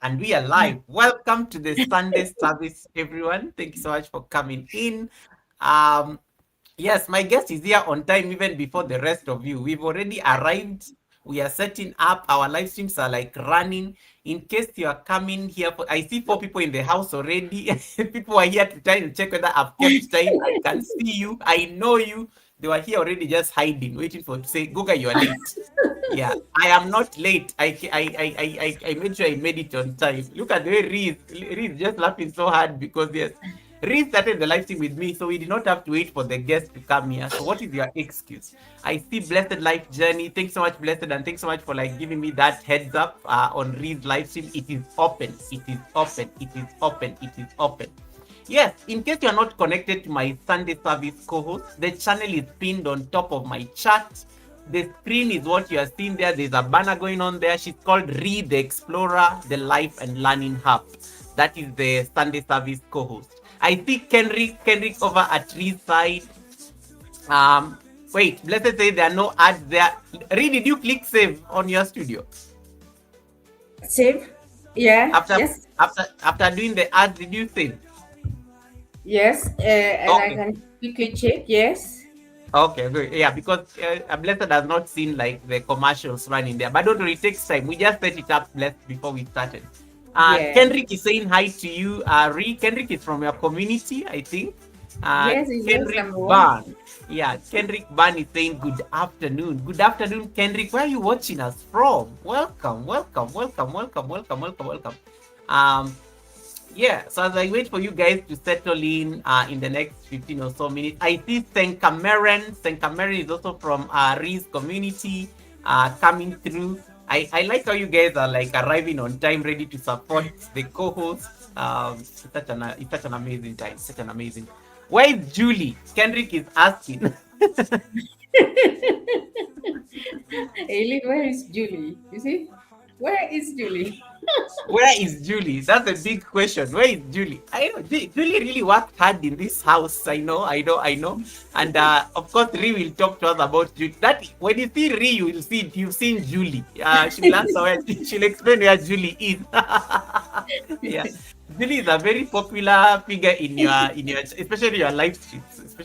And we are live. Welcome to the Sunday service, everyone. Thank you so much for coming in. Um, yes, my guest is here on time, even before the rest of you. We've already arrived. We are setting up. Our live streams are like running. In case you are coming here, I see 4 people in the house already. People are here to try and check whether I've kept time. I can see you. I know you. They were here already, just hiding, waiting for to say, Guga, you are late. Yeah, I am not late. I made sure I made it on time. Look at the way Reese just laughing so hard because yes, Reese started the live stream with me, so we did not have to wait for the guest to come here. So what is your excuse? I see Blessed Life Journey. Thanks so much, Blessed, and thanks so much for like giving me that heads up on Reese live stream. It is open. It is open. It is open. It is open. Yes, in case you are not connected to my Sunday service co-host, the channel is pinned on top of my chat. The screen is what you are seeing there. There's a banner going on there. She's called Rhee the Explorer, the Life and Learning Hub. That is the Sunday service co-host. I see Kendrick over at Rhee's side. Wait, let's say there are no ads there. Rhee, did you click save on your studio? Save? Yeah. Yes. After doing the ads, did you save? Yes. And okay. I can quickly check. Yes. Okay, good. Yeah, because Blessed has not seen like the commercials running there. But don't worry, it takes time. We just set it up before we started. Yeah. Kendrick is saying hi to you. Rhee, Kendrick is from your community, I think. Yes, Kendrick Ban. Yeah, Kendrick Ban is saying good afternoon. Good afternoon, Kendrick. Where are you watching us from? Welcome, welcome, welcome, welcome, welcome, welcome, welcome. Yeah, so as I wait for you guys to settle in the next 15 or so minutes, I see Senkameren. Senkameren is also from Rhee's community coming through. I like how you guys are like arriving on time, ready to support the co-host. It's such an amazing time, such an amazing. Where is Julie? Kendrick is asking. Eileen, where is Julie? You see? Where is Julie? Where is Julie? That's a big question. Where is Julie? I know Julie really worked hard in this house. I know. And of course, Rhee will talk to us about Julie. That when you see Rhee, you will see you've seen Julie. She will answer where she'll explain where Julie is. Yeah, Julie is a very popular figure in your especially your live streams.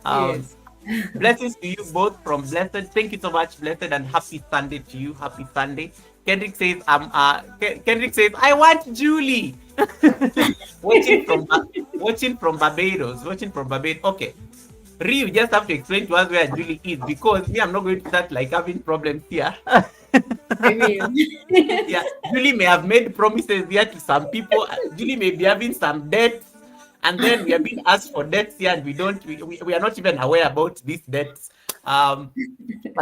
Yes. Blessings to you both from Blessed. Thank you so much, Blessed, and happy Sunday to you. Happy Sunday. Kendrick says, I want Julie. watching from Barbados. Okay. Rhee, you just have to explain to us where Julie is because me, I'm not going to start like having problems here. I mean. Yeah, Julie may have made promises here to some people. Julie may be having some debts. And then we are being asked for debts here, and we are not even aware about these debts. But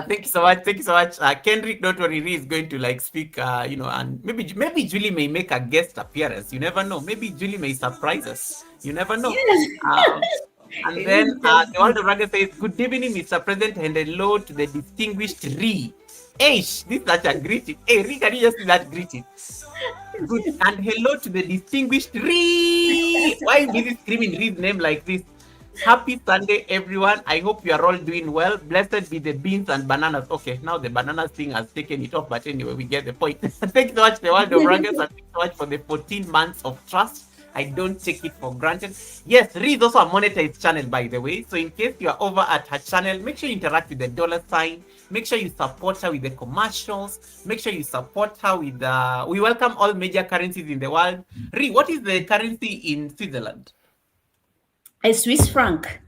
thank you so much. Kendrick, don't worry, Rhee is going to like speak, and maybe Julie may make a guest appearance. You never know. Maybe Julie may surprise us. You never know. And then the World of Raga says, good evening, Mr. President, and hello to the distinguished Rhee. This is such a greeting. Hey, Rhee, can you just do that greeting? Good, and hello to the distinguished Rhee. Why is he screaming Rhee's name like this? Happy Sunday, everyone. I hope you are all doing well. Blessed be the beans and bananas. Okay, now the bananas thing has taken it off, but anyway, we get the point. Thank you so much, the World of Ruggers, and thank you so much for the 14 months of trust. I don't take it for granted. Yes, Rhee is also a monetized channel, by the way. So in case you are over at her channel, make sure you interact with the $sign. Make sure you support her with the commercials. Make sure you support her with the... We welcome all major currencies in the world. Rhee, what is the currency in Switzerland? A Swiss franc.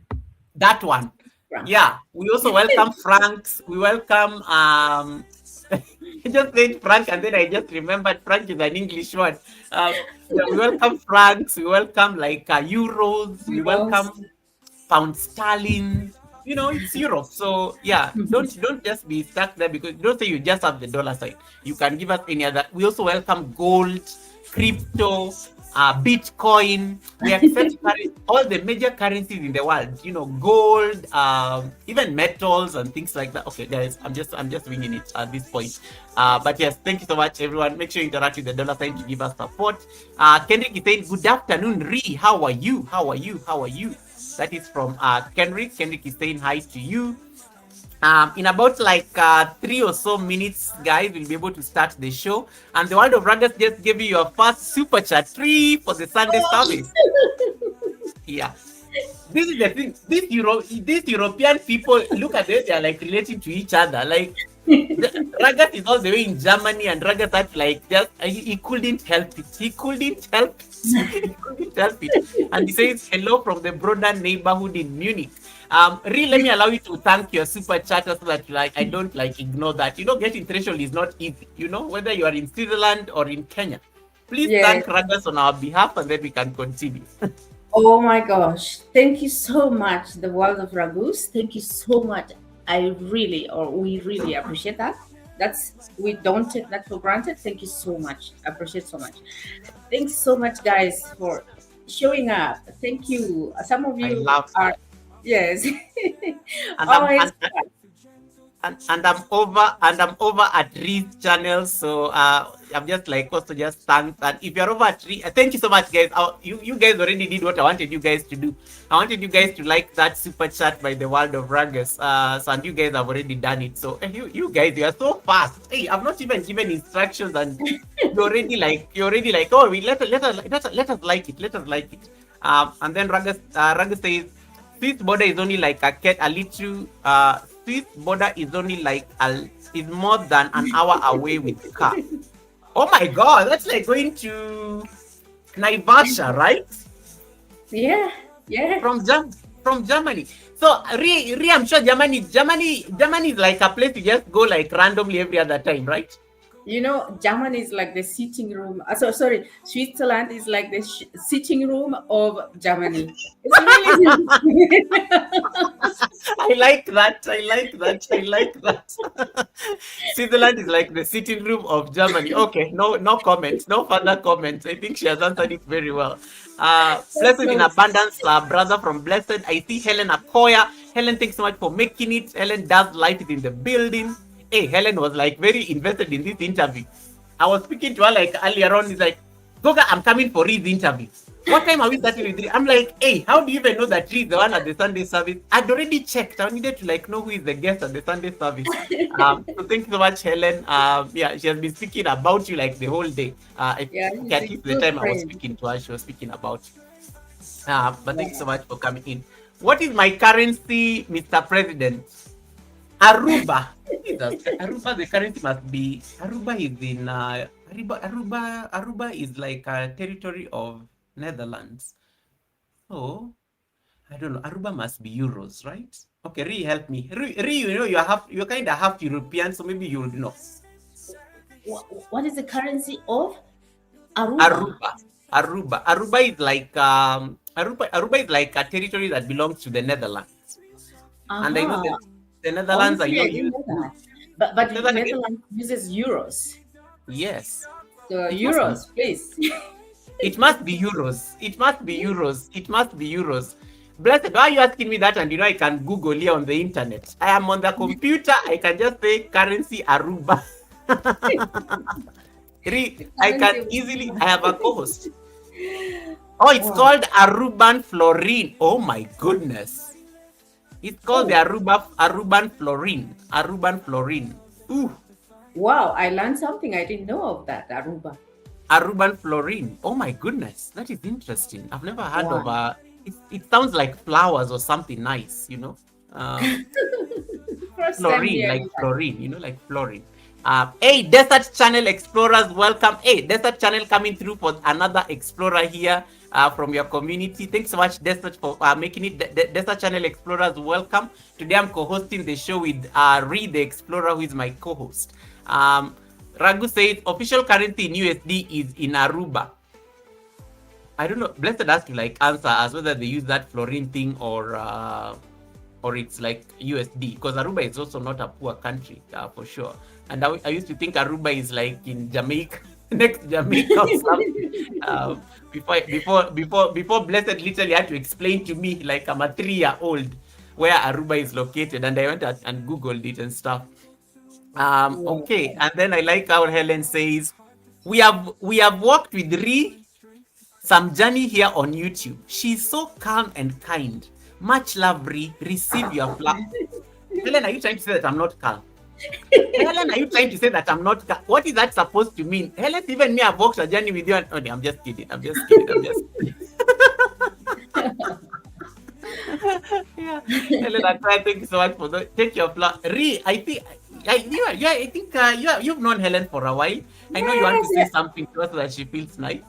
That one. Franc. Yeah. We also welcome francs. We welcome... I just said franc and then I just remembered franc is an English word. We welcome francs. We welcome like euros. We welcome pound sterling. You know, it's Europe. So yeah, don't just be stuck there because don't say you just have the $sign. You can give us any other. We also welcome gold, crypto, Bitcoin. We accept all the major currencies in the world. You know, gold, even metals and things like that. Okay, guys, I'm just winging it at this point. But yes, thank you so much, everyone. Make sure you interact with the $sign to give us support. Kendrick is saying, "Good afternoon, Rhee. How are you? How are you? How are you?" That is from Kendrick. Kendrick is saying hi to you. In about like 3 or so minutes, guys, we'll be able to start the show. And the World of Ruggers just gave you your first super chat free for the Sunday service. Yeah. This is the thing. These European people, look at it, they are like relating to each other. Like Ragat is all the way in Germany, and Ragat had like just he couldn't help it. He couldn't help it. He couldn't help it. And he says hello from the broader neighborhood in Munich. Really, let me allow you to thank your super chatter so that like I don't like ignore that. You know, getting threshold is not easy. You know, whether you are in Switzerland or in Kenya. Please Yes. thank Ragas on our behalf, and then we can continue. Oh my gosh. Thank you so much, the world of Ragus. Thank you so much. We really appreciate that. We don't take that for granted. Thank you so much. I appreciate so much. Thanks so much, guys, for showing up. Thank you. Some of I you love are, that. yes. And I'm Always. and I'm over at Rhee's channel, so I'm just like also just thanks. And if you're over at Rhee, thank you so much, guys. You guys already did what I wanted you guys to do. I wanted you guys to like that super chat by the World of Ruggers. And you guys have already done it. So you guys, you are so fast. Hey, I've not even given instructions, and you're already like, oh, let us like it, let us like it. And then Ruggers says, Swiss border is only like a little. Swiss border is only like is more than an hour away with car. Oh my God, that's like going to Naivasha, right? Yeah, yeah. From from Germany. So I'm sure Germany is like a place you just go like randomly every other time, right? You know, Germany is like the sitting room. Sorry, Switzerland is like the sitting room of Germany. It's really. I like that. I like that. I like that. Switzerland is like the sitting room of Germany. Okay, no comments, no further comments. I think she has answered it very well. That's Blessed in so. abundance, brother from Blessed. I see Helen Akoya. Helen, thanks so much for making it. Helen does life is in the building. Hey, Helen was like very invested in this interview. I was speaking to her like earlier on. He's like, Goga, I'm coming for Ree's interview. What time are we starting with Rhee? I'm like, hey, how do you even know that Rhee is the one at the Sunday service? I'd already checked. I needed to like know who is the guest at the Sunday service. So thank you so much, Helen. Yeah, she has been speaking about you like the whole day. Yeah, Okay, he's at a least the good time I was friend. speaking to her, she was speaking about you. But thank you so Yeah. much for coming in. What is my currency, Mr. President? Aruba. Jesus, Aruba, the currency must be. Aruba is in. Aruba is like a territory of Netherlands. So I don't know. Aruba must be euros, right? Okay, Rhee, help me. Rhee, you're kind of half European, so maybe you'll know. What is the currency of Aruba? Aruba. Aruba is like Aruba is like a territory that belongs to the Netherlands. And I know that Aha. the Netherlands, I Honestly, know I didn't you. know that. But Say that again? Netherlands uses euros. Yes. So It must be. euros, please. It must be euros. It must be euros. It must be euros. Blessed, why are you asking me that? And you know I can Google here on the internet. I am on the computer. I can just say currency Aruba. The I can currency of easily. I Aruba. have a co-host. Oh, it's Wow. called Aruban Florin. Oh my goodness. It's called the Oh, Aruban Florin. Aruban Florin. Ooh, wow. I learned something I didn't know of that. Aruba. Aruban Florin. Oh my goodness. That is interesting. I've never heard of Wow. it sounds like flowers or something nice, you know. Um, First time Florine, like hearing that. Florine, you know, like Florine. Hey, Desert Channel Explorers, welcome. Hey, Desert Channel coming through for another explorer here from your community. Thanks so much, Desert, for making it. Desert Channel Explorers, welcome. Today I'm co-hosting the show with Rhee the Explorer, who is my co-host. Ragu says official currency in USD is in Aruba. I don't know. Blessed has to like answer as whether they use that Florine thing or it's like USD, because Aruba is also not a poor country for sure. And I used to think Aruba is like in Jamaica, next Jamaica or something. Before Blessed literally had to explain to me like I'm a 3-year-old where Aruba is located, and I went and Googled it and stuff. Okay, Wow. and then I like how Helen says we have worked with Rhee some journey here on YouTube. She's so calm and kind. Much love, Rhee. Receive your flower. Helen, are you trying to say that I'm not calm? Helen, are you trying to say that I'm not calm? What is that supposed to mean? Helen, even me, I've walked a journey with you. And, oh, no, I'm just kidding. I'm just kidding. I'm just kidding. Yeah. Helen, that's why thank you so much for that. Take your flower. Rhee, I think, I think you've known Helen for a while. I know you want to say Yes. something to us so that she feels nice.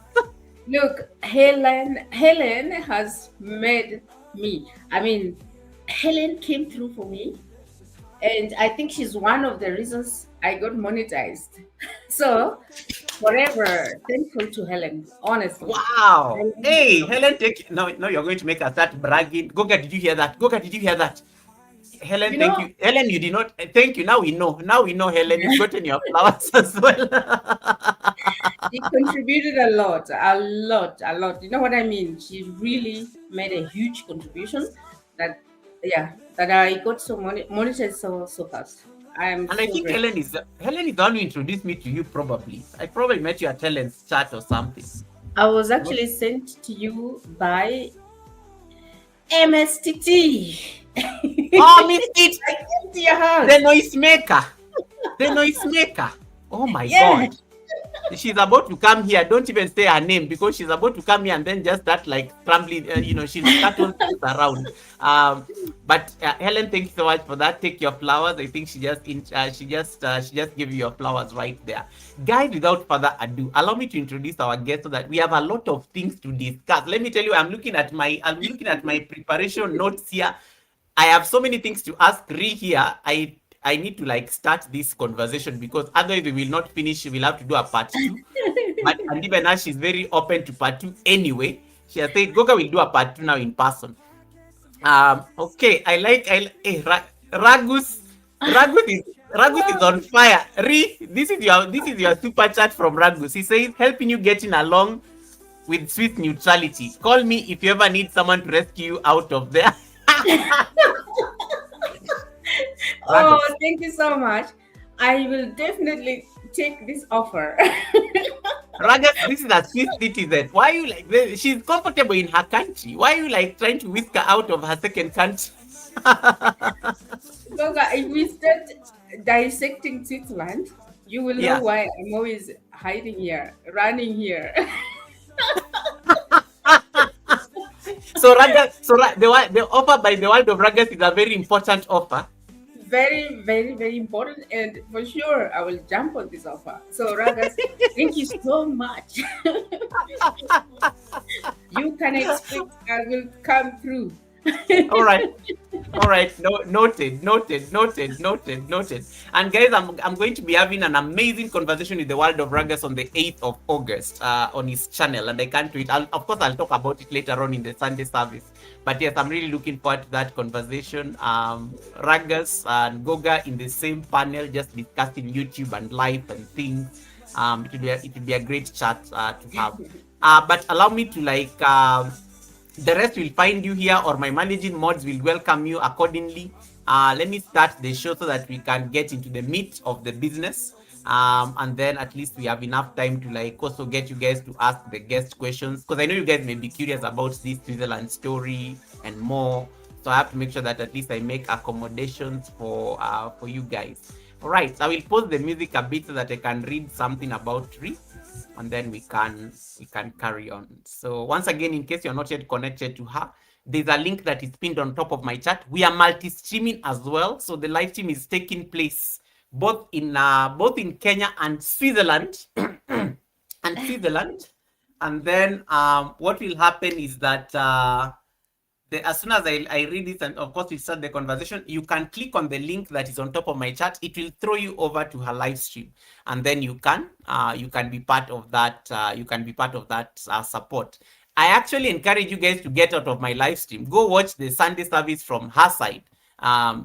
Look, Helen has made me. I mean, Helen came through for me, and I think she's one of the reasons I got monetized. So, forever thankful to Helen, honestly. Wow. Helen, Hey, Helen, take no, no, you're going to make us start bragging. Goga, did you hear that? Goga, did you hear that? Helen, you thank know, you. Helen, you did not. Thank you. Now we know. Now we know, Helen. You've gotten your flowers as well. she contributed a lot, a lot, a lot. You know what I mean? She really made a huge contribution that, yeah, that I got so monetized so fast. I am And I so think grateful. Helen is the one who introduced me to you. Probably, I probably met you at Helen's chat or something. I was Not- actually sent to you by MSTT. Oh, missed it. I came to your The house. noise maker. The noise maker. Oh my Yeah. God. She's about to come here. Don't even say her name because she's about to come here and then just start like scrambling. She'll start all things around. But Helen, thank you so much for that. Take your flowers. I think she just gave you your flowers right there, guys. Without further ado, allow me to introduce our guest so that we have a lot of things to discuss. Let me tell you, I'm looking at my preparation notes here. I have so many things to ask Rhee here. I need to like start this conversation because otherwise we will not finish. We'll have to do a part two. But and even as she's very open to part two anyway, she has said Goga will do a part two now in person. Okay, Ragus. Ragus is on fire. Rhee, this is your super chat from Ragus. He says helping you getting along with Swiss neutrality. Call me if you ever need someone to rescue you out of there. Oh, Ragus. thank you so much. I will definitely take this offer. Ragas, this is a Swiss citizen. Why are you like? She's comfortable in her country. Why are you like trying to whisk her out of her second country? Goga, if we start dissecting Switzerland, you will know Yeah. why I'm always hiding here, running here. So the offer by the world of Ragas is a very important offer. Very, very, very important. And for sure, I will jump on this offer. So, Ragas, thank you so much. You can expect I will come through. All right. All right, no, noted. And guys, I'm going to be having an amazing conversation with the world of Ragas on the 8th of August on his channel, and I can't wait. Of course, I'll talk about it later on in the Sunday service. But yes, I'm really looking forward to that conversation. Ragas and Goga in the same panel, just discussing YouTube and life and things. It will be a great chat to have. But allow me to the rest will find you here, or my managing mods will welcome you accordingly. Let me start the show so that we can get into the meat of the business. And then at least we have enough time to also get you guys to ask the guest questions, because I know you guys may be curious about this Switzerland story and more. So I have to make sure that at least I make accommodations for you guys. All right, so I will pause the music a bit so that I can read something about Rhee, and then we can carry on. So once again, in case you're not yet connected to her, there's a link that is pinned on top of my chat. We are multi-streaming as well, so the live stream is taking place both in Kenya and Switzerland. And then what will happen is that as soon as I read this, and of course we start the conversation, you can click on the link that is on top of my chat. It will throw you over to her live stream, and then you can be part of that. Support. I actually encourage you guys to get out of my live stream. Go watch the Sunday service from her side.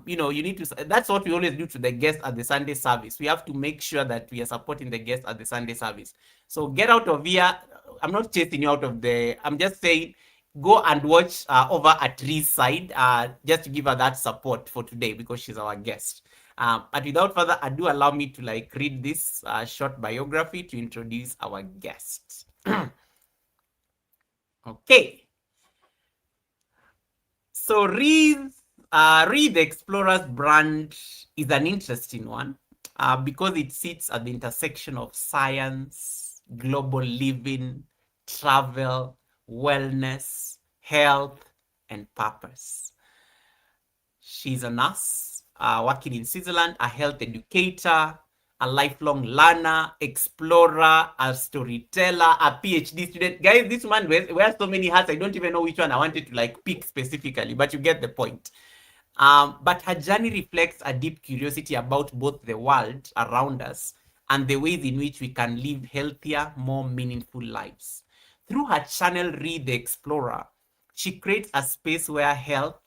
You need to. That's what we always do to the guests at the Sunday service. We have to make sure that we are supporting the guests at the Sunday service. So get out of here. I'm not chasing you out of the. I'm just saying, go and watch over at Rhee's side, just to give her that support for today because she's our guest. But without further ado, allow me to read this short biography to introduce our guest. Okay. So Rhee Rhee the Explorer's brand is an interesting one because it sits at the intersection of science, global living, travel, wellness, health, and purpose. She's a nurse working in Switzerland, a health educator, a lifelong learner, explorer, a storyteller, a PhD student. Guys, this man wears so many hats. I don't even know which one I wanted to like pick specifically, but you get the point. But her journey reflects a deep curiosity about both the world around us and the ways in which we can live healthier, more meaningful lives. Through her channel, Read the Explorer, she creates a space where health,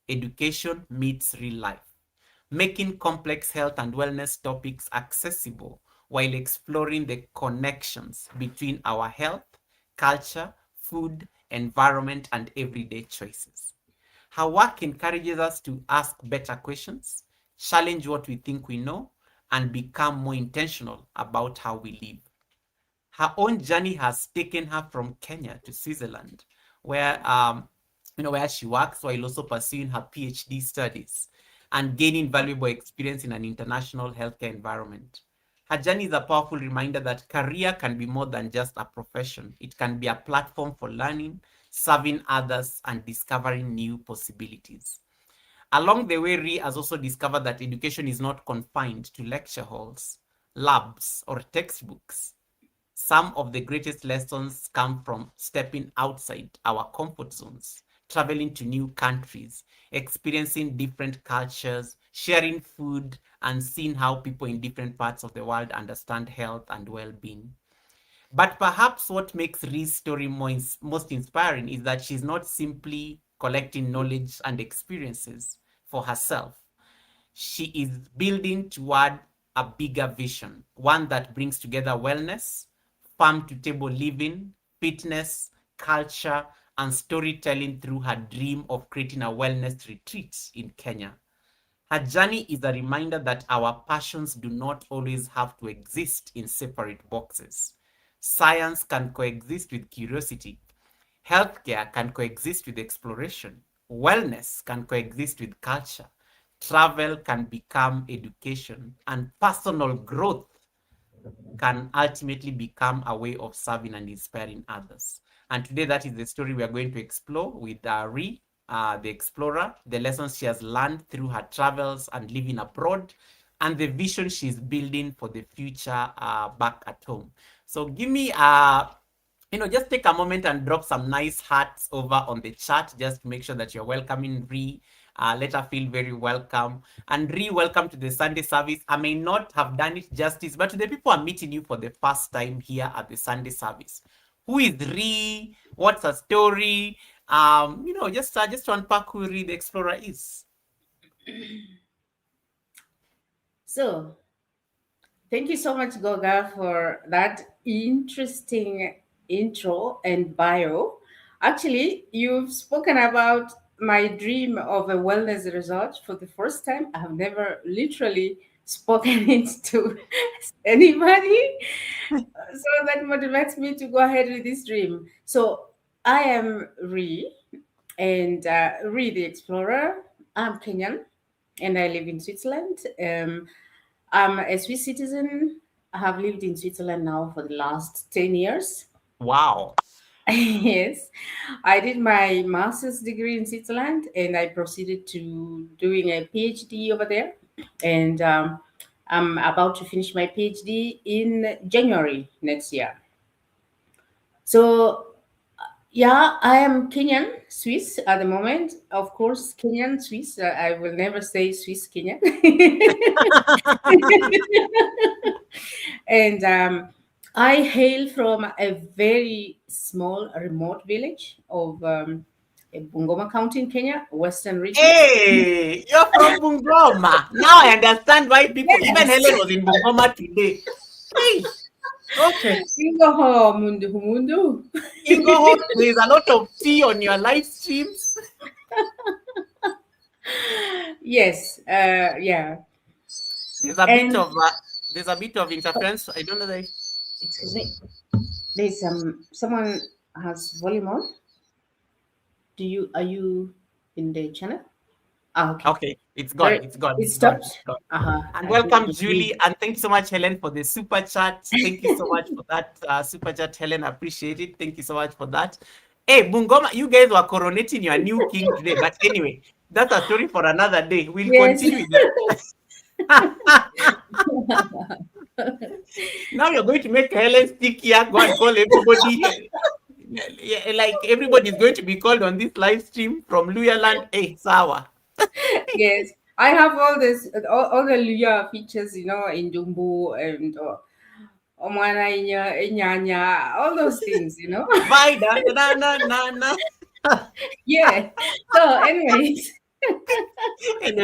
education meets real life, making complex health and wellness topics accessible while exploring the connections between our health, culture, food, environment, and everyday choices. Her work encourages us to ask better questions, challenge what we think we know, and become more intentional about how we live. Her own journey has taken her from Kenya to Switzerland, where where she works while also pursuing her PhD studies and gaining valuable experience in an international healthcare environment. Her journey is a powerful reminder that career can be more than just a profession. It can be a platform for learning, serving others, and discovering new possibilities. Along the way, Rhee has also discovered that education is not confined to lecture halls, labs, or textbooks. Some of the greatest lessons come from stepping outside our comfort zones, traveling to new countries, experiencing different cultures, sharing food, and seeing how people in different parts of the world understand health and well-being. But perhaps what makes Rhee's story most inspiring is that she's not simply collecting knowledge and experiences for herself. She is building toward a bigger vision, one that brings together wellness, farm to table living, fitness, culture, and storytelling through her dream of creating a wellness retreat in Kenya. Her journey is a reminder that our passions do not always have to exist in separate boxes. Science can coexist with curiosity. Healthcare can coexist with exploration. Wellness can coexist with culture. Travel can become education. And personal growth can ultimately become a way of serving and inspiring others. And today, that is the story we are going to explore with Rhee, the explorer, the lessons she has learned through her travels and living abroad, and the vision she's building for the future back at home. So give me just take a moment and drop some nice hearts over on the chat just to make sure that you're welcoming Rhee. Let her feel very welcome. And Rhee, welcome to the Sunday service. I may not have done it justice, but to the people are meeting you for the first time here at the Sunday service. Who is Rhee? What's her story? Just to unpack who Rhee the Explorer is. So, thank you so much, Goga, for that interesting intro and bio. Actually, you've spoken about my dream of a wellness resort for the first time. I have never literally spoken it to anybody. So that motivates me to go ahead with this dream. So I am Rhee, and Rhee the Explorer. I'm Kenyan, and I live in Switzerland. I'm a Swiss citizen. I have lived in Switzerland now for the last 10 years. Wow. Yes, I did my master's degree in Switzerland and I proceeded to doing a PhD over there. And I'm about to finish my PhD in January next year. So, yeah, I am Kenyan, Swiss at the moment. Of course, Kenyan, Swiss. I will never say Swiss Kenyan. And I hail from a very small, remote village of Bungoma County in Kenya, Western region. Hey, you're from Bungoma. Now I understand why people, even Yes. Helen was in Bungoma today. Hey, okay. Ingoho mundu humundu. Ingo, there's a lot of tea on your live streams. Yes, yeah. There's a bit And of interference. I don't know that. excuse me, there's someone has volume on. Are you in the channel? Ah, okay. Okay, it's gone. There, It's gone. it It's gone. stopped. It's gone. Uh-huh. And I think welcome, it's me. Julie. And thank you so much, Helen, for the super chat. Thank you so much for that super chat, Helen. Appreciate it. Thank you so much for that. Hey, Bungoma, you guys were coronating your new king today. But anyway, that's a story for another day. We'll Yes. continue with the. Now you're going to make Helen stick here. Go and call everybody. Yeah, like everybody is going to be called on this live stream from Luyaland. Hey, Sawa. Yes. I have all this, all the Luya features, in Jumbo and Omwana Inyanya, all those things. Bye, na na na na na. Yeah. So, anyways, And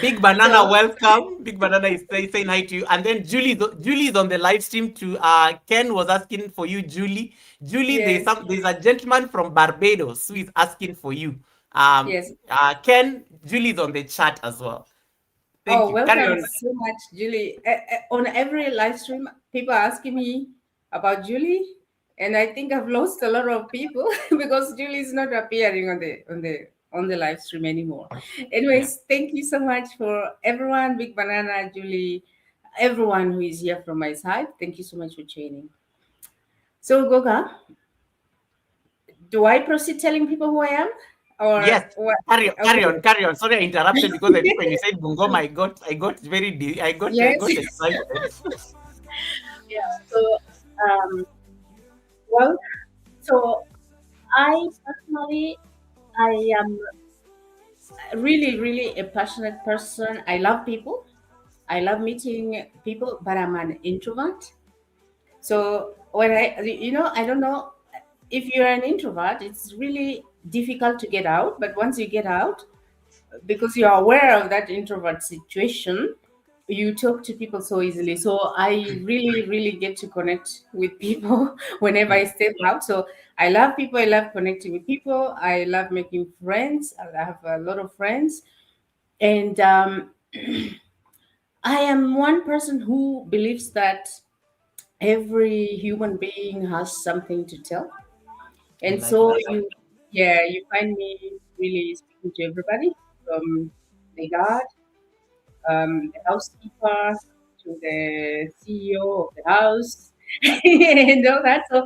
Big Banana, so welcome. Big Banana is saying hi to you. And then Julie's on the live stream too. Ken was asking for you, Julie. Julie, yes, there's a gentleman from Barbados who is asking for you. yes. Ken, Julie's on the chat as well. Thank Oh, you. Carry welcome on. so much, Julie. On every live stream, people are asking me about Julie, and I think I've lost a lot of people because Julie is not appearing on the live stream anymore. Yeah. Anyways, thank you so much for everyone, Big Banana, Julie, everyone who is here from my side. Thank you so much for joining. So, Goga, do I proceed telling people who I am, or Yes. what? Carry on, carry on, Okay. carry on. Sorry, I interrupted because I think when you said Bungoma, I got very, I Yes. got excited. Yeah. So, um, well, so I personally, I am really, really a passionate person. I love people. I love meeting people, but I'm an introvert. So when I don't know if you're an introvert, it's really difficult to get out. But once you get out, because you're aware of that introvert situation, you talk to people so easily. So I really, really get to connect with people whenever I Yeah. step out. So I love people. I love connecting with people. I love making friends. I have a lot of friends. And I am one person who believes that every human being has something to tell. I And like so that. you find me really speaking to everybody from the guard, the housekeeper, to the CEO of the house, and all that. So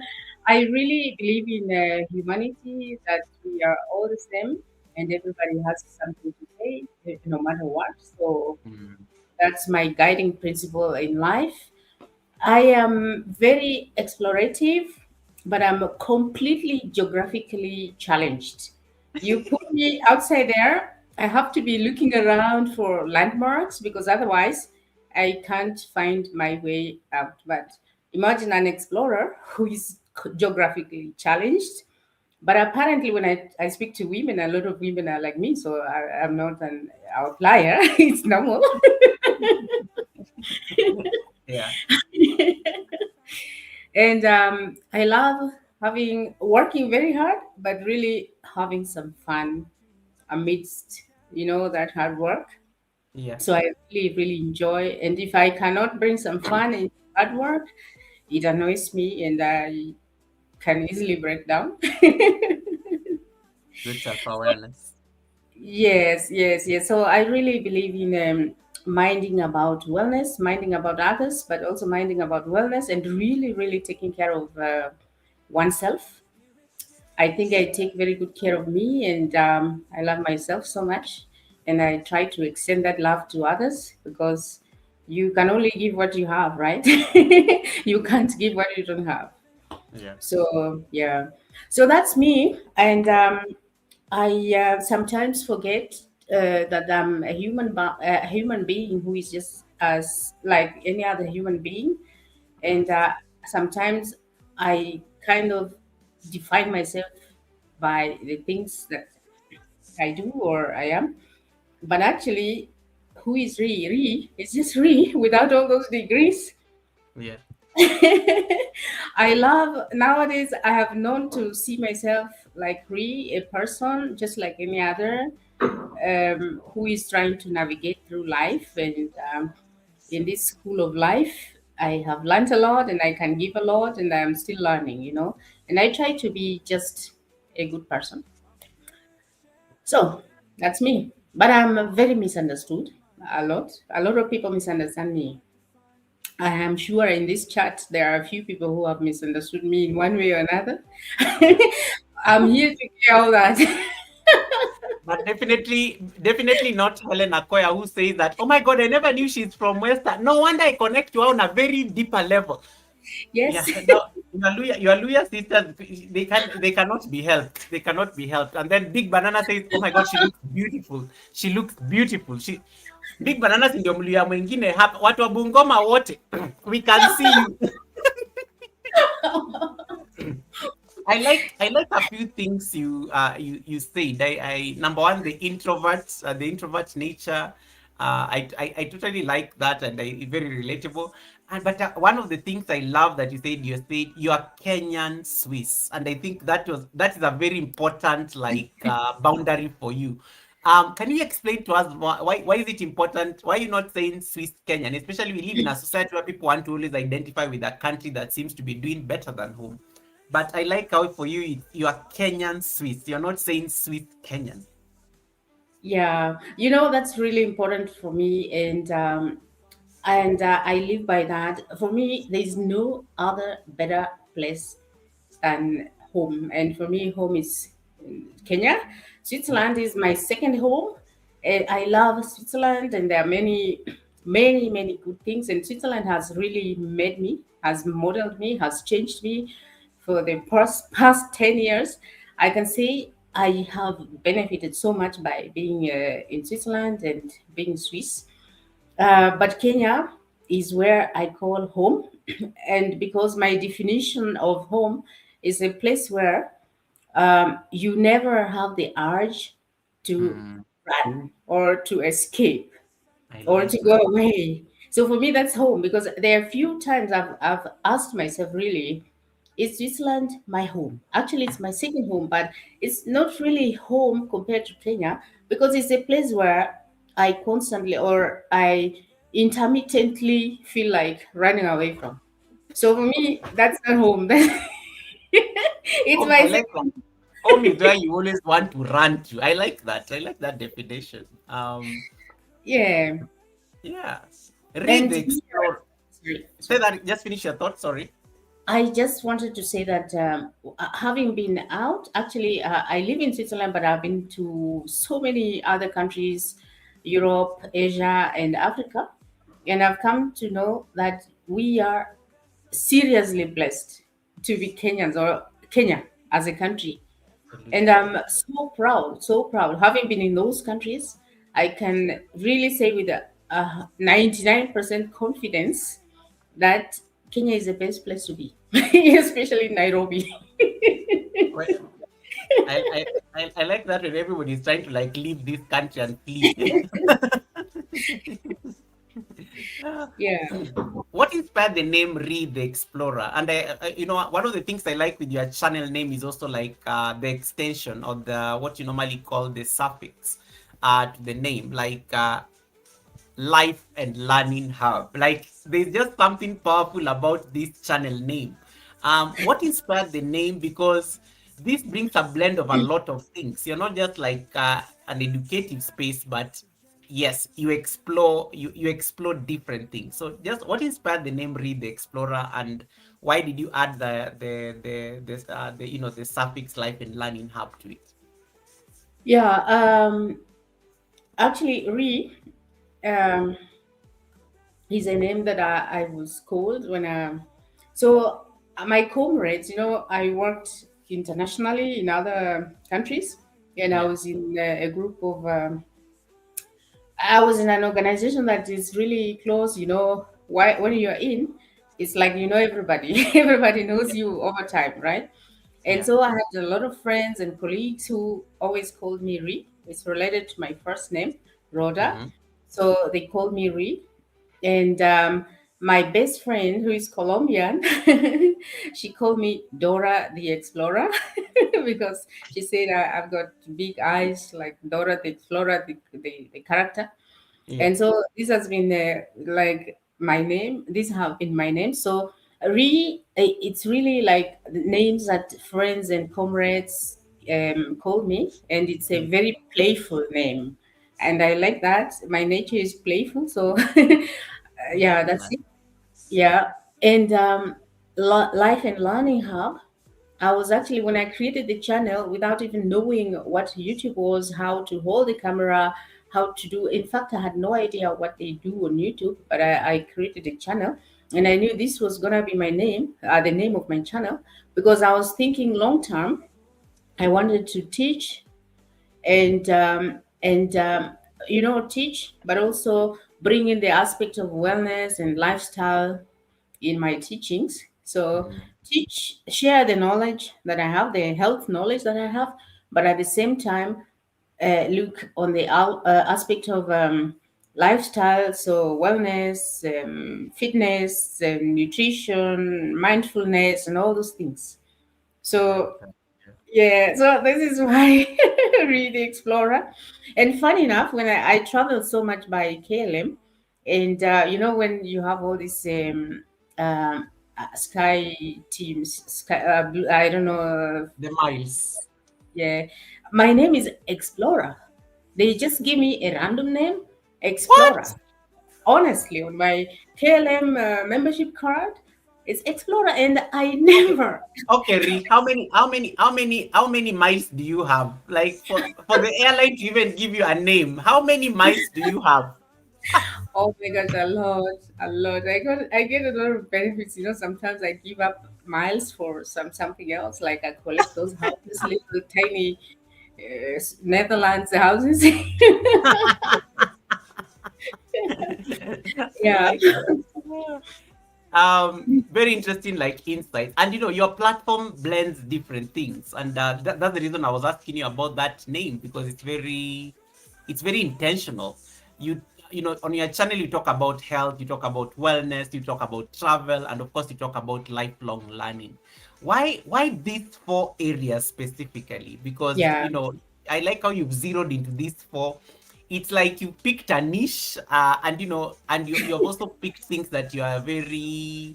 I really believe in humanity, that we are all the same and everybody has something to say, no matter what. So Mm, that's my guiding principle in life. I am very explorative, but I'm completely geographically challenged. You put me outside there, I have to be looking around for landmarks because otherwise I can't find my way out. But imagine an explorer who is geographically challenged. But apparently, when I speak to women, a lot of women are like me, so I'm not an outlier. It's normal. yeah. And I love having working very hard, but really having some fun amidst that hard work. Yeah. So I really really enjoy. And if I cannot bring some fun in hard work, it annoys me, and I can easily break down. Good self-awareness. Yes, yes, yes. So I really believe in minding about wellness, minding about others, but also minding about wellness, and really, really taking care of oneself. I think I take very good care of me, and I love myself so much. And I try to extend that love to others because you can only give what you have, right? You can't give what you don't have. Yeah. So, yeah. So that's me. And I sometimes forget that I'm a human being who is just as like any other human being, and sometimes I kind of define myself by the things that I do or I am. But actually, who is Rhee? Rhee is just Rhee without all those degrees. Yeah. I love nowadays. I have known to see myself like Rhee, a person just like any other, who is trying to navigate through life. And in this school of life, I have learned a lot and I can give a lot, and I'm still learning. And I try to be just a good person. So that's me. But I'm very misunderstood a lot. A lot of people misunderstand me. I am sure in this chat there are a few people who have misunderstood me in one way or another. Yeah. I'm here to clear all that. But definitely not Helen Akoya who says that, oh my God, I never knew she's from Western. No wonder I connect to her on a very deeper level. Yeah, Yes. no, your Luya sisters, they cannot be helped. They cannot be helped. And then Big Banana says, oh my God, she looks beautiful. She looks beautiful. Big Banana si ndio Mluya mwingine hapa. Watu wa Bungoma wote. We can see you. I like a few things you said. I number one, the introvert nature. I totally like that, and very relatable. And but one of the things I love that you said you are Kenyan Swiss, and I think that is a very important like boundary for you. Can you explain to us why is it important? Why are you not saying Swiss Kenyan? Especially we live in a society where people want to always identify with a country that seems to be doing better than home. But I like how for you you are Kenyan Swiss. You're not saying Swiss Kenyan. Yeah, that's really important for me, and I live by that. For me, there is no other better place than home, and for me, home is Kenya. Yeah. Switzerland is my second home, and I love Switzerland, and there are many, many, many good things. And Switzerland has really made me, has modeled me, has changed me for the past 10 years. I can say I have benefited so much by being in Switzerland and being Swiss. But Kenya is where I call home, and because my definition of home is a place where you never have the urge to Mm, run or to escape I or to like go that. away. So for me, that's home, because there are a few times I've asked myself, really, is Switzerland my home? Actually, it's my second home, but it's not really home compared to Kenya, because it's a place where I constantly or I intermittently feel like running away from. So for me, that's not home. It's Home, I my like that. second. Home is where you always want to run to. I like that. I like that definition. Yeah. Yeah. Read And the here, explore. Say sorry. that. Just finish your thought. Sorry. I just wanted to say that having been out, actually, I live in Switzerland, but I've been to so many other countries, Europe, Asia, and Africa. And I've come to know that we are seriously blessed to be Kenyans, or Kenya as a country. And Absolutely. I'm so proud, so proud. Having been in those countries, I can really say with a 99% confidence that Kenya is the best place to be, especially Nairobi. Well, I like that when everybody is trying to like leave this country and flee. Yeah. What inspired the name Rhee the Explorer? And one of the things I like with your channel name is also like the extension or the what you normally call the suffix to the name, like life and learning hub. Like there's just something powerful about this channel name. What inspired the name? Because this brings a blend of a lot of things. You're not just like an educative space, but yes, you explore different things. So just what inspired the name Read the Explorer, and why did you add the suffix life and learning hub to it? Yeah. Actually, Ree um, is a name that I was called when so my comrades, I worked internationally in other countries, and I Yeah. was in a group of I was in an organization that is really close. Why when you're in, it's like everybody. Everybody knows Yeah. you over time, right? And Yeah. so I had a lot of friends and colleagues who always called me Ree. It's related to my first name, Rhoda. Mm-hmm. So they called me Ree. And my best friend, who is Colombian, she called me Dora the Explorer because she said I've got big eyes like Dora the Explorer, the character. Yeah. And so this has been like my name. These have been my name. So really, it's really like the names that friends and comrades call me, and it's a Mm. very playful name, and I like that. My nature is playful, so yeah, That's that's nice. it. Yeah, and Life and Learning Hub. I was actually, when I created the channel without even knowing what YouTube was, how to hold the camera, how to do. In fact, I had no idea what they do on YouTube, but I created a channel, and I knew this was gonna be my name, the name of my channel, because I was thinking long term. I wanted to teach and teach, but also bring in the aspect of wellness and lifestyle in my teachings. So Mm. teach, share the knowledge that I have, the health knowledge that I have, but at the same time, look on the aspect of lifestyle, so wellness, fitness, nutrition, mindfulness, and all those things. I like So that. Yeah. yeah, so this is why read the Explorer. And funny enough, when I travel so much by KLM, and when you have all these sky teams, I don't know, The miles. yeah, my name is Explorer. They just give me a random name, Explorer. What? Honestly, on my KLM membership card, it's Explorer, and I Okay. never. Okay, Rhee, how many miles do you have? Like for the airline to even give you a name, how many miles do you have? Oh my gosh, a lot, a lot. I get a lot of benefits. Sometimes I give up miles for something else. Like I collect those houses, little tiny Netherlands houses. I Yeah, like that. Very interesting, like insights. And your platform blends different things, and that's the reason I was asking you about that name, because it's very intentional. You on your channel you talk about health, you talk about wellness, you talk about travel, and of course you talk about lifelong learning. Why these four areas specifically? Because yeah. I like how you've zeroed into these four. It's like you picked a niche, and you have also picked things that you are very,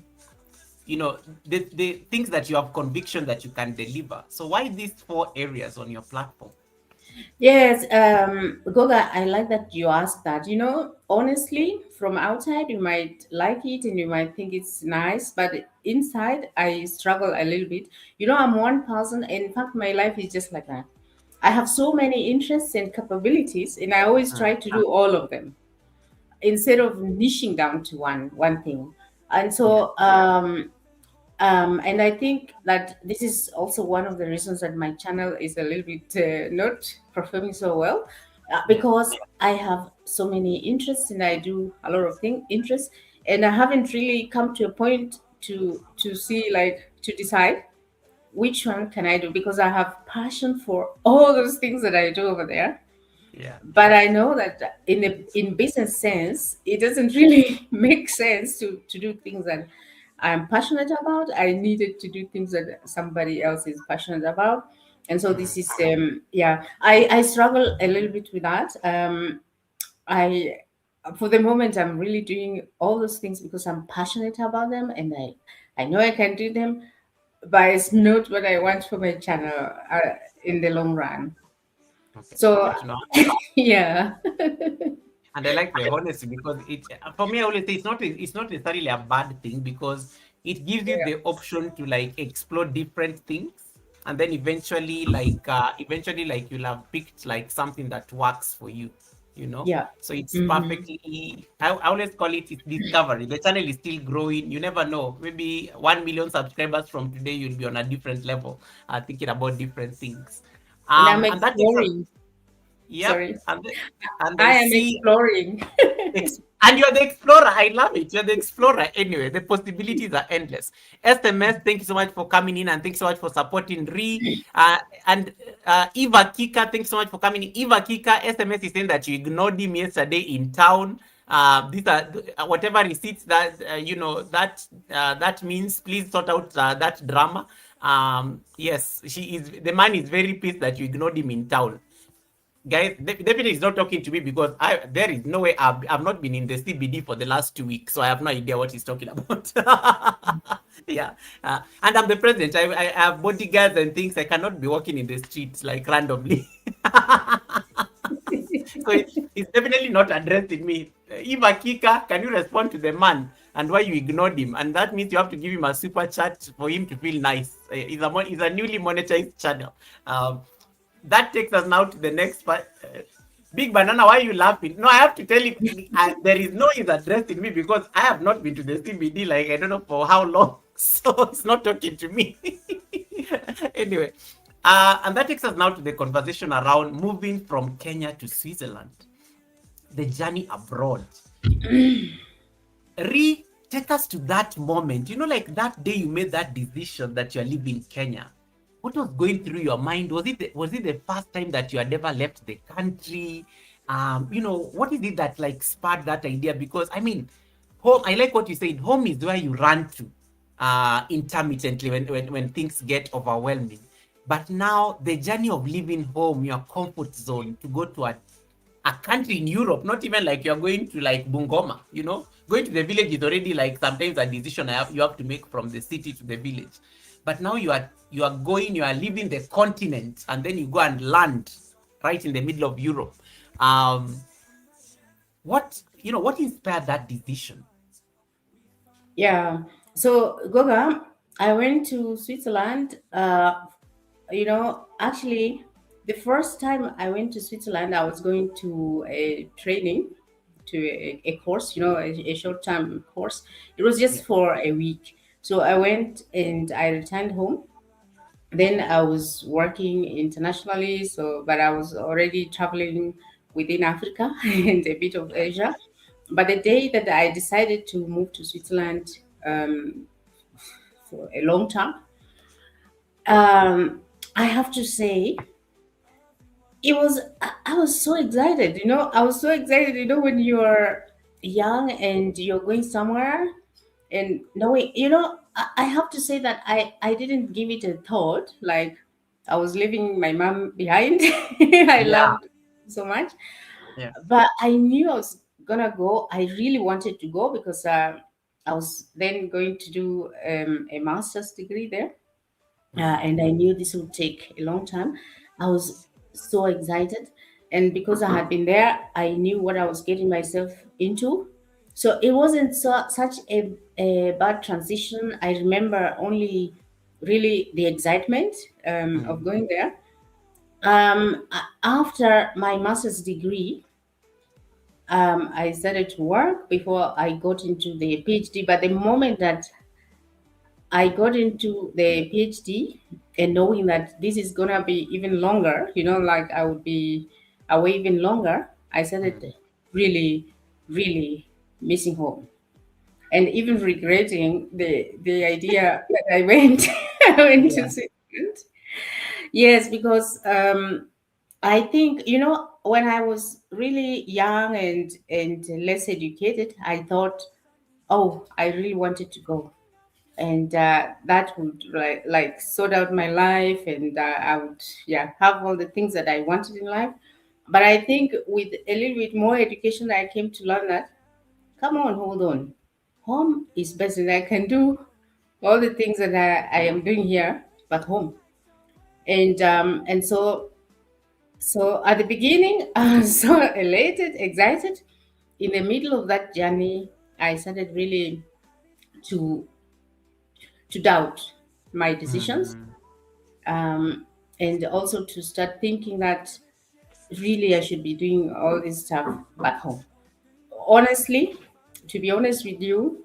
the things that you have conviction that you can deliver. So why these four areas on your platform? Yes, Goga, I like that you asked that. Honestly, from outside, you might like it and you might think it's nice, but inside, I struggle a little bit. I'm one person, and in fact, my life is just like that. I have so many interests and capabilities, and I always Uh, try to do all of them instead of niching down to one thing. And yeah. so, and I think that this is also one of the reasons that my channel is a little bit not performing so well, Yeah. because I have so many interests and I do a lot of interests, and I haven't really come to a point to see, like, to decide which one can I do, because I have passion for all those things that I do over there. Yeah. But I know that in business sense, it doesn't really make sense to do things that I'm passionate about. I needed to do things that somebody else is passionate about, and so Mm. this is yeah. I struggle a little bit with that. I For the moment I'm really doing all those things because I'm passionate about them, and I know I can do them, but it's not what I want for my channel in the long run. Okay. So Good to know. yeah. And I like the honesty, because for me, I always say it's not necessarily a bad thing, because it gives you the option to like explore different things, and then eventually, you'll have picked like something that works for you. Yeah. So it's Hmm. perfectly. I always call it it's discovery. The channel is still growing. You never know. Maybe 1 million subscribers from today, you'll be on a different level, thinking about different things. And I'm And that takes us. exploring. Yep. Sorry. And I I am see. exploring. And you're the explorer. I love it. You're the explorer. Anyway, the possibilities are endless. SMS, thank you so much for coming in, and thanks so much for supporting Rhee. And Eva Kika, thanks so much for coming in. Eva Kika, SMS is saying that you ignored him yesterday in town. These are whatever receipts that that means. Please sort out that drama. Yes, the man is very pissed that you ignored him in town. guys, definitely is not talking to me because there is no way I've not been in the CBD for the last 2 weeks, so I have no idea what he's talking about. Yeah, and I'm the president. I have bodyguards and things. I cannot be walking in the streets like randomly. So it's definitely not addressing me. Eva Kika, can you respond to the man and why you ignored him? And that means you have to give him a super chat for him to feel nice. It's a newly monetized channel. Um, that takes us now to the next part. Big Banana, why are you laughing? No, I have to tell you, there is no is addressing me because I have not been to the CBD like I don't know for how long. So it's not talking to me. Anyway, and that takes us now to the conversation around moving from Kenya to Switzerland, the journey abroad. Rhee, take us to that moment. Like that day you made that decision that you're leaving Kenya. What was going through your mind? Was it the first time that you had ever left the country? What is it that like sparked that idea? Because I mean, home. I like what you said. Home is where you run to, intermittently when things get overwhelming. But now the journey of leaving home, your comfort zone, to go to a country in Europe, not even like you're going to like Bungoma, going to the village is already like sometimes a decision you have to make from the city to the village. But now you are leaving the continent and then you go and land right in the middle of Europe. Um, what inspired that decision? Yeah. So Goga, I went to Switzerland. Actually, the first time I went to Switzerland, I was going to a training, to a course, a short term course. It was Yeah. just for a week. So I went and I returned home. Then I was working internationally. So, but I was already traveling within Africa and a bit of Asia. But the day that I decided to move to Switzerland, um, for a long time, um, I have to say I was so excited. I was so excited. When you're young and you're going somewhere and knowing, I have to say that I didn't give it a thought. Like, I was leaving my mom behind. I Yeah. loved so much, Yeah. but I knew I was gonna go. I really wanted to go because I was then going to do a master's degree there, and I knew this would take a long time. I was so excited, and because I had been there, I knew what I was getting myself into. So it wasn't such a bad transition. I remember only really the excitement of Mm, going there. After my master's degree, I started to work before I got into the PhD. But the moment that I got into the PhD and knowing that this is gonna be even longer, like I would be away even longer, I mm, started really, really missing home and even regretting the idea that I went I went to yeah. Switzerland. Yes, because I think when I was really young and less educated, I thought, oh, I really wanted to go, and that would like sort out my life, and I would, yeah, have all the things that I wanted in life. But I think with a little bit more education, I came to learn that, come on, hold on, home is best, and I can do all the things that I am doing here but home. And at the beginning, I was so elated, excited. In the middle of that journey, I started really to doubt my decisions, Mm, um, and also to start thinking that really I should be doing all this stuff back home. Honestly, to be honest with you,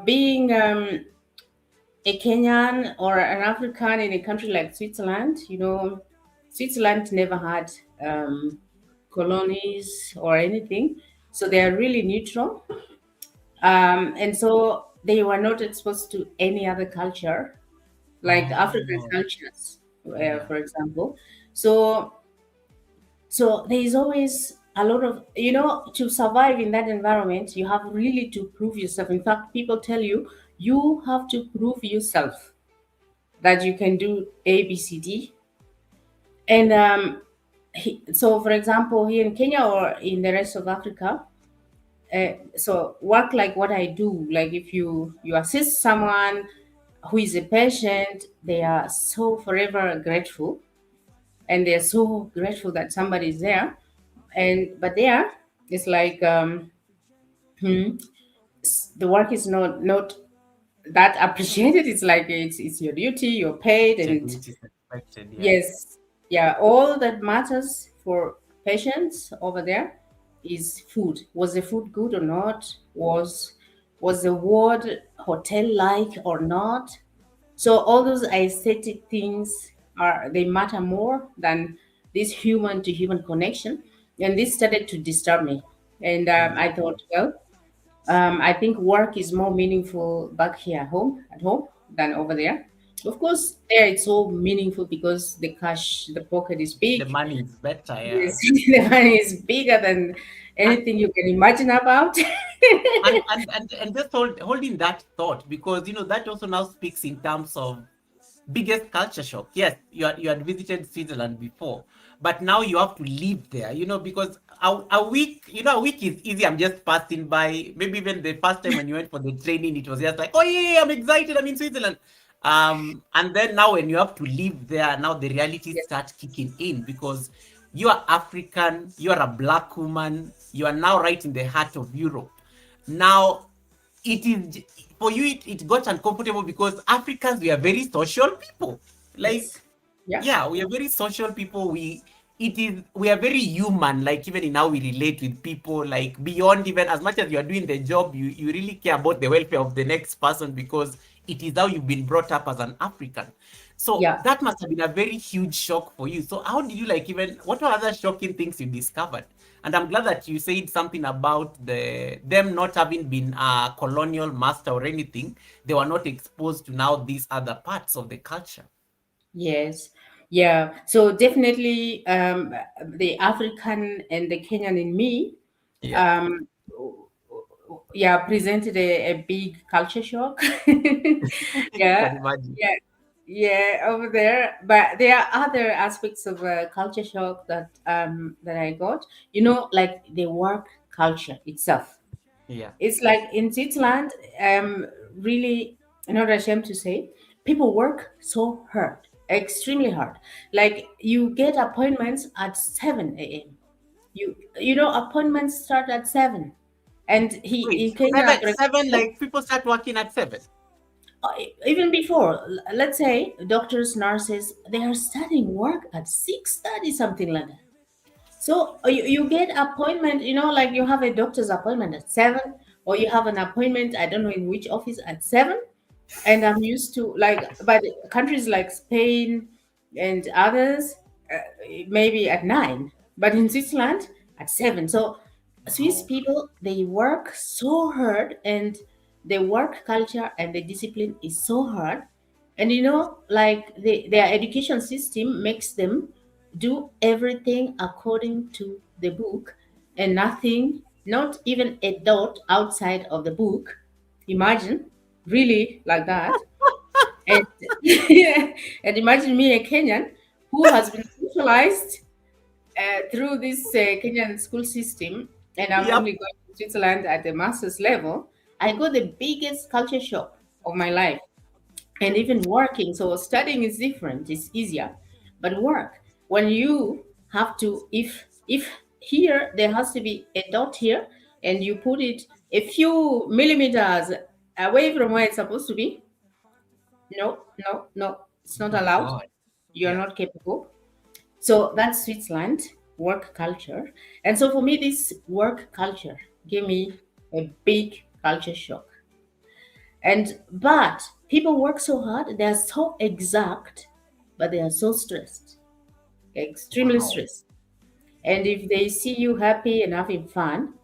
being a Kenyan or an African in a country like Switzerland, Switzerland never had colonies or anything, so they are really neutral, and so they were not exposed to any other culture like African oh, cultures, yeah. for example. So, there is always a lot of, to survive in that environment, you have really to prove yourself. In fact, people tell you, you have to prove yourself that you can do A, B, C, D. And So for example, here in Kenya or in the rest of Africa, so work like what I do, like if you assist someone who is a patient, they are so forever grateful, and they're so grateful that somebody is there. And but there, it's like the work is not that appreciated. It's like it's your duty, you're paid, and Which is expected, yes. yes, yeah, all that matters for patients over there is food. Was the food good or not? Was the ward hotel like or not? So all those aesthetic things are they matter more than this human to human connection, and this started to disturb me. And I Exactly. thought, well, I think work is more meaningful back here at home than over there. Of course, there it's so meaningful because the cash, the pocket is The big. money is better, Yes, yeah. the money is bigger than anything you can imagine about. And just holding that thought, because that also now speaks in terms of biggest culture shock. Yes, you had visited Switzerland before, but now you have to live there, because a week, a week is easy. I'm just passing by. Maybe even the first time when you went for the training, it was just like, oh yeah, I'm excited, I'm in Switzerland. And then now when you have to live there, now the realities Yes, start kicking in, because you are African, you are a black woman, you are now right in the heart of Europe. Now, it is for you, it got uncomfortable because Africans, we are very social people. Like, yes, yeah, yeah, we are very social people. We are very human, like even in how we relate with people, like beyond even as much as you are doing the job, you really care about the welfare of the next person, because it is how you've been brought up as an African. So yeah. that must have been a very huge shock for you. So how did you, like, even what were other shocking things you discovered? And I'm glad that you said something about them not having been a colonial master or anything. They were not exposed to now these other parts of the culture. Yes, yeah. So definitely, the African and the Kenyan in me, Yeah. um, yeah, presented a big culture shock. Can Yeah, imagine. yeah, yeah, over there. But there are other aspects of culture shock that I got. Like the work culture itself. Yeah. It's like in Switzerland, really, I'm not ashamed to say, people work so hard, extremely hard. Like you get appointments at 7 a.m. Appointments start at 7. And Wait, in Kenya, seven, for seven, example, like people start working at 7. even before, let's say doctors, nurses, they are starting work at 6:30, something like that. So you get appointment, like you have a doctor's appointment at 7, or you have an appointment, I don't know in which office at 7. And I'm used to like, but countries like Spain and others, uh, maybe at 9, but in Switzerland at 7. So Swiss Wow. people, they work so hard, and the work culture and the discipline is so hard. And like their education system makes them do everything according to the book, and nothing, not even a dot outside of the book. Imagine, really like that. And and imagine me, a Kenyan who has been socialized through this Kenyan school system, and I'm Yep. only going to Switzerland at the master's level. I got the biggest culture shock of my life. And even working, so studying is different, it's easier. But work, when you have to, if here there has to be a dot here, and you put it a few millimeters away from where it's supposed to be, no, no, no, it's not My allowed. God. You're Yeah. not capable. So that's Switzerland work culture. And so for me, this work culture gave me a big culture shock. But people work so hard, they are so exact, but they are so stressed, extremely Wow. stressed. And if they see you happy and having fun,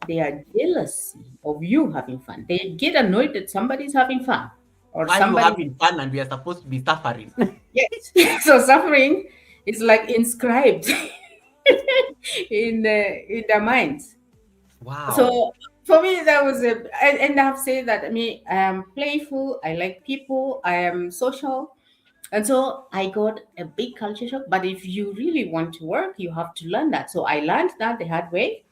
they are jealous of you having fun. They get annoyed that somebody's having fun, or Why you somebody. having fun and we are supposed to be suffering? Yes. So suffering is like inscribed in their minds. Wow. So for me, that was and I have said that I am playful. I like people. I am social. And so I got a big culture shock. But if you really want to work, you have to learn that. So I learned that the hard way,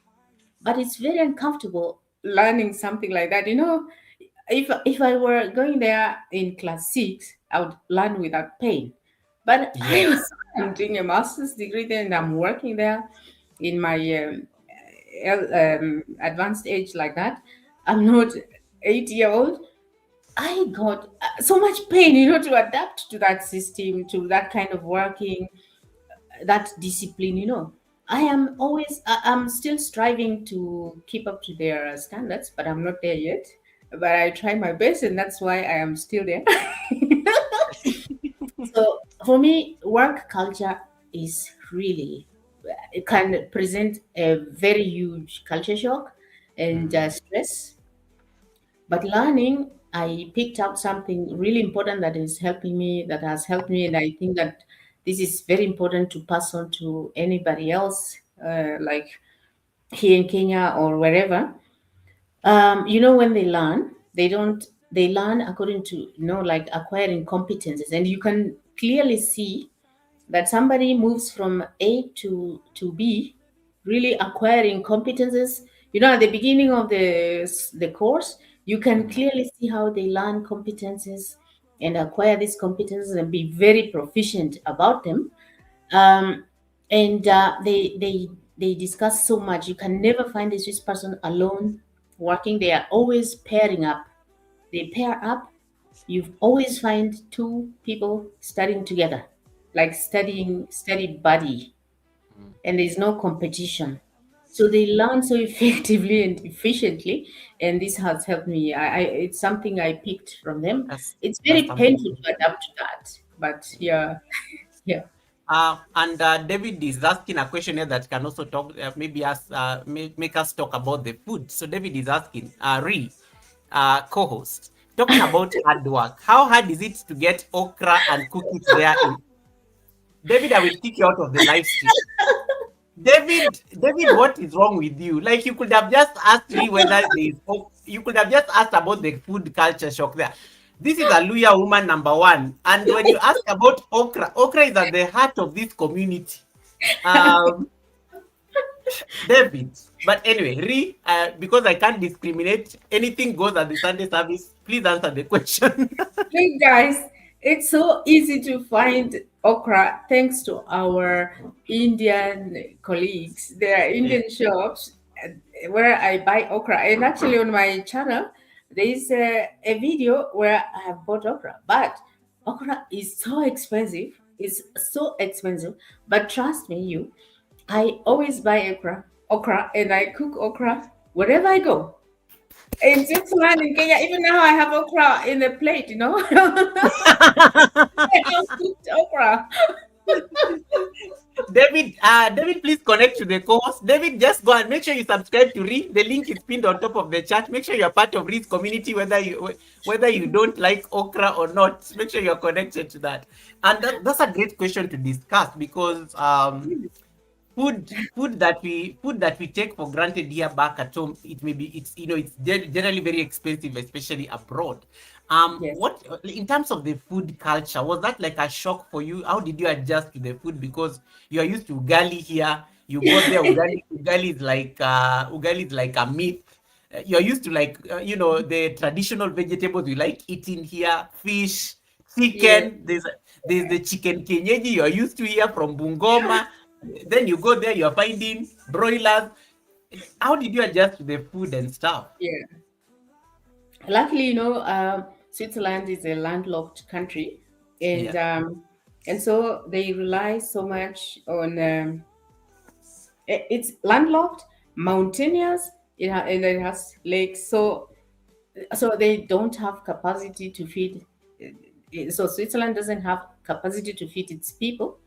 but it's very uncomfortable learning something like that. If I were going there in class six, I would learn without pain. But Yes. I'm doing a master's degree there and I'm working there in my advanced age like that. I'm not 8 year old. I got so much pain, to adapt to that system, to that kind of working, that discipline. I'm still striving to keep up to their standards, but I'm not there yet. But I try my best, and that's why I am still there. So for me, work culture is really, it can present a very huge culture shock and Mm, stress. But learning, I picked out something really important that is helping me, that has helped me, and I think that this is very important to pass on to anybody else, like here in Kenya or wherever. When they learn, they learn according to, like acquiring competences, and you can clearly see that somebody moves from A to B, really acquiring competences. At the beginning of the course, you can mm, clearly see how they learn competences and acquire these competences and be very proficient about them. Um, and they discuss so much. You can never find a Swiss person alone working. They are always pairing up. They pair up. You always find two people studying together, like study buddy, mm. and there's no competition. So they learn so effectively and efficiently, and this has helped me. It's something I picked from them. It's That's very painful amazing. to adapt to that, but yeah, yeah. And David is asking a question here that can also talk, maybe make us talk about the food. So David is asking, Rhee, co-host, talking about hard work. How hard is it to get okra and cook it there in David? I will kick you out of the live stream. David, what is wrong with you? Like you could have just asked me whether there is. You could have just asked about the food culture shock there. This is a Luya woman number one, and when you ask about okra, okra is at the heart of this community. Um, David. But anyway, Rhee, because I can't discriminate, anything goes at the Sunday service. Please answer the question. Hey guys, it's so easy to find okra thanks to our Indian colleagues. There are Yeah. Indian shops where I buy okra, and actually on my channel there is a video where I have bought okra. But okra is so expensive. It's so expensive. But trust me, I always buy okra, and I cook okra wherever I go. In Switzerland, in Kenya, even now I have okra in the plate, I have cooked okra. David, please connect to the course. David, just go and make sure you subscribe to Rhee. The link is pinned on top of the chat. Make sure you're part of Rhee's community, whether you don't like okra or not. Make sure you're connected to that. And that's a great question to discuss because food that we take for granted here back at home, it may be it's it's generally very expensive, especially abroad. Yes. What in terms of the food culture, was that like a shock for you? How did you adjust to the food? Because you are used to ugali here, you go there, ugali is like a myth. You're used to like the traditional vegetables you like eating here, fish, Yeah. chicken. There's the chicken kienyeji you're used to here from Bungoma. Then you go there, you're finding broilers. How did you adjust to the food and stuff? Yeah. Luckily, Switzerland is a landlocked country, and Yeah. so they rely so much on. It's landlocked, mountainous, and it has lakes. So they don't have capacity to feed. So Switzerland doesn't have capacity to feed its people.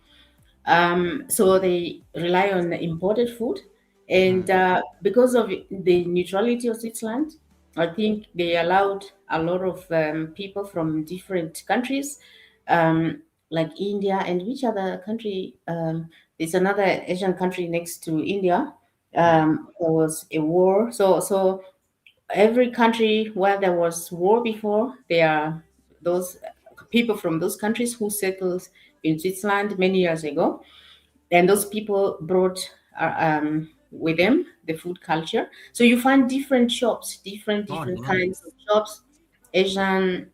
So they rely on imported food, and Mm, because of the neutrality of Switzerland, I think they allowed a lot of people from different countries, like India and which other country? There's another Asian country next to India. mm, There was a war, so every country where there was war before, there are those people from those countries who settled in Switzerland many years ago, and those people brought with them the food culture. So you find different shops, Oh, different kinds of nice. shops, Asian,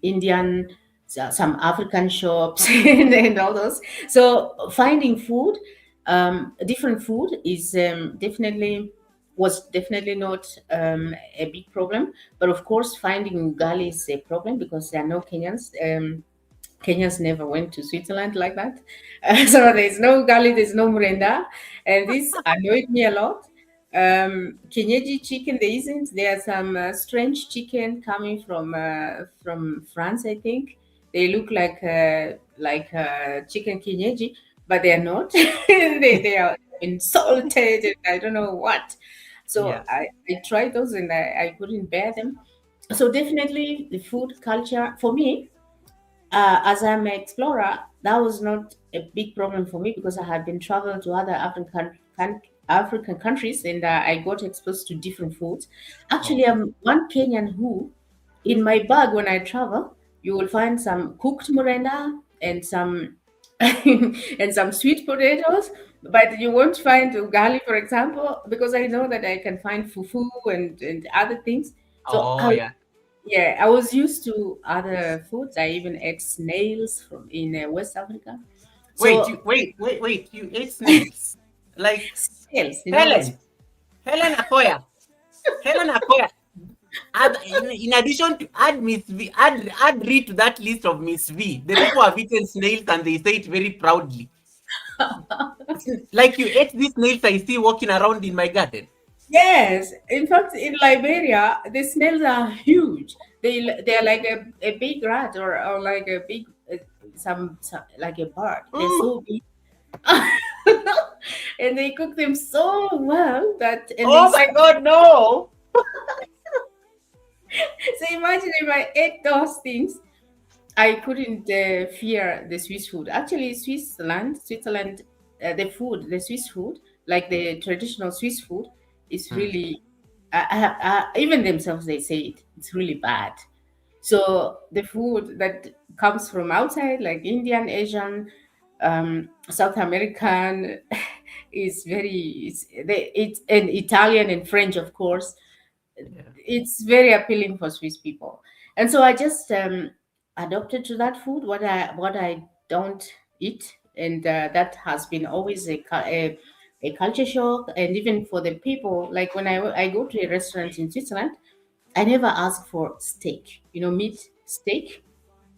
Indian, some African shops, and all those. So finding food, different food is definitely was definitely not a big problem. But of course, finding ugali is a problem because there are no Kenyans. Kenyans never went to Switzerland like that. So there's no gali, there's no mrenda. And this annoyed me a lot. Kenyeji chicken, there isn't. There are some strange chicken coming from France, I think. They look like chicken kenyeji, but they are not. They are insulted and I don't know what. So Yes. I tried those and I couldn't bear them. So definitely the food culture for me, as I'm an explorer, that was not a big problem for me because I had been traveling to other African countries and I got exposed to different foods. Actually, Okay. I'm one Kenyan who, in my bag when I travel, you will find some cooked murenda and some and some sweet potatoes, but you won't find ugali, for example, because I know that I can find fufu and other things. So Oh, yeah. yeah, I was used to other foods. I even ate snails from in West Africa. So Wait. You ate snakes? Like snails, those. Helen, Helen Akoya, Helen Akoya. In addition to add Miss V, add Rhee to that list of Miss V. The people have eaten snails and they say it very proudly. Like you ate these snails I see walking around in my garden. Yes, in fact, in Liberia, the snails are huge. They are like a big rat or like a big some like a bird. They're Ooh, so big, and they cook them so well that and they oh my God, no! so imagine if I ate those things. I couldn't fear the Swiss food. Actually, Switzerland, the Swiss food, like the traditional Swiss food, is Hmm. really, even themselves, they say it's really bad. So the food that comes from outside, like Indian, Asian, South American, is it's and Italian and French, of course, Yeah. it's very appealing for Swiss people. And so I just adopted to that food what I don't eat, and that has been always a culture shock. And even for the people, like when I go to a restaurant in Switzerland, I never ask for steak, meat steak,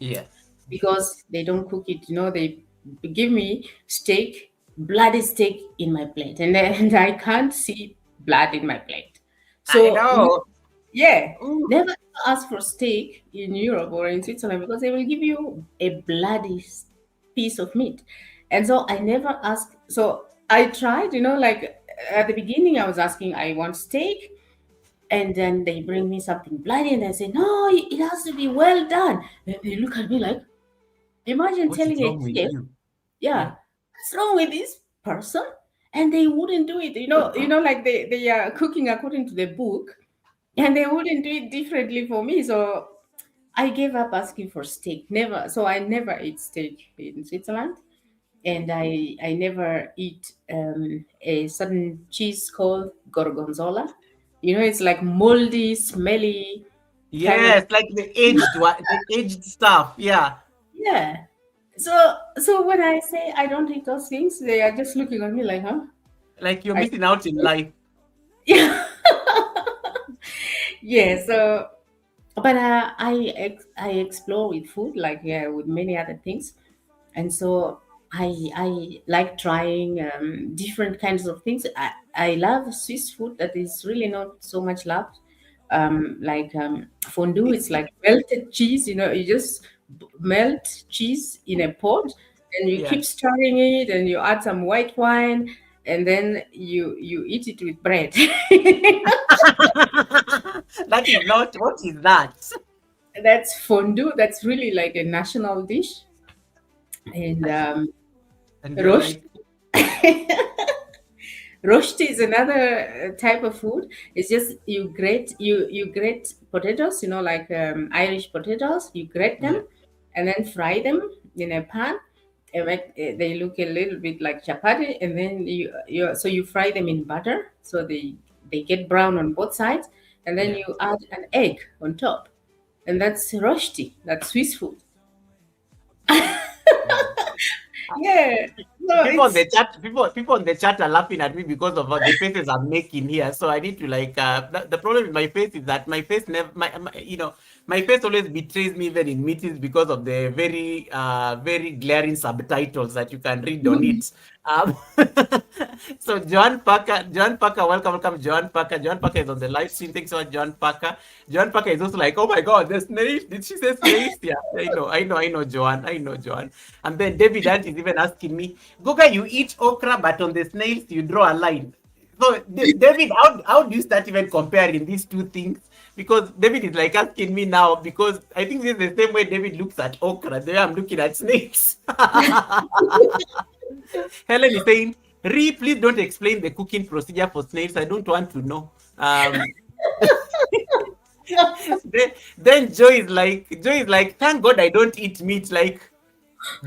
Yes. because they don't cook it. They give me steak, bloody steak in my plate, and I can't see blood in my plate. I So know. yeah, Ooh. never ask for steak in Europe or in Switzerland because they will give you a bloody piece of meat. And so I never ask. So I tried, like at the beginning, I was asking, I want steak. And then they bring me something bloody and I say, no, it has to be well done. And they look at me like, imagine What is telling a wrong with chef, you? yeah, Yeah. what's wrong with this person? And they wouldn't do it. Like they are cooking according to the book and they wouldn't do it differently for me. So I gave up asking for steak. Never. So I never eat steak in Switzerland, and I never eat a certain cheese called gorgonzola. It's like moldy, smelly kind of. Yes, like the aged one, the aged stuff. Yeah. Yeah. So when I say I don't eat those things, they are just looking at me like, huh? Like you're I missing out in life. yeah. Yeah. So but I explore with food like, yeah, with many other things, and so I like trying different kinds of things. I love Swiss food that is really not so much loved, like fondue. It's like melted cheese. You just melt cheese in a pot and you keep Yes. stirring it and you add some white wine and then you eat it with bread. That is not, what is that? That's fondue. That's really like a national dish. And And you're roast. like, Rosti is another type of food. It's just you grate potatoes, like Irish potatoes. You grate Yeah, them and then fry them in a pan. They look a little bit like chapati, and then you fry them in butter so they get brown on both sides, and then yeah. you add an egg on top, and that's rosti. That's Swiss food. Wow. Yeah. No, People on it's the chat, people on the chat are laughing at me because of the faces I'm making here. So I need to like. The problem with my face is that my face never, my face always betrays me even in meetings because of the very glaring subtitles that you can read on it. Um, so Joan Parker, welcome, Joan Parker. Joan Parker is on the live stream. Thanks so much, Joan Parker. Joan Parker is also like, oh my God, the snails. Did she say snails? Yeah, I know, Joan. I know, Joan. And then David Ant is even asking me, Goga, you eat okra, but on the snails, you draw a line. So, David, how do you start even comparing these two things? Because David is like asking me now, because I think this is the same way David looks at okra, the way I'm looking at snakes. Helen is saying, Rhee, please don't explain the cooking procedure for snails. I don't want to know. Then Joy is like, thank God I don't eat meat. Like,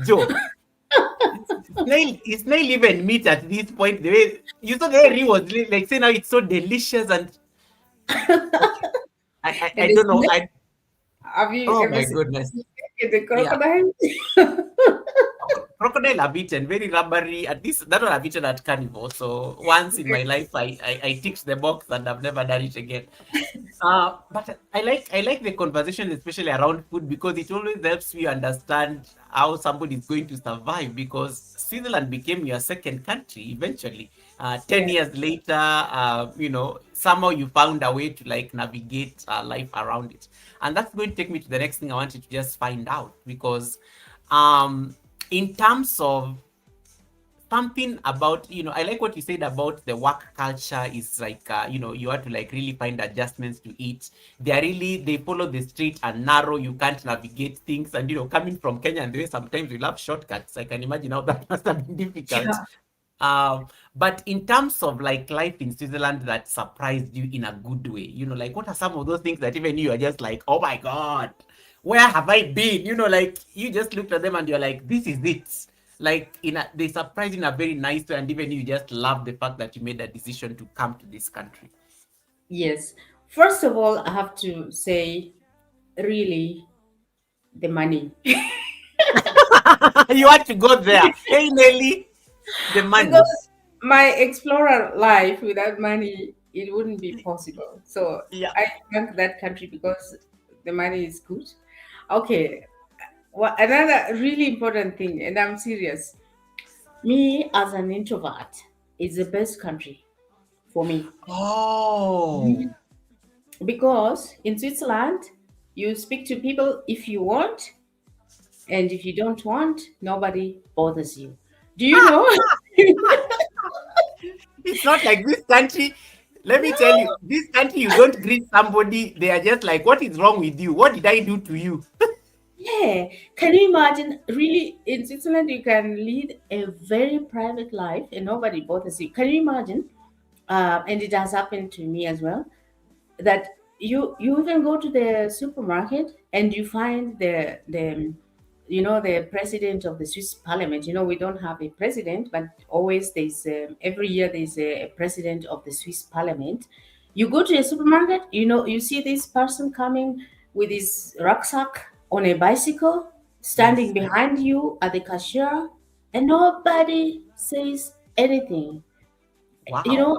Joe, is snail even meat at this point? The way you saw the way Rhee was like saying how it's so delicious and okay. I and the don't know. snake. I Have you Oh ever my seen goodness. the snake and the Yeah. crocodile? Crocodile I've eaten, very rubbery. At least that one I've eaten at carnival. So once in my life I ticked the box and I've never done it again. But I like the conversation, especially around food, because it always helps you understand how somebody is going to survive. Because Switzerland became your second country eventually. 10 years Yes. later, somehow you found a way to like navigate life around it, and that's going to take me to the next thing I wanted to just find out. Because, in terms of something about, I like what you said about the work culture is like, you have to like really find adjustments to it. They follow the straight and narrow. You can't navigate things. And, coming from Kenya, and the way sometimes we love shortcuts, I can imagine how that must have been difficult. Yeah. But in terms of like life in Switzerland that surprised you in a good way, like what are some of those things that even you are just like, oh my God, where have I been? Like you just looked at them and you're like, this is it. Like they surprise in a very nice way, and even you just love the fact that you made a decision to come to this country. Yes. First of all, I have to say, really, the money. You want to go there. Hey Nelly, the money. Because my explorer life without money, it wouldn't be possible. So Yeah. I thank that country because the money is good. Okay. Well, another really important thing, and I'm serious. Me as an introvert, it's the best country for me. Oh. Because in Switzerland, you speak to people if you want, and if you don't want, nobody bothers you. Do you know? It's not like this country. Let me tell you, this country, you don't greet somebody, they are just like, what is wrong with you? What did I do to you? Yeah. Can you imagine? Really, in Switzerland, you can lead a very private life and nobody bothers you. Can you imagine? And it has happened to me as well. That you even go to the supermarket and you find the president of the Swiss Parliament. We don't have a president, but always there's every year there's a president of the Swiss Parliament. You go to a supermarket, you see this person coming with his rucksack on a bicycle, standing Yes. behind you at the cashier, and nobody says anything. you Wow. know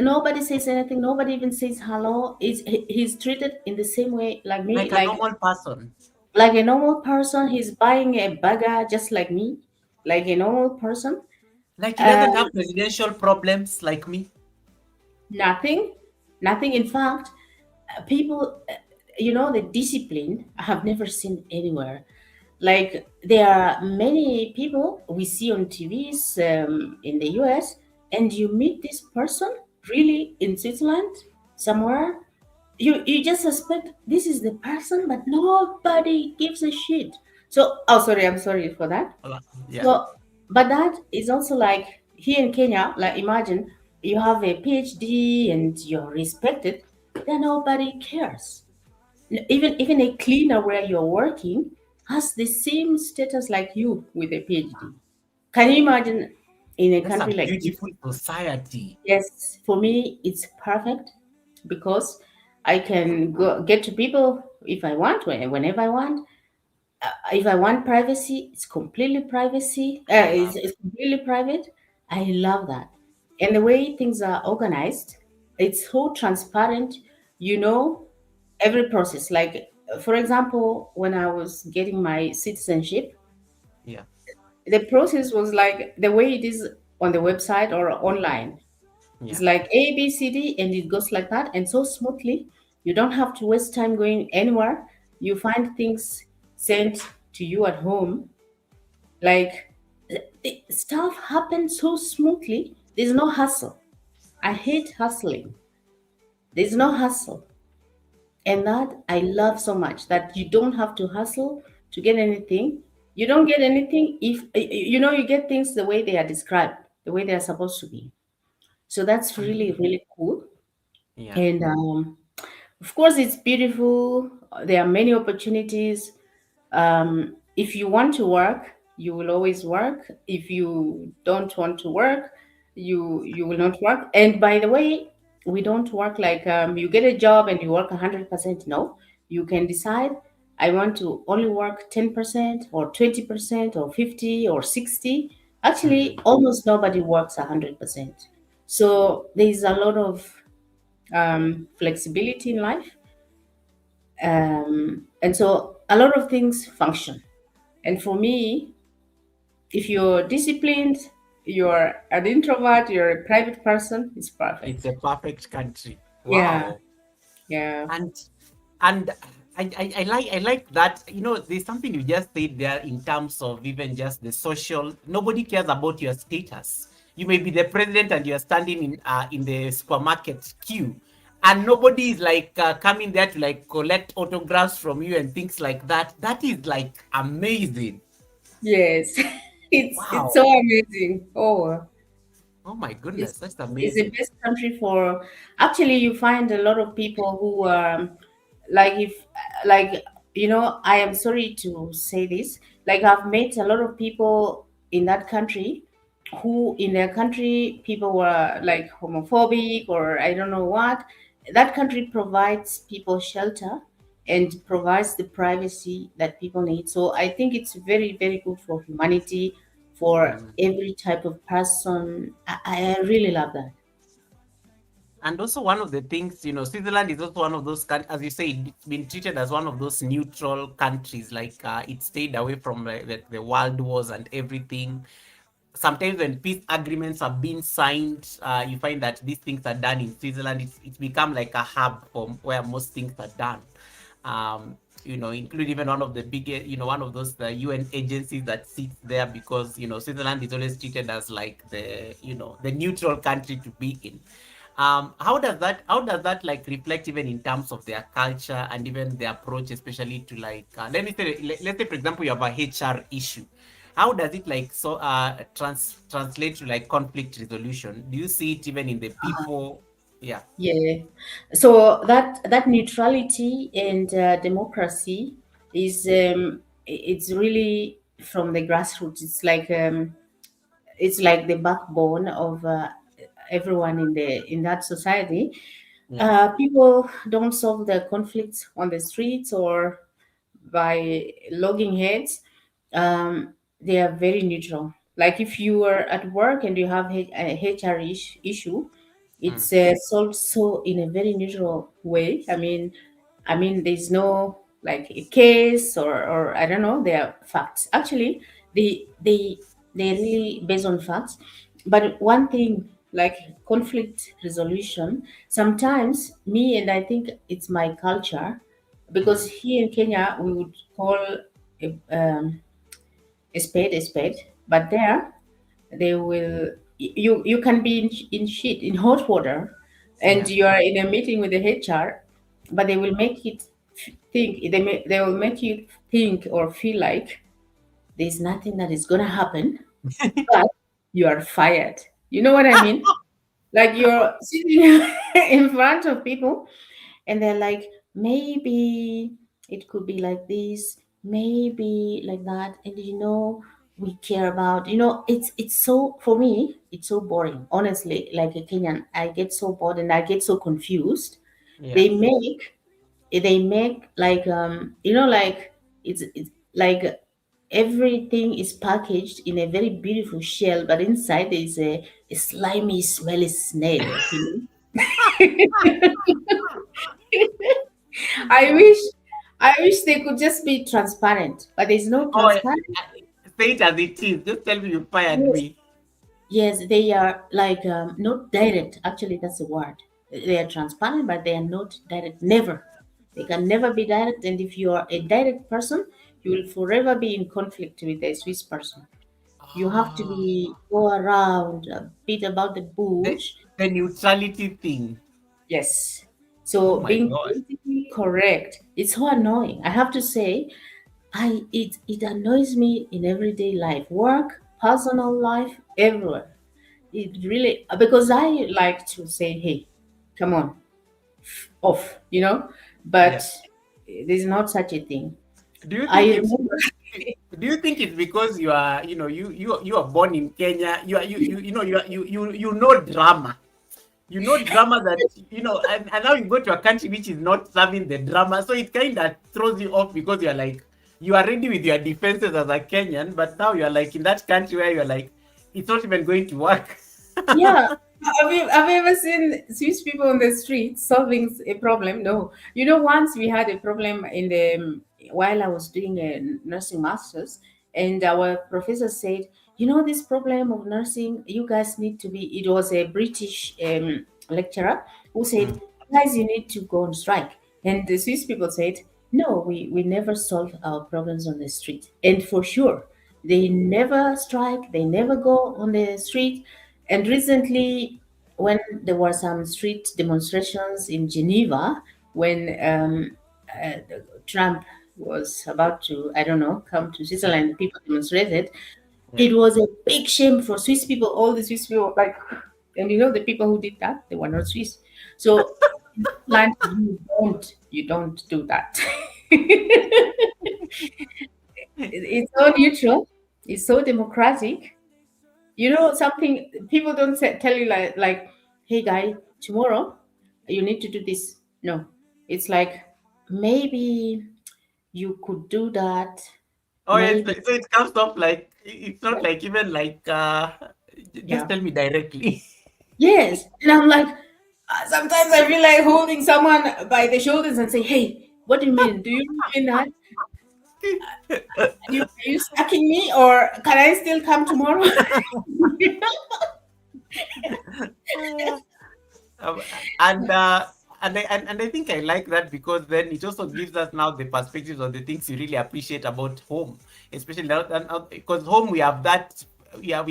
Nobody says anything, nobody even says hello. He's treated in the same way like me, Like a normal person. like a normal person. He's buying a burger just like me, like a normal person. Like he uh, doesn't have presidential problems like me. Nothing, nothing. In fact, people, the discipline I have never seen anywhere. Like there are many people we see on TVs in the US, and you meet this person really in Switzerland somewhere. You just suspect this is the person, but nobody gives a shit. So, oh, sorry, I'm sorry for that. Yeah. So, but that is also like here in Kenya. Like imagine you have a PhD and you're respected, then nobody cares. Even a cleaner where you're working has the same status like you with a PhD. Can you imagine in a That's a country like this? beautiful society. Yes, for me it's perfect because I can go get to people if I want, whenever I want. If I want privacy, it's completely privacy. Wow. It's completely private. I love that, and the way things are organized, it's so transparent. You know every process. Like for example, when I was getting my citizenship, Yeah. the process was like the way it is on the website or online. It's Yeah. like A, B, C, D, and it goes like that, and so smoothly. You don't have to waste time going anywhere. You find things sent to you at home. Like stuff happens so smoothly. There's no hustle. I hate hustling. There's no hustle. And that I love so much that you don't have to hustle to get anything. You don't get anything if you get things the way they are described, the way they are supposed to be. So that's And really, really cool. yeah. And of course, it's beautiful. There are many opportunities. If you want to work, you will always work. If you don't want to work, you will not work. And by the way, we don't work like you get a job and you work 100%. No, you can decide. I want to only work 10% or 20% or 50 or 60. Actually, Mhm. almost nobody works 100%. So there is a lot of flexibility in life, and so a lot of things function. And for me, if you're disciplined, you're an introvert, you're a private person, it's It's perfect. a perfect country. Yeah, Wow. yeah, And and I like that, there's something you just said there in terms of even just the social. Nobody cares about your status. You may be the president and you're standing in the supermarket queue, and nobody is like coming there to like collect autographs from you and things like that. That is like amazing. yes. It's so Wow. amazing. Oh, Oh my goodness, it's that's it's the amazing. best country for. Actually, you find a lot of people who like if like I am sorry to say this. Like I've met a lot of people in that country who in their country people were like homophobic or I don't know what. That country provides people shelter and provides the privacy that people need. So I think it's very, very good for humanity, for Mm. every type of person. I really love that. And also one of the things, Switzerland is also one of those, as you say, it's been treated as one of those neutral countries, like it stayed away from the world wars and everything. Sometimes when peace agreements are being signed, you find that these things are done in Switzerland. It's become like a hub for where most things are done. Include even one of the biggest, one of those the UN agencies that sits there, because Switzerland is always treated as like the neutral country to be in. How does that like reflect even in terms of their culture and even their approach, especially to like let's say for example you have a HR issue. How does it like translate to like conflict resolution? Do you see it even in the people? Yeah. Yeah. So that neutrality and democracy is it's really from the grassroots. It's like the backbone of everyone in that society. Yeah. People don't solve their conflicts on the streets or by logging heads. They are very neutral. Like if you are at work and you have a HR issue, Mm, it's solved so in a very neutral way. I mean, there's no like a case or I don't know. They are facts. Actually, they really based on facts. But one thing like conflict resolution, sometimes me and I think it's my culture because mm, here in Kenya we would call a spade a spade, but there they will you can be in shit in hot water, and yeah. you are in a meeting with the HR, but they will make it think they will make you think or feel like there's nothing that is gonna happen, but you are fired. You know what I mean? Like you're sitting in front of people, and they're like, maybe it could be like this, maybe like that, and we care about, it's so, for me it's so boring, honestly. Like a Kenyan, I get so bored and I get so confused. they Yes. make they make like, like, it's like everything is packaged in a very beautiful shell, but inside there is a slimy, smelly snail. I wish I wish they could just be transparent, but there's no Oh, transparent. say it as it is. Just tell me you fired Yes, me. yes, they are like, not direct. Actually, that's the word. They are transparent, but they are not direct. Never. They can never be direct. And if you are a direct person, you will forever be in conflict with a Swiss person. You have to Ah, be go around a bit about the the, bush. the neutrality thing. Yes. Oh So my being God. politically correct, it's so annoying. I have to say, it annoys me in everyday life, work, personal life, everywhere. It really, because I like to say, hey, come on, off, but Yes. there's not such a thing. Do you think I it's remember, do you think it's because you are, you are born in Kenya, you are you know drama. You know drama that, and now you go to a country which is not serving the drama. So it kind of throws you off because you're like, you are ready with your defenses as a Kenyan, but now you're like in that country where you're like, it's not even going to work. yeah. Have you ever seen Swiss people on the street solving a problem? No. Once we had a problem while I was doing a nursing master's, and our professor said, this problem of nursing, you guys need to be. It was a British lecturer who said, Mm. guys, you need to go on strike. And the Swiss people said, no, we never solve our problems on the street. And for sure, they never strike, they never go on the street. And recently, when there were some street demonstrations in Geneva, when Trump was about to, I don't know, come to Switzerland, people demonstrated. Yeah. It was a big shame for Swiss people. All the Swiss people, like, and the people who did that, they were not Swiss. So, in Switzerland, you don't do that. It's so neutral. It's so democratic. Something people don't tell you, like, hey guy, tomorrow you need to do this. No, it's like, maybe you could do that. Oh, yes. Maybe. So it comes off like, it's not Yeah, like even like, just yeah. tell me directly. Yes, and I'm like, sometimes I feel like holding someone by the shoulders and say, hey, what do you mean? Do you mean that? Are you sucking me, or can I still come tomorrow? Um, and uh, and I think I like that because then it also gives us now the perspectives of the things you really appreciate about home, especially now, because home we have that. We are,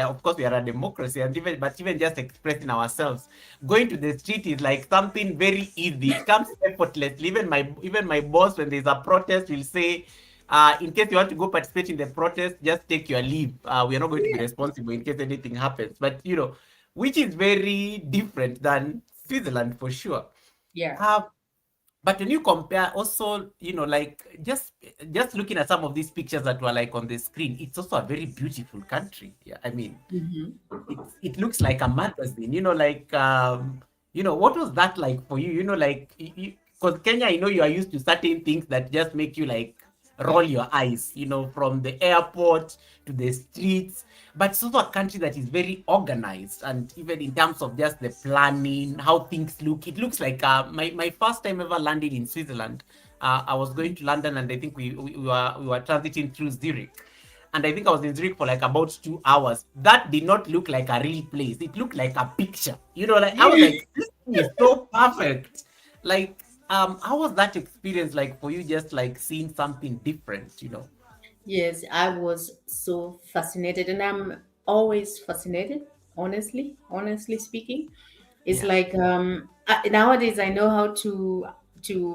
of course, we are a democracy, and even just expressing ourselves, going to the street is like something very easy. It comes effortlessly. Even my boss, when there's a protest, will say, in case you want to go participate in the protest, just take your leave. We are not going to be responsible in case anything happens. But which is very different than Switzerland for sure. Yeah. Uh, but when you compare also, like just looking at some of these pictures that were like on the screen, it's also a very beautiful country. Yeah, I mean, Hmm. it looks like a magazine, like what was that like for you? Like because Kenya, you are used to certain things that just make you like roll your eyes, from the airport to the streets. But it's also a country that is very organized, and even in terms of just the planning, how things look, it looks like my first time ever landing in Switzerland. I was going to London, and I think we were transiting through Zurich, and I think I was in Zurich for like about 2 hours. That did not look like a real place. It looked like a picture. Like I was like, this thing is so perfect. Like, how was that experience like for you? Just like seeing something different. Yes, I was so fascinated, and I'm always fascinated, honestly speaking. It's Yeah. like, nowadays I know how to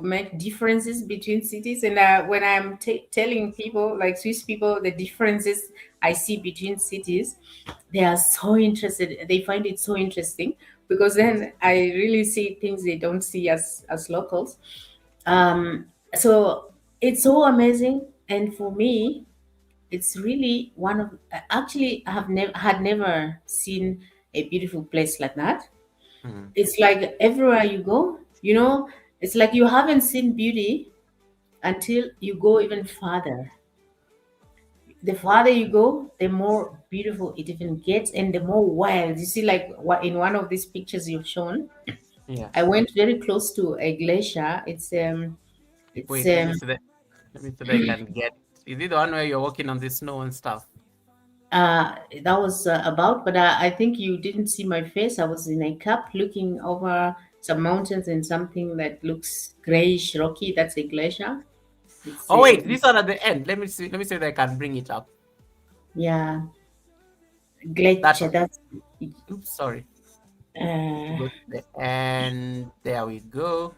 make differences between cities, and when I'm telling people, like Swiss people, the differences, I see between cities, they are so interested. They find it so interesting because then I really see things they don't see as locals. So it's so amazing, and for me, it's really one of actually I have never had never seen a beautiful place like that. Mm. It's like everywhere you go, it's like you haven't seen beauty until you go even farther. The farther you go, the more beautiful it even gets and the more wild. You see, like what in one of these pictures you've shown, Yeah. I went very close to a glacier. It's Wait, let me see that. Let me see that I can get it. Is it the one where you're walking on the snow and stuff? that was about, but I think you didn't see my face. I was in a cup looking over some mountains and something that looks grayish, rocky. That's a glacier. It's Oh wait, this one at the end. Let me see. Let me see if I can bring it up. yeah, That glacier. one. That's Oops, sorry. uh, Go to the end. There we go.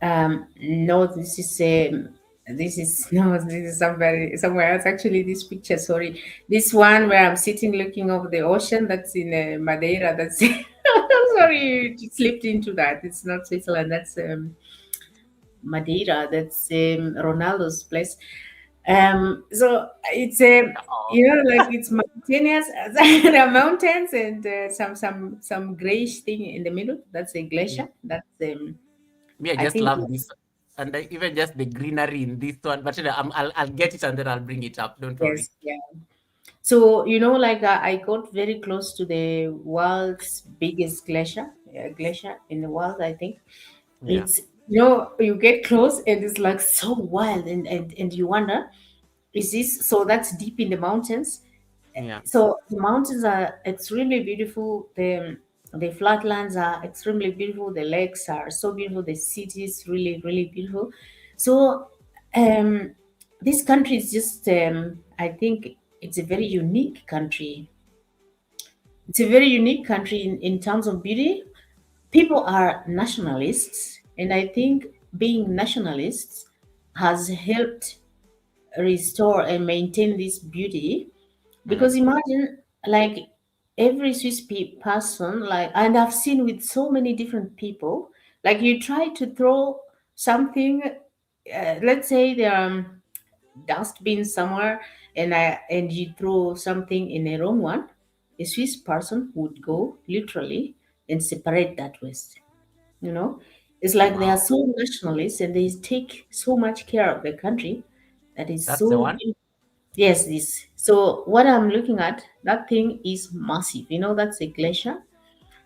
no. This is no. This is somebody somewhere else. Actually, this picture. Sorry, this one where I'm sitting looking over the ocean. That's in Madeira. That's sorry, you slipped into that. It's not Switzerland. That's Madeira. That's Ronaldo's place. So it's Oh, like it's mountainous. There are mountains and some grayish thing in the middle. That's a yeah. glacier. That's Me, I I just think love this, and even just the greenery in this one. But I'll get it and then I'll bring it up. Don't worry. yes, yeah. So like I got very close to the world's biggest glacier in the world. I think Yeah. it's you get close and it's like so wild and you wonder, is this so that's deep in the mountains? Yeah. So the mountains are extremely beautiful. The flatlands are extremely beautiful. The lakes are so beautiful. The city is really really beautiful. So um, this country is just I think it's a very unique country. It's a very unique country in terms of beauty. People are nationalists, and I think being nationalists has helped restore and maintain this beauty. Mm. Because imagine, like every person, like, and I've seen with so many different people, like you try to throw something, let's say there are dustbin somewhere, and you throw something in a wrong one, a Swiss person would go literally and separate that waste. You know, it's like they are Wow. so nationalist and they take so much care of the country that is That's the so. one. Yes, this. So what I'm looking at, that thing is massive. That's a glacier.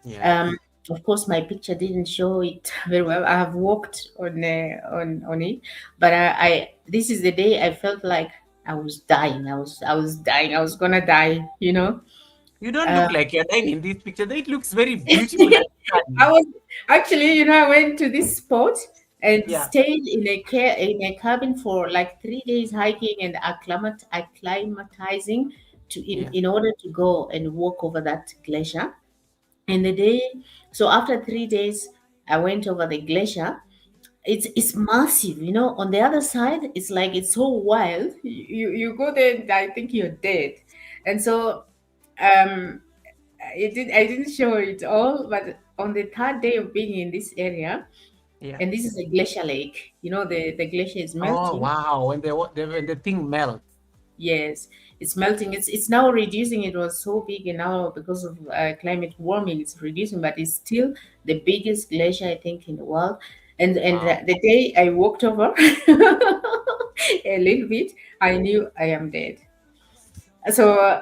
Yeah. Um, of course, my picture didn't show it very well. I have walked on it, but I this is the day I felt like I was dying. I was dying. I was gonna die. You don't Uh, look like you're dying in this picture. It looks very beautiful and I stunning. was actually, I went to this spot and Yeah. stayed in a cabin for like 3 days hiking and acclimatizing Yeah. in order to go and walk over that glacier. And the day, so after 3 days, I went over the glacier. It's massive, On the other side, it's like it's so wild. You go there, and I think you're dead. And so um I didn't show it all, but on the third day of being in this area, Yeah. and this is a glacier lake, the glacier is Oh melting. wow! When the thing melts. Yes, it's melting. It's now reducing. It was so big, and now because of climate warming, it's reducing. But it's still the biggest glacier I think in the world. And Wow. the day I walked over a little bit, I knew I am dead. So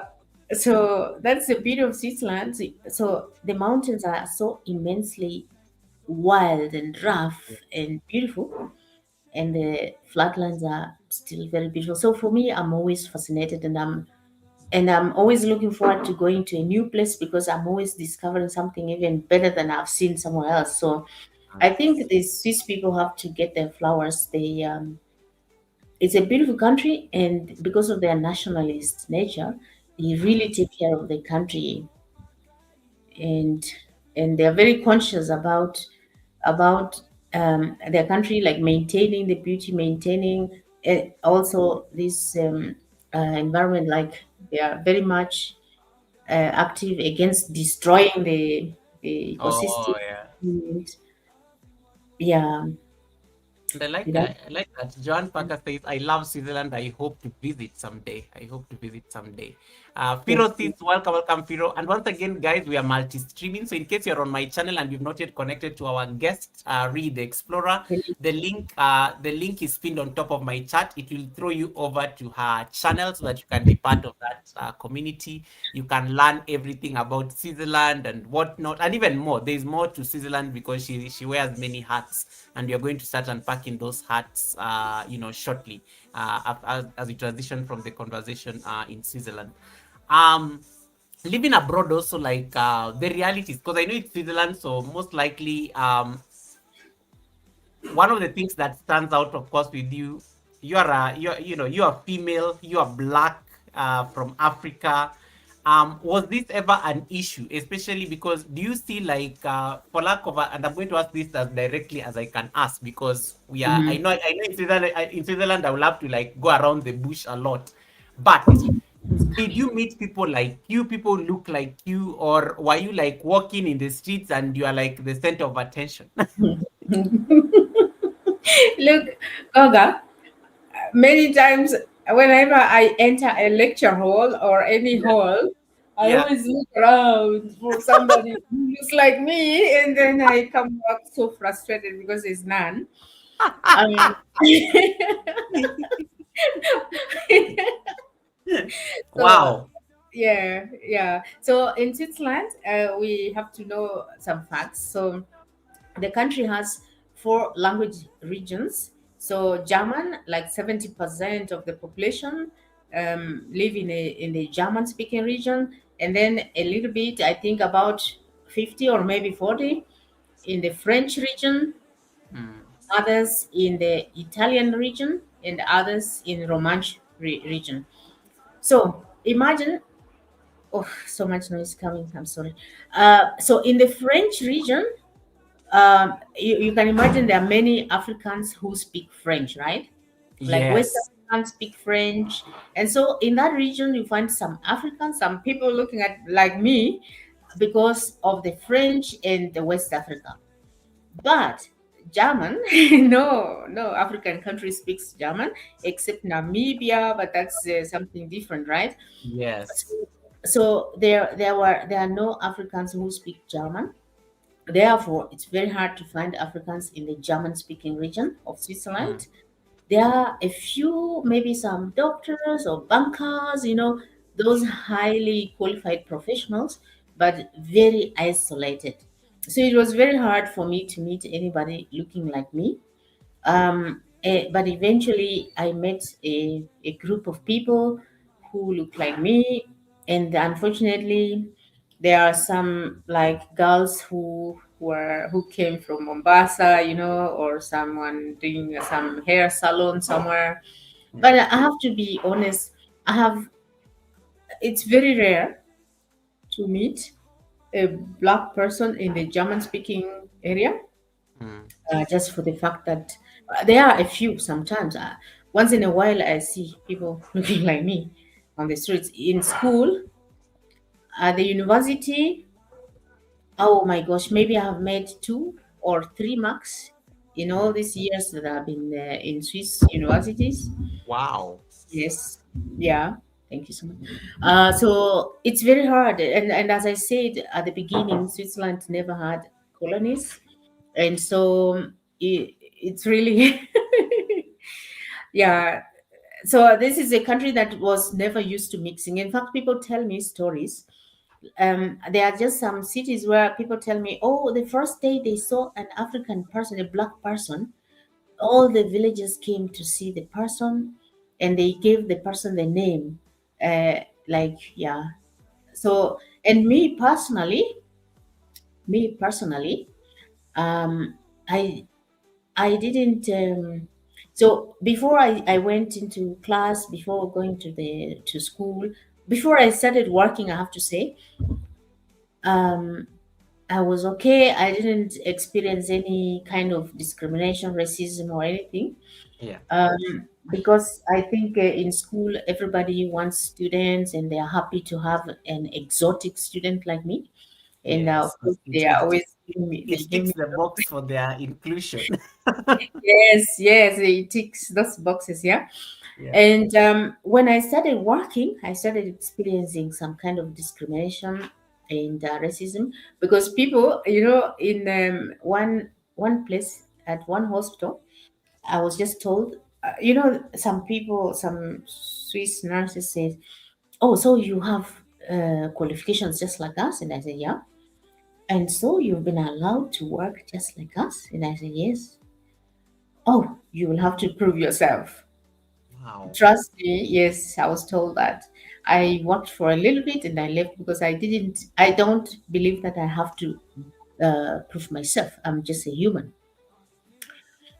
that's the beauty of Switzerland. So the mountains are so immensely wild and rough and beautiful, and the flatlands are still very beautiful. So for me, I'm always fascinated, and I'm always looking forward to going to a new place because I'm always discovering something even better than I've seen somewhere else. So I Nice. think the Swiss people have to get their flowers. It's a beautiful country, and because of their nationalist nature, they really Mm. take care of the country, and and they're very conscious about their country, like maintaining the beauty, maintaining also this environment, like they are very much active against destroying the ecosystem. Oh, yeah. And yeah, And I like that, that. I like that. John Parker says, "I love Switzerland. I hope to visit someday. I hope to visit someday." Firo okay. says, "Welcome, welcome, Firo." And once again, guys, we are multi-streaming. So in case you're on my channel and you've not yet connected to our guest, Rhee the Explorer, the link is pinned on top of my chat. It will throw you over to her channel so that you can be part of that community. You can learn everything about Switzerland and whatnot, and even more. There's more to Switzerland because she wears many hats, and we are going to start unpacking those hats, shortly, as we transition from the conversation in Switzerland. Um, Living abroad also, like the realities, because I know it's Switzerland, so most likely one of the things that stands out, of course, with you, you are female, you are black, from Africa. Was this ever an issue, especially because do you see, like, for lack of and I'm going to ask this as directly as I can ask, because Mhm. I know in Switzerland I will have to like go around the bush a lot, but did you meet people like you, people look like you, or were you like walking in the streets and you are like the center of attention? Look, Goga, many times whenever I enter a lecture hall or any Yeah. hall, I Yeah. always look around for somebody who looks like me, and then I come back so frustrated because there's none. Um, so Wow. yeah, yeah. So in Switzerland, we have to know some facts. So the country has four language regions. So German, like 70% of the population live in the German speaking region, and then a little bit, I think about 50 or maybe 40 in the French region, Mm. others in the Italian region, and others in Romansh region. So imagine, oh, so much noise coming. I'm sorry. So in the French region, you can imagine there are many Africans who speak French, right? Like West Yes. Africans speak French. And so in that region, you find some Africans, some people looking at like me because of the French and the West Africa. But German, no African country speaks German except Namibia, but that's something different, right? Yes. So there are no Africans who speak German. Therefore, it's very hard to find Africans in the German speaking region of Mm. Switzerland. There are a few, maybe some doctors or bankers, those highly qualified professionals, but very isolated. So it was very hard for me to meet anybody looking like me. But eventually, I met a group of people who look like me, and unfortunately, there are some like girls who came from Mombasa, or someone doing some hair salon somewhere. Yeah. But I have to be honest, I have. It's very rare to meet a black person in the German-speaking area, Mm. just for the fact that there are a few sometimes. Once in a while, I see people looking like me on the streets. In school, at the university, oh my gosh, maybe I have made two or three marks in all Mm. these years that I've been in Swiss universities. Wow. Yes, yeah. Thank you so much. So it's very hard, and as I said at the beginning, Switzerland never had colonies, and so it's really yeah. So this is a country that was never used to mixing. In fact, people tell me stories. There are just some cities where people tell me, oh, the first day they saw an African person, a black person, all the villagers came to see the person, and they gave the person the name. Yeah. So, and me personally, um, I I didn't. So before I went into class, before going to school, before I started working, I have to say, um, I was okay. I didn't experience any kind of discrimination, racism, or anything. Yeah. Because I think in school everybody wants students and they are happy to have an exotic student like me. And Yes. of course, they are always giving me, they It give ticks me, the box for their inclusion. yes, yes, it ticks those boxes, yeah. Yeah. And when I started working, I started experiencing some kind of discrimination and racism because people, in one place at one hospital, I was just told, some people, some Swiss nurses said, "Oh, so you have qualifications just like us?" And I said, "Yeah." "And so you've been allowed to work just like us?" And I said, "Yes." "Oh, you will have to prove yourself." Wow. Trust me, yes, I was told that. I worked for a little bit and I left because I don't believe that I have to prove myself. I'm just a human.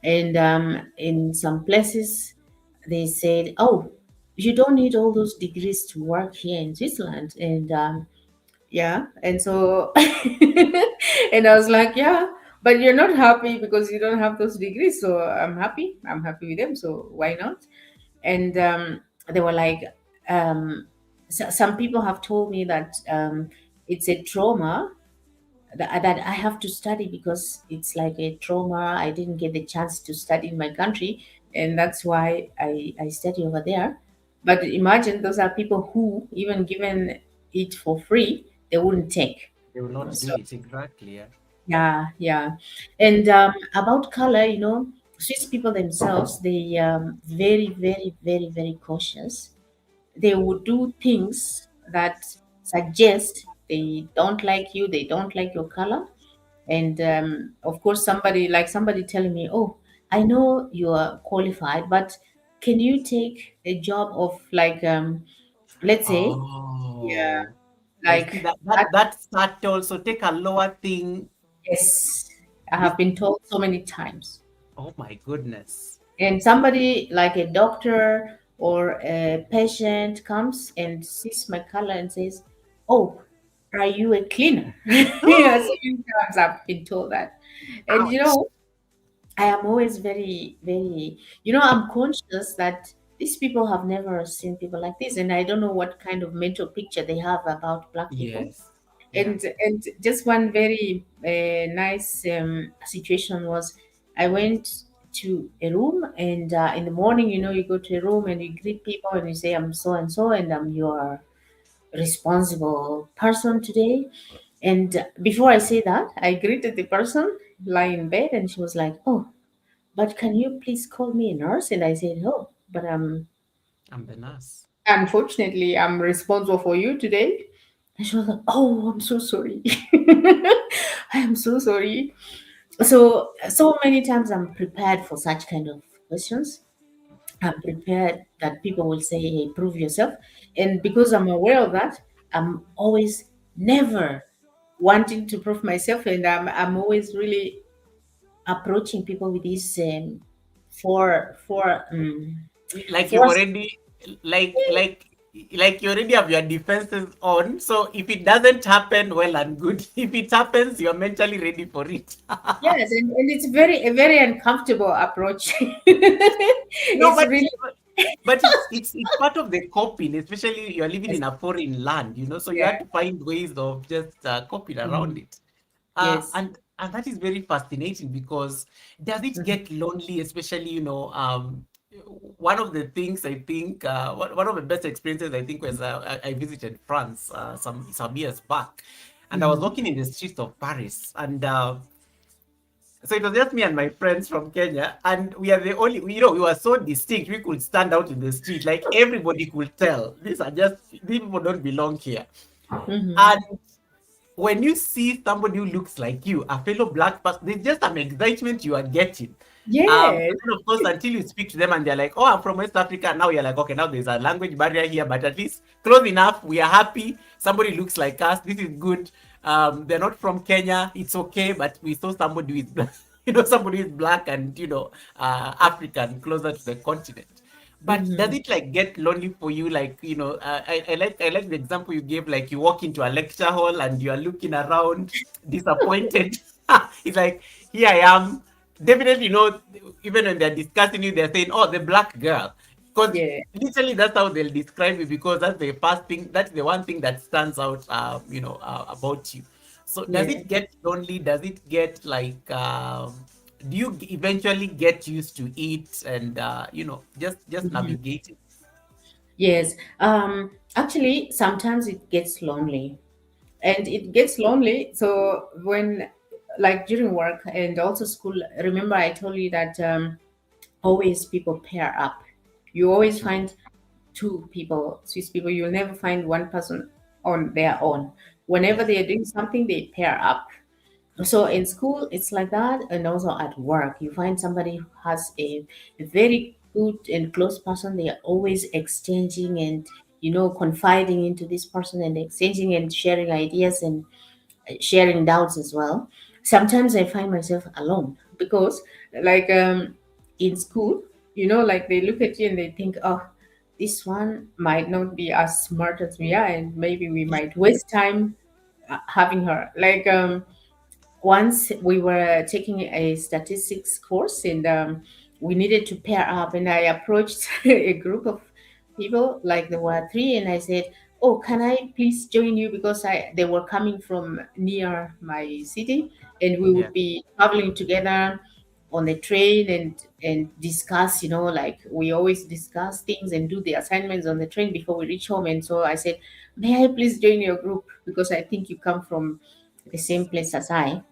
And in some places, they said, "Oh, you don't need all those degrees to work here in Switzerland." And yeah, and so, and I was like, "Yeah, but you're not happy because you don't have those degrees." So I'm happy. I'm happy with them. So why not? And they were like, some people have told me that it's a trauma that I have to study because it's like a trauma. I didn't get the chance to study in my country, and that's why I study over there. But imagine those are people who, even given it for free, they wouldn't take. They will not do So it exactly. Yeah. yeah, yeah. And about color, Swiss people themselves, they very, very, very, very cautious. They would do things that suggest they don't like you, they don't like your color. And of course, somebody telling me, "Oh, I know you are qualified, but can you take a job of like, let's say, yeah, Oh, I see like that that?" that subtle. So take a lower thing. Yes, I This. have been told so many times. Oh my goodness. And somebody like a doctor or a patient comes and sees my color and says, "Oh, are you a cleaner?" Yes, so many times I've been told that. And Ouch. I am always very, very, I'm conscious that these people have never seen people like this. And I don't know what kind of mental picture they have about Black people. Yes. Yeah. And just one very nice situation was I went to a room, and in the morning, you go to a room and you greet people and you say, "I'm so and so, and I'm your responsible person today." And before I say that, I greeted the person lying in bed, and she was like, "Oh, but can you please call me a nurse?" And I said, "Oh, but I'm the nurse. unfortunately, I'm responsible for you today." And she was like, "Oh, I'm so sorry." I am so sorry. So many times I'm prepared for such kind of questions. I'm prepared that people will say, "Hey, prove yourself." And because I'm aware of that, I'm always never wanting to prove myself. And I'm always really approaching people with this Like you four. already like you already have your defenses on. So if it doesn't happen, well and good. If it happens, you're mentally ready for it. Yes, and it's a very uncomfortable approach. No, It's but really but it's part of the coping, especially you're living yes, in a foreign land, so you have yeah, to find ways of just coping around mhm, it. yes, And that is very fascinating because does it mhm, get lonely, especially, one of the things I think, one of the best experiences I think was I visited France some years back, and I was mhm. walking in the streets of Paris, and so it was just me and my friends from Kenya, and we are the only, we were so distinct. We could stand out in the street, like everybody could tell these people don't belong here. Mhm. And when you see somebody who looks like you, a fellow black person, there's just an excitement you are getting. Yes. And then of course, until you speak to them and they're like, "Oh, I'm from West Africa." Now you're like, "Okay, now there's a language barrier here, but at least close enough. We are happy. Somebody looks like us. This is good. They're not from Kenya. It's okay, but we saw somebody with, somebody who is black and African, closer to the continent." But does Mm-hmm. it like get lonely for you? Like, I like the example you gave, like you walk into a lecture hall and you are looking around disappointed. It's like, here I am. Definitely, even when they're discussing you, they're saying, oh, the black girl. Because Yeah, literally that's how they'll describe you, because that's the first thing, that's the one thing that stands out, about you. So does yeah. it get lonely? Does it get like, do you eventually get used to it and just Mhm. navigate it? Yes. Actually, sometimes it gets lonely, and it gets lonely. So when, like during work and also school, remember I told you that always people pair up. You always find two people, Swiss people. You'll never find one person on their own. Whenever Yes. they are doing something, they pair up. So in school it's like that, and also at work you find somebody who has a very good and close person. They are always exchanging and confiding into this person and exchanging and sharing ideas and sharing doubts as well. Sometimes I find myself alone because, like, in school, like they look at you and they think, oh, this one might not be as smart as we are, and maybe we might waste time having her. Like, once we were taking a statistics course, and we needed to pair up, and I approached a group of people, like there were three, and I said, oh, can I please join you, because they were coming from near my city, and we Yeah. would be traveling together on the train, and discuss, like we always discuss things and do the assignments on the train before we reach home. And so I said, may I please join your group, because I think you come from the same place as I.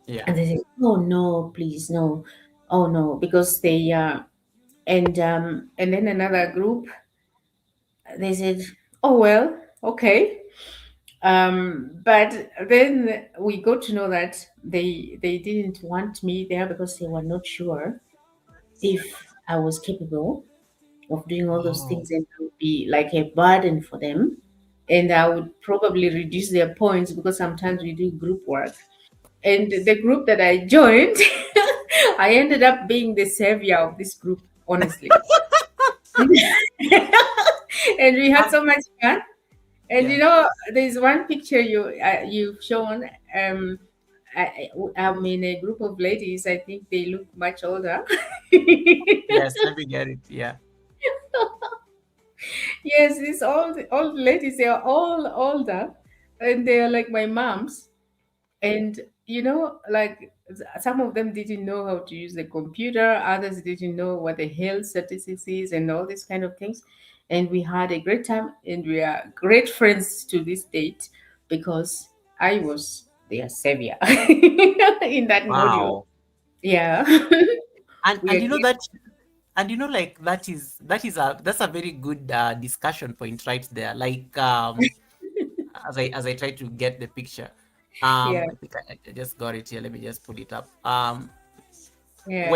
Yeah. And they say, oh no, please no, oh no, because they and then another group, they said, oh well, okay. But then we got to know that they didn't want me there because they were not sure if I was capable of doing all those Oh. things, and it would be like a burden for them, and I would probably reduce their points, because sometimes we do group work. And the group that I joined, I ended up being the savior of this group, honestly. And we had Um, so much fun. And yeah. there's one picture you've shown. I'm in a group of ladies. I think they look much older. Yes, let me get it. Yeah. Yes, these old ladies. They are all older, and they are like my moms. And like some of them didn't know how to use the computer, others didn't know what the health statistics is and all these kind of things. And we had a great time, and we are great friends to this date, because I was their savior in that module. Wow. Yeah. And We and are you know that and like that's a very good discussion point right there. Like, as I try to get the picture. yeah, I think I just got it here. Let me just pull it up. yeah,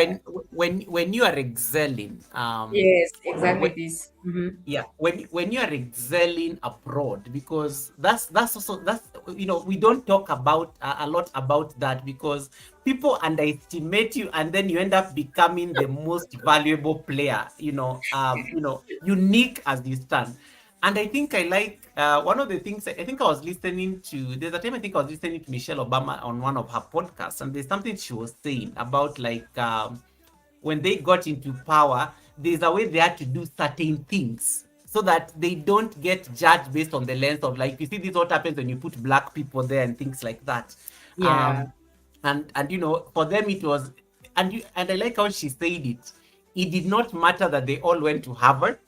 When you are excelling, yes, exactly when, this. Hmm. yeah, when you are excelling abroad, because that's also, that's, we don't talk about a lot about that, because people underestimate you, and then you end up becoming the most valuable player, unique as you stand. And I think I like, one of the things, I think I was listening to, there's a time I think I was listening to Michelle Obama on one of her podcasts, and there's something she was saying about, like, when they got into power, there's a way they had to do certain things so that they don't get judged based on the lens of, like, you see, this what happens when you put black people there and things like that. Yeah, Um, and for them it was, and I like how she said it. It did not matter that they all went to Harvard.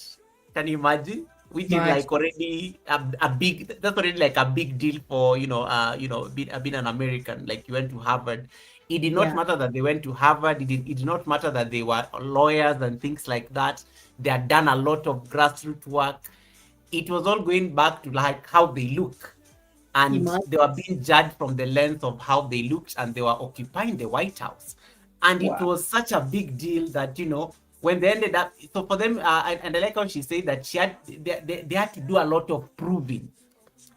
Can you imagine? Which is much. like already a big, that's already like a big deal for, being an American. Like, you went to Harvard. It did not Yeah, matter that they went to Harvard. It did not matter that they were lawyers and things like that. They had done a lot of grassroots work. It was all going back to, like, how they look, and much. they were being judged from the lens of how they looked, and they were occupying the White House. And it Wow. was such a big deal that, when they ended up, so for them, and I like how she said that they had to do a lot of proving,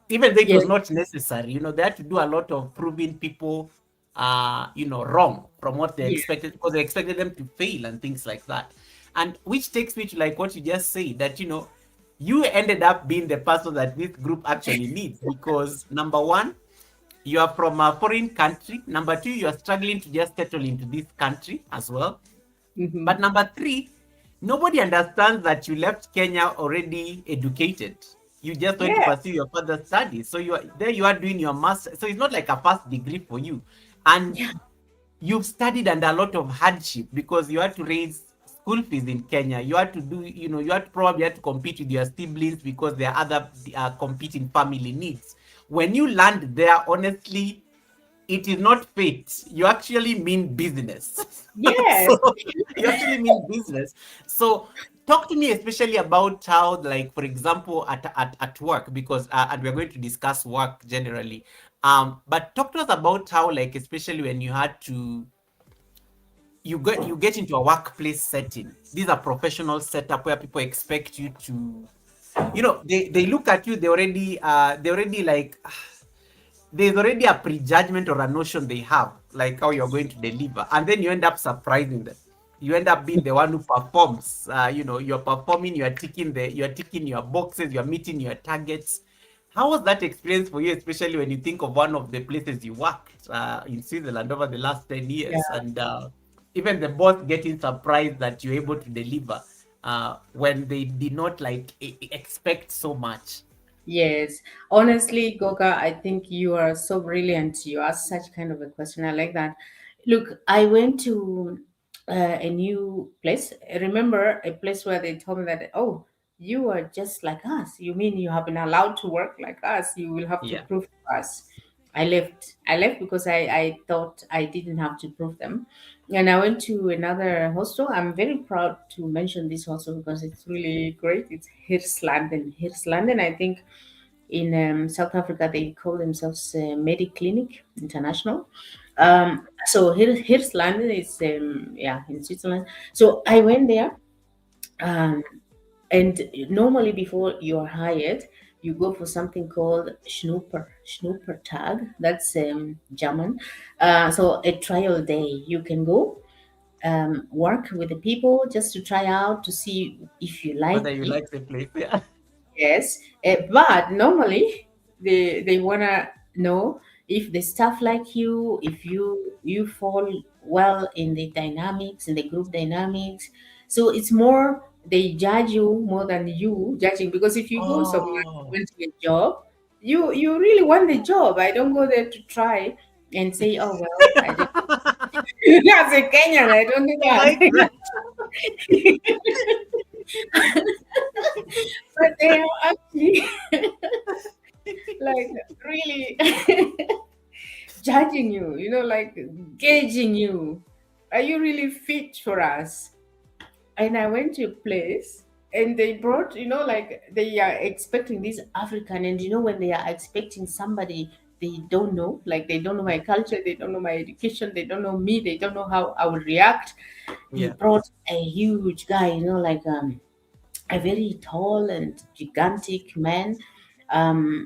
even though it Yes, was not necessary. They had to do a lot of proving people, wrong from what they yeah, expected, because they expected them to fail and things like that. And which takes me to like what you just said, that you ended up being the person that this group actually needs, because number one, you are from a foreign country. Number two, you are struggling to just settle into this country as well. Hmm. But number three, nobody understands that you left Kenya already educated. You just went to Yeah. pursue your further studies. So you are there, you are doing your master. So it's not like a first degree for you. And Yeah. you've studied under a lot of hardship because you had to raise school fees in Kenya. You had to do, you had to probably had to compete with your siblings because there are other competing family needs. When you land there, honestly, it is not fate. You actually mean business. Yes. So you actually mean business. So talk to me especially about how, like, for example, at work, because and we're going to discuss work generally. But talk to us about how, like, especially when you had to you get into a workplace setting. These are professional setup where people expect you to, they look at you, they already like there's already a prejudgment or a notion they have, like how you're going to deliver, and then you end up surprising them. You end up being the one who performs. You're performing, you're ticking your boxes, you're meeting your targets. How was that experience for you, especially when you think of one of the places you worked in Switzerland over the last 10 years, Yeah. and even the boss getting surprised that you're able to deliver when they did not like expect so much? Yes, honestly, Goga, I think you are so brilliant. You asked such kind of a question. I like that. Look, I went to a new place. I remember a place where they told me that, oh, you are just like us. You mean you have been allowed to work like us? You will have to Yeah, prove to us. I left. I left because I thought I didn't have to prove them. And I went to another hostel. I'm very proud to mention this hostel because it's really great. It's Hirslanden. Hirslanden, I think in South Africa, they call themselves Mediclinic International. So here's London is yeah, in Switzerland. So I went there, um, and normally before you are hired, you go for something called Schnupper tag. That's German. So a trial day, you can go work with the people just to try out to see if you like whether you it. like the place. Yeah. Yes, but normally they wanna know if the staff like you, if you fall well in the dynamics, in the group dynamics. So it's more they judge you more than you judging, because if you go somewhere Oh. want a job, you really want the job. I don't go there to try and say, oh well, I don't. As a Kenyan, I don't do I like that. that. But they are actually like really judging you, like gauging you. Are you really fit for us? And I went to a place and they brought, like they are expecting this African, and when they are expecting somebody they don't know, like they don't know my culture, they don't know my education, they don't know me, they don't know how I will react. They Yeah. brought a huge guy, like a very tall and gigantic man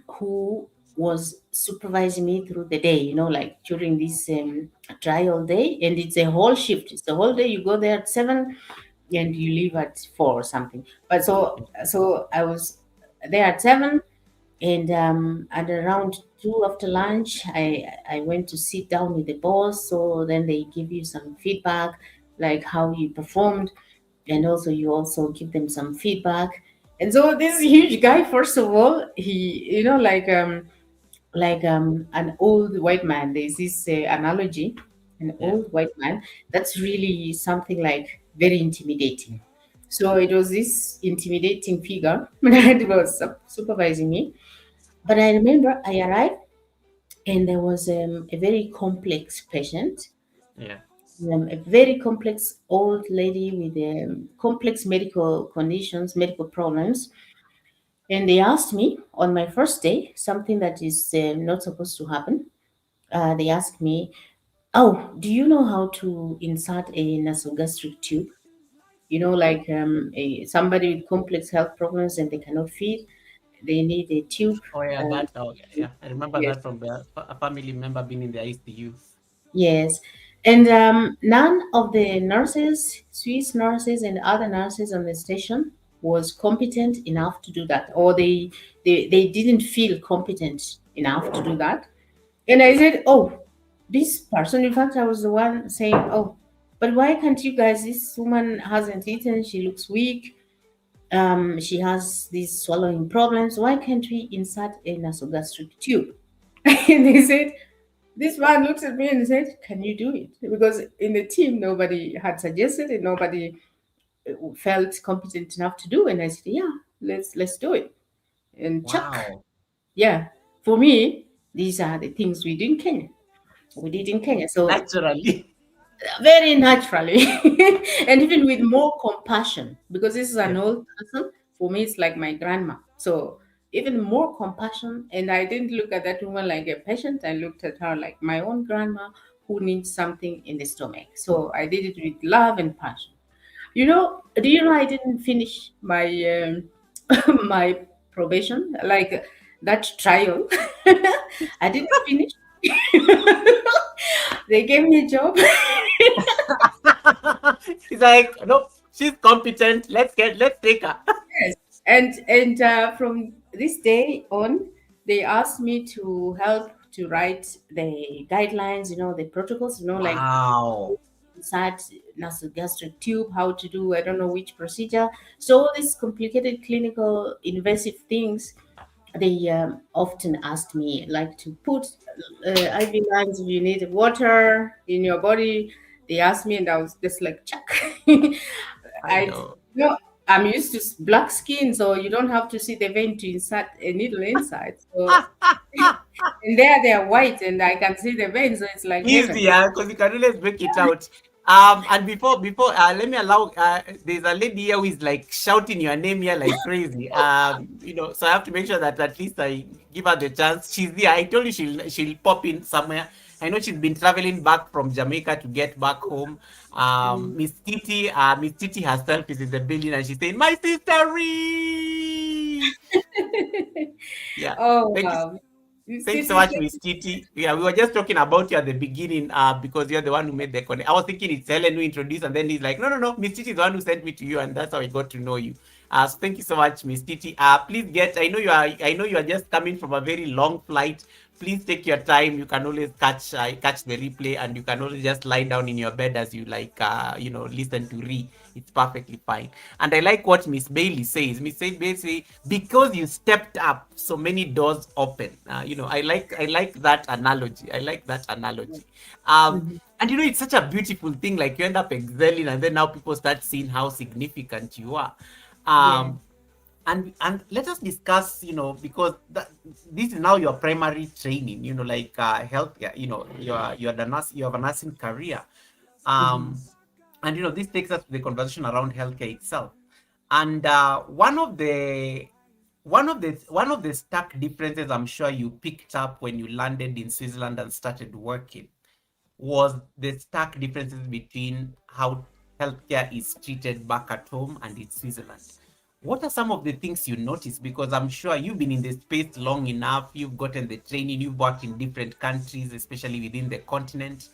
who was supervising me through the day, like during this trial day. And it's a whole shift. It's the whole day. You go there at 7 and you leave at 4 or something. But so I was there at 7, and around 2 after lunch, I went to sit down with the boss. So then they give you some feedback, like how you performed, and also you also give them some feedback. And so this huge guy, first of all, he, like an old white man. There's this analogy, an Yeah. old white man. That's really something like very intimidating. So it was this intimidating figure that was supervising me. But I remember I arrived and there was a very complex patient, Yeah. a very complex old lady with complex medical conditions, medical problems. And they asked me on my first day something that is not supposed to happen. They asked me, oh, do you know how to insert a nasogastric tube? Like somebody with complex health problems and they cannot feed, they need a tube. Oh yeah, Um, that. Oh yeah, yeah. I remember yes, that from a family member being in the ICU. yes. And none of the nurses, Swiss nurses and other nurses on the station was competent enough to do that, or they didn't feel competent enough to do that. And I said, oh, this person, in fact, I was the one saying, oh, but why can't you guys? This woman hasn't eaten, she looks weak, she has these swallowing problems. Why can't we insert a nasogastric tube? And they said, this man looks at me and said, can you do it? Because in the team, nobody had suggested it, nobody felt competent enough to do. And I said, yeah, let's do it. And chuck. Wow. Yeah. For me, these are the things we do in Kenya. We did in Kenya. So Naturally. very naturally and even with more compassion because this is an Yes. old person. For me, it's like my grandma. So even more compassion. And I didn't look at that woman like a patient. I looked at her like my own grandma who needs something in the stomach. So I did it with love and passion. Do you know I didn't finish my my probation, like that trial? I didn't finish. They gave me a job. He's like, no, she's competent. Let's take her. Yes. And from this day on, they asked me to help to write the guidelines, the protocols, like Wow. inside nasogastric tube, how to do, I don't know which procedure. So all these complicated clinical invasive things, they often asked me, like to put IV lines if you need water in your body. They asked me, and I was just like, chuck. I I know. no, I'm used to black skin, so you don't have to see the vein to insert a needle inside. So and there they are white, and I can see the vein, so it's like heaven. Easier because you can always break it out. And before let me allow there's a lady here who is like shouting your name here like crazy. So I have to make sure that at least I give her the chance. She's here. I told you she'll pop in somewhere. I know she's been traveling back from Jamaica to get back home. Mm. Miss Titi herself is in the building and she's saying, my sister Rhee! Yeah. Oh Thank you. wow! You Thank you see, so much, Miss Titi. Yeah, we were just talking about you at the beginning because you're the one who made the connect. I was thinking it's Helen who introduced, and then he's like, no, no, no, Miss Titi is the one who sent me to you, and that's how I got to know you. So thank you so much, Miss Titi. Please get. I know you are just coming from a very long flight. Please take your time. You can always catch the replay, and you can always just lie down in your bed as you like. Listen to Rhee. It's perfectly fine. And I like what Miss Bailey says. Miss Bailey says, because you stepped up, so many doors open. I like that analogy. I like that analogy. Mhm. And it's such a beautiful thing. Like you end up excelling, and then now people start seeing how significant you are. Yeah, Um, and let us discuss, because this is now your primary training. Like health. You have a nursing career. hmm, And this takes us to the conversation around healthcare itself. And one of the stark differences I'm sure you picked up when you landed in Switzerland and started working was the stark differences between how healthcare is treated back at home and in Switzerland. What are some of the things you notice? Because I'm sure you've been in the space long enough, you've gotten the training, you've worked in different countries, especially within the continent.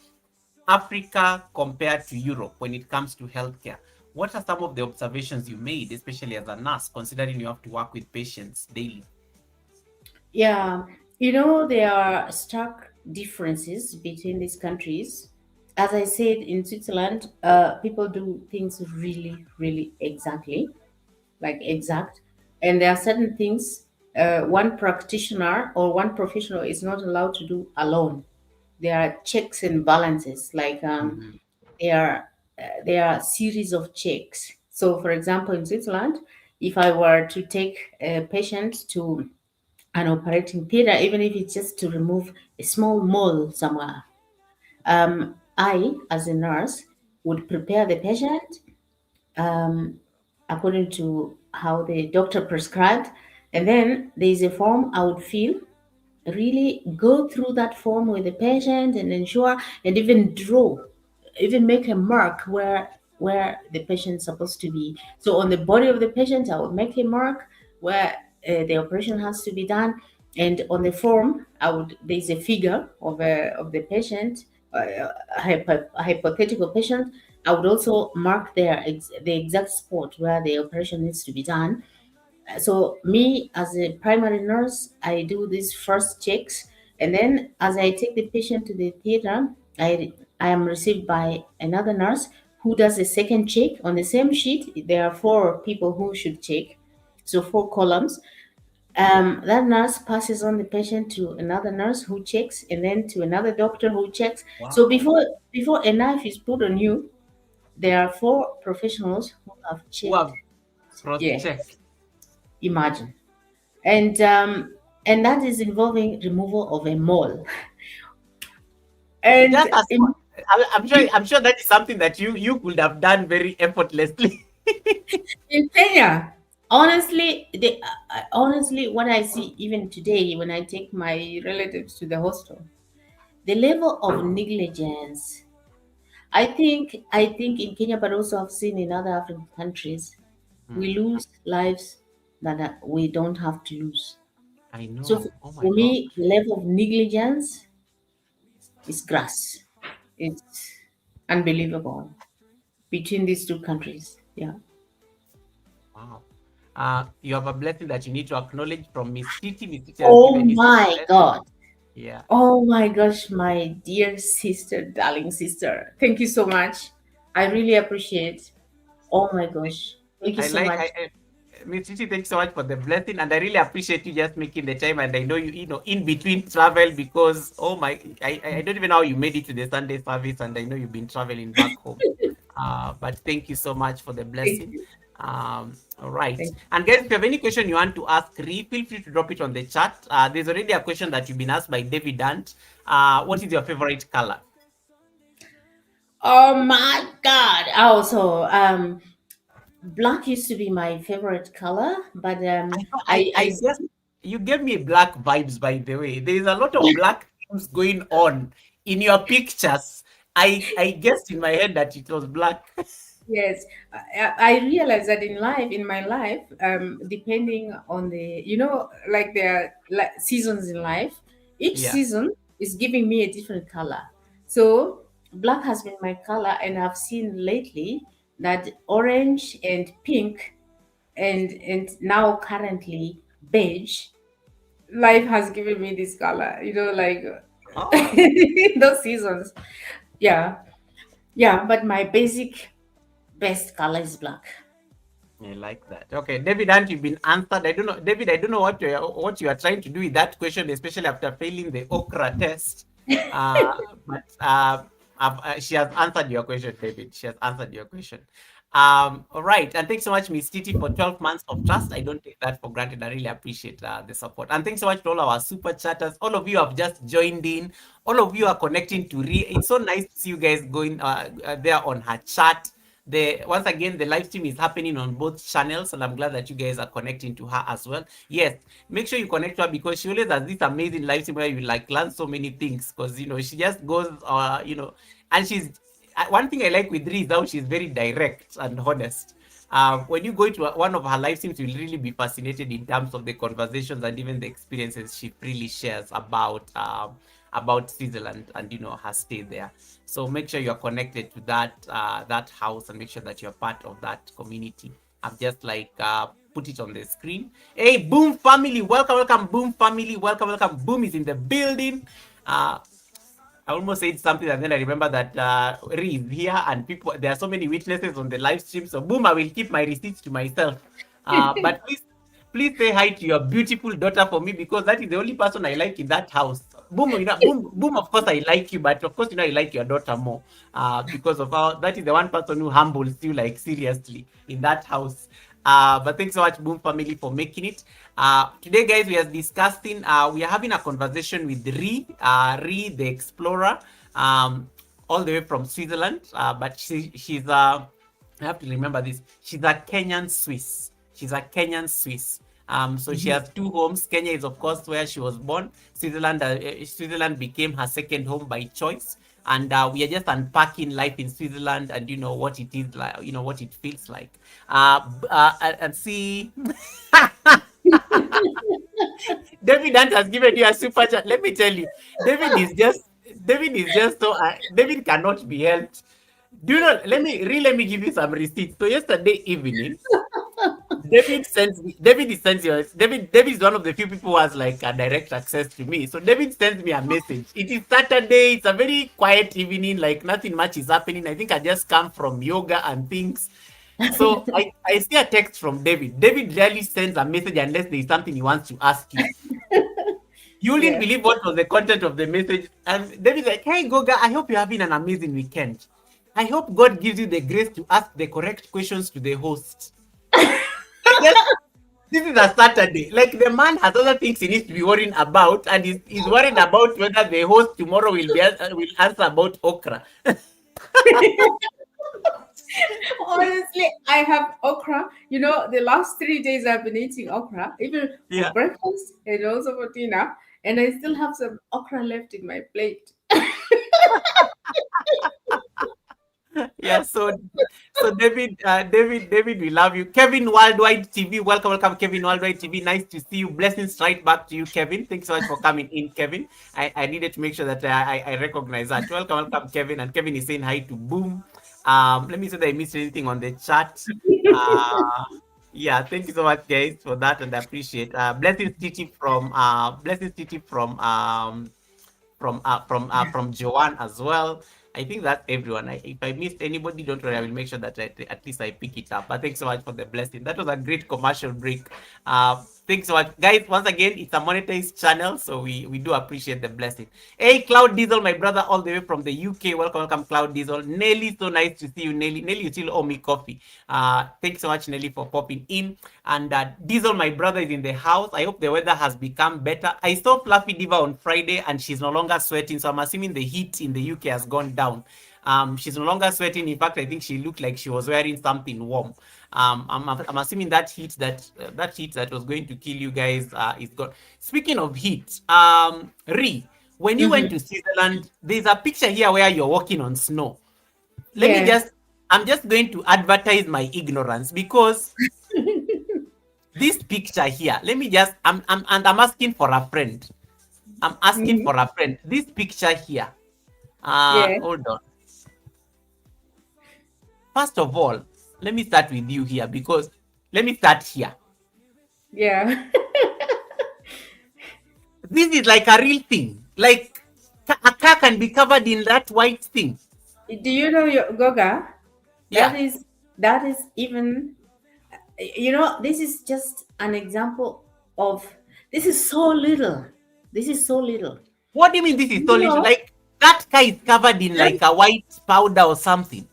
Africa compared to Europe when it comes to healthcare. What are some of the observations you made, especially as a nurse, considering you have to work with patients daily? yeah. There are stark differences between these countries. As I said, in Switzerland, people do things really, really exactly, like exact. And there are certain things one practitioner or one professional is not allowed to do alone. There are checks and balances, like Mhm. there are there are series of checks. So, for example, in Switzerland, if I were to take a patient to an operating theater, even if it's just to remove a small mole somewhere, I, as a nurse, would prepare the patient um, according to how the doctor prescribed. And then there's a form I would fill, really go through that form with the patient and ensure, and even draw, even make a mark where the patient's supposed to be. So on the body of the patient, I would make a mark where the operation has to be done. And on the form, there's a figure of the patient, a hypothetical patient, I would also mark the exact spot where the operation needs to be done. So me as a primary nurse, I do these first checks, and then as I take the patient to the theater, I am received by another nurse who does a second check on the same sheet. There are four people who should check, so four columns. That nurse passes on the patient to another nurse who checks, and then to another doctor who checks. So Wow. before a knife is put on you, there are four professionals who have Who checked. have Yeah, cross-checked? imagine. And that is involving removal of a mole. And Just as I'm sure that is something that you could have done very effortlessly. in Kenya, honestly, honestly, what I see even today when I take my relatives to the hospital, the level of negligence. I think in Kenya, but also I've seen in other African countries, Hmm, we lose lives that we don't have to lose. I So know. Oh my for God. me, the level of negligence is grass. It's unbelievable between these two countries. Yeah. Wow. You have a blessing that you need to acknowledge from Miss Titi. Miss Titi has Oh given you some my blessing. God. Yeah. Oh my gosh, my dear sister, darling sister. Thank you so much. I really appreciate. Oh my gosh. Thank you I so like much. Miss Chichi, thanks so much for the blessing, and I really appreciate you just making the time. And I know you in between travel because oh my, I don't even know how you made it to the Sunday service, and I know you've been traveling back home. But thank you so much for the Thank blessing. you. All right, Thank and guys, if you have any question you want to ask Rhee, feel free to drop it on the chat. There's already a question that you've been asked by David Dant. What you. is your favorite color? Oh my God. Also, black used to be my favorite color, but I know. I guess you gave me black vibes, by the way. There is a lot of black things going on in your pictures. I guessed in my head that it was black. yes, I realize that in my life, depending on like there are like seasons in life, each Yeah. season is giving me a different color. So black has been my color, and I've seen lately that orange and pink and now currently beige, life has given me this color. Like Oh, those seasons. Yeah, yeah. But my basic best color is black. I like that. Okay, David, and you've been answered. I don't know, David. I don't know what you are trying to do with that question, especially after failing the okra test. Uh, but she has answered your question, David. She has answered your question. All right, and thanks so much, Miss Titi, for 12 months of trust. I don't take that for granted. I really appreciate the support, and thanks so much to all our super chatters. All of you have just joined in. All of you are connecting to Rhee. It's so nice to see you guys going there on her chat. Once again, the live stream is happening on both channels, and I'm glad that you guys are connecting to her as well. Yes, make sure you connect to her because she always has this amazing live stream where you like learn so many things because she just goes and she's one thing I like with Rhee is how she's very direct and honest. When you go into one of her live streams, you'll really be fascinated in terms of the conversations and even the experiences she freely shares about Switzerland and her stay there. So make sure you're connected to that house and make sure that you're part of that community. I've just put it on the screen. Hey, Boom family, welcome, welcome, Boom family, welcome, welcome. Boom is in the building. I almost said something and then I remember that Rhee is here and there are so many witnesses on the live stream. So boom, I will keep my receipts to myself. But please say hi to your beautiful daughter for me because that is the only person I like in that house. Boom, boom. Of course, I like you, but of course, I like your daughter more because of how that is the one person who humbles you like seriously in that house. But thanks so much, Boom family, for making it. Today, guys, we are discussing, we are having a conversation with Rhee the explorer, all the way from Switzerland. But she's I have to remember this. She's a Kenyan Swiss. She's a Kenyan Swiss. So she has two homes. Kenya is, of course, where she was born. Switzerland became her second home by choice. And we are just unpacking life in Switzerland and what it is like, what it feels like. And see, David Ant has given you a super chat. Let me tell you, David is just David is just so David cannot be helped. Do you know? Let me give you some receipts. So yesterday evening, David is one of the few people who has like a direct access to me. So David sends me a message. It is Saturday. It's a very quiet evening. Like nothing much is happening. I think I just come from yoga and things. So I see a text from David. David rarely sends a message unless there is something he wants to ask you. You wouldn't Yeah. believe what was the content of the message. And David's like, hey, Goga, I hope you're having an amazing weekend. I hope God gives you the grace to ask the correct questions to the host. Yes, this is a Saturday. Like the man has other things he needs to be worrying about, and he's worried about whether the host tomorrow will answer about okra. Honestly, I have okra. You know, the last 3 days I've been eating okra, even for Yeah. breakfast and also for dinner, and I still have some okra left in my plate. Yeah, so David, we love you. Kevin Worldwide TV, welcome, Kevin Worldwide TV. Nice to see you. Blessings right back to you, Kevin. Thanks so much for coming in, Kevin. I needed to make sure that I recognize that. Welcome, Kevin. And Kevin is saying hi to Boom. Let me see that I missed anything on the chat. Uh, yeah, thank you so much, guys, for that, and I appreciate. Blessings Titi from Joanne as well. I think that's everyone. If I missed anybody, don't worry. I will make sure that at least I pick it up. But thanks so much for the blessing. That was a great commercial break. Thanks so much, guys. Once again, it's a monetized channel, so we do appreciate the blessing. Hey, Cloud Diesel, my brother, all the way from the UK. Welcome, Cloud Diesel. Nelly, so nice to see you, Nelly. Nelly, you still owe me coffee. Thanks so much, Nelly, for popping in. And Diesel, my brother, is in the house. I hope the weather has become better. I saw Fluffy Diva on Friday, and she's no longer sweating. So I'm assuming the heat in the UK has gone down. She's no longer sweating. In fact, I think she looked like she was wearing something warm. I'm assuming that heat that was going to kill you guys is gone. Speaking of heat, Rhee, when you went Mhm. to Switzerland, there's a picture here where you're walking on snow. Let me Yeah. just, I'm just going to advertise my ignorance because this picture here, let me just, I'm asking for a friend. I'm asking Mhm. for a friend. This picture here, Yeah. hold on. First of all, let me start with you here because let me start here. Yeah. This is like a real thing. Like a car can be covered in that white thing. Do you know your Goga? That Yeah. is that is even, you know, this is just an example of, this is so little. This is so little. What do you mean this is so You little? know, Like that car is covered in that, like a white powder or something.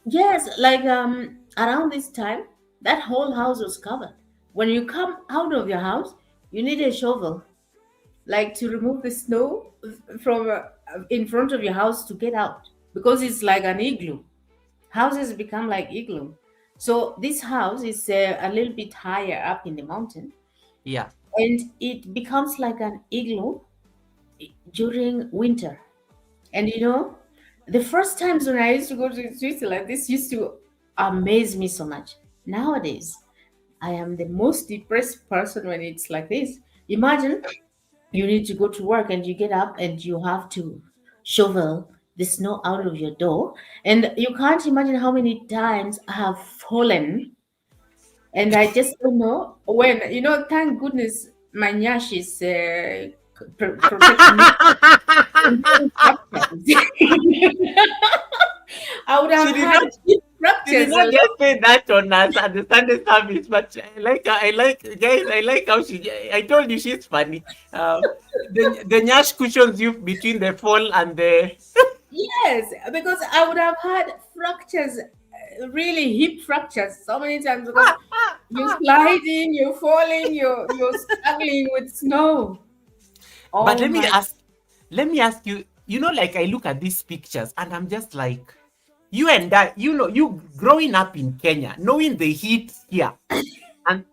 yes, like around this time, that whole house was covered. When you come out of your house, you need a shovel, like to remove the snow from in front of your house to get out, because it's like an igloo. Houses become like igloo. So this house is a little bit higher up in the mountain, Yeah. and it becomes like an igloo during winter. And you know, the first times when I used to go to Switzerland, this used to amaze me so much. Nowadays, I am the most depressed person when it's like this. Imagine you need to go to work and you get up and you have to shovel the snow out of your door. And you can't imagine how many times I have fallen. And I just don't know when, you know, thank goodness my nyash is protecting me from getting fractures. I would she have did had not hip she did fractures not alone. just say that on us at the Sunday service, but I like how I told you she's funny. The Nyash cushions you between the fall and the Yes, because I would have had fractures, really hip fractures so many times, because you're sliding, you're falling, you're struggling with snow. But Oh my, let me ask you, you know, like I look at these pictures and I'm just like, you and I, you know, you growing up in Kenya, knowing the heat here and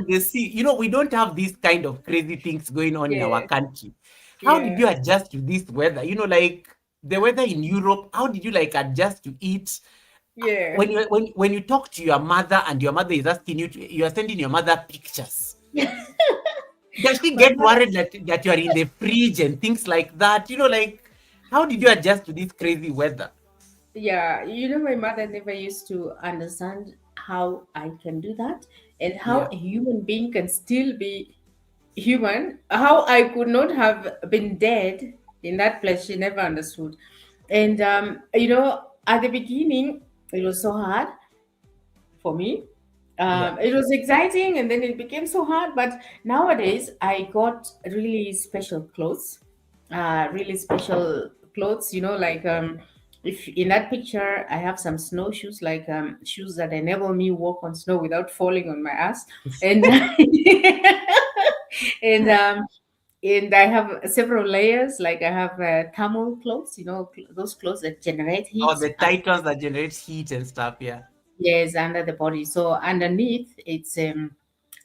the sea, you know, we don't have these kind of crazy things going on in our yeah, country. How did yeah, you adjust to this weather? You know, like the weather in Europe, how did you like adjust to it? yeah. When you talk to your mother and your mother is asking you you are sending your mother pictures, does she My get mother, worried that you are in the fridge and things like that? You know, like How did you adjust to this crazy weather? Yeah, my mother never used to understand how I can do that and how Yeah. a human being can still be human, how I could not have been dead in that place. She never understood. And, at the beginning, it was so hard for me. Yeah. It was exciting and then it became so hard. But nowadays, I got really special clothes, really special clothes, like if in that picture, I have some snowshoes, like shoes that enable me walk on snow without falling on my ass. And and and I have several layers. Like I have thermal clothes, those clothes that generate Or heat. the titles that generates heat and stuff. Yeah. Yes, under the body. So underneath, it's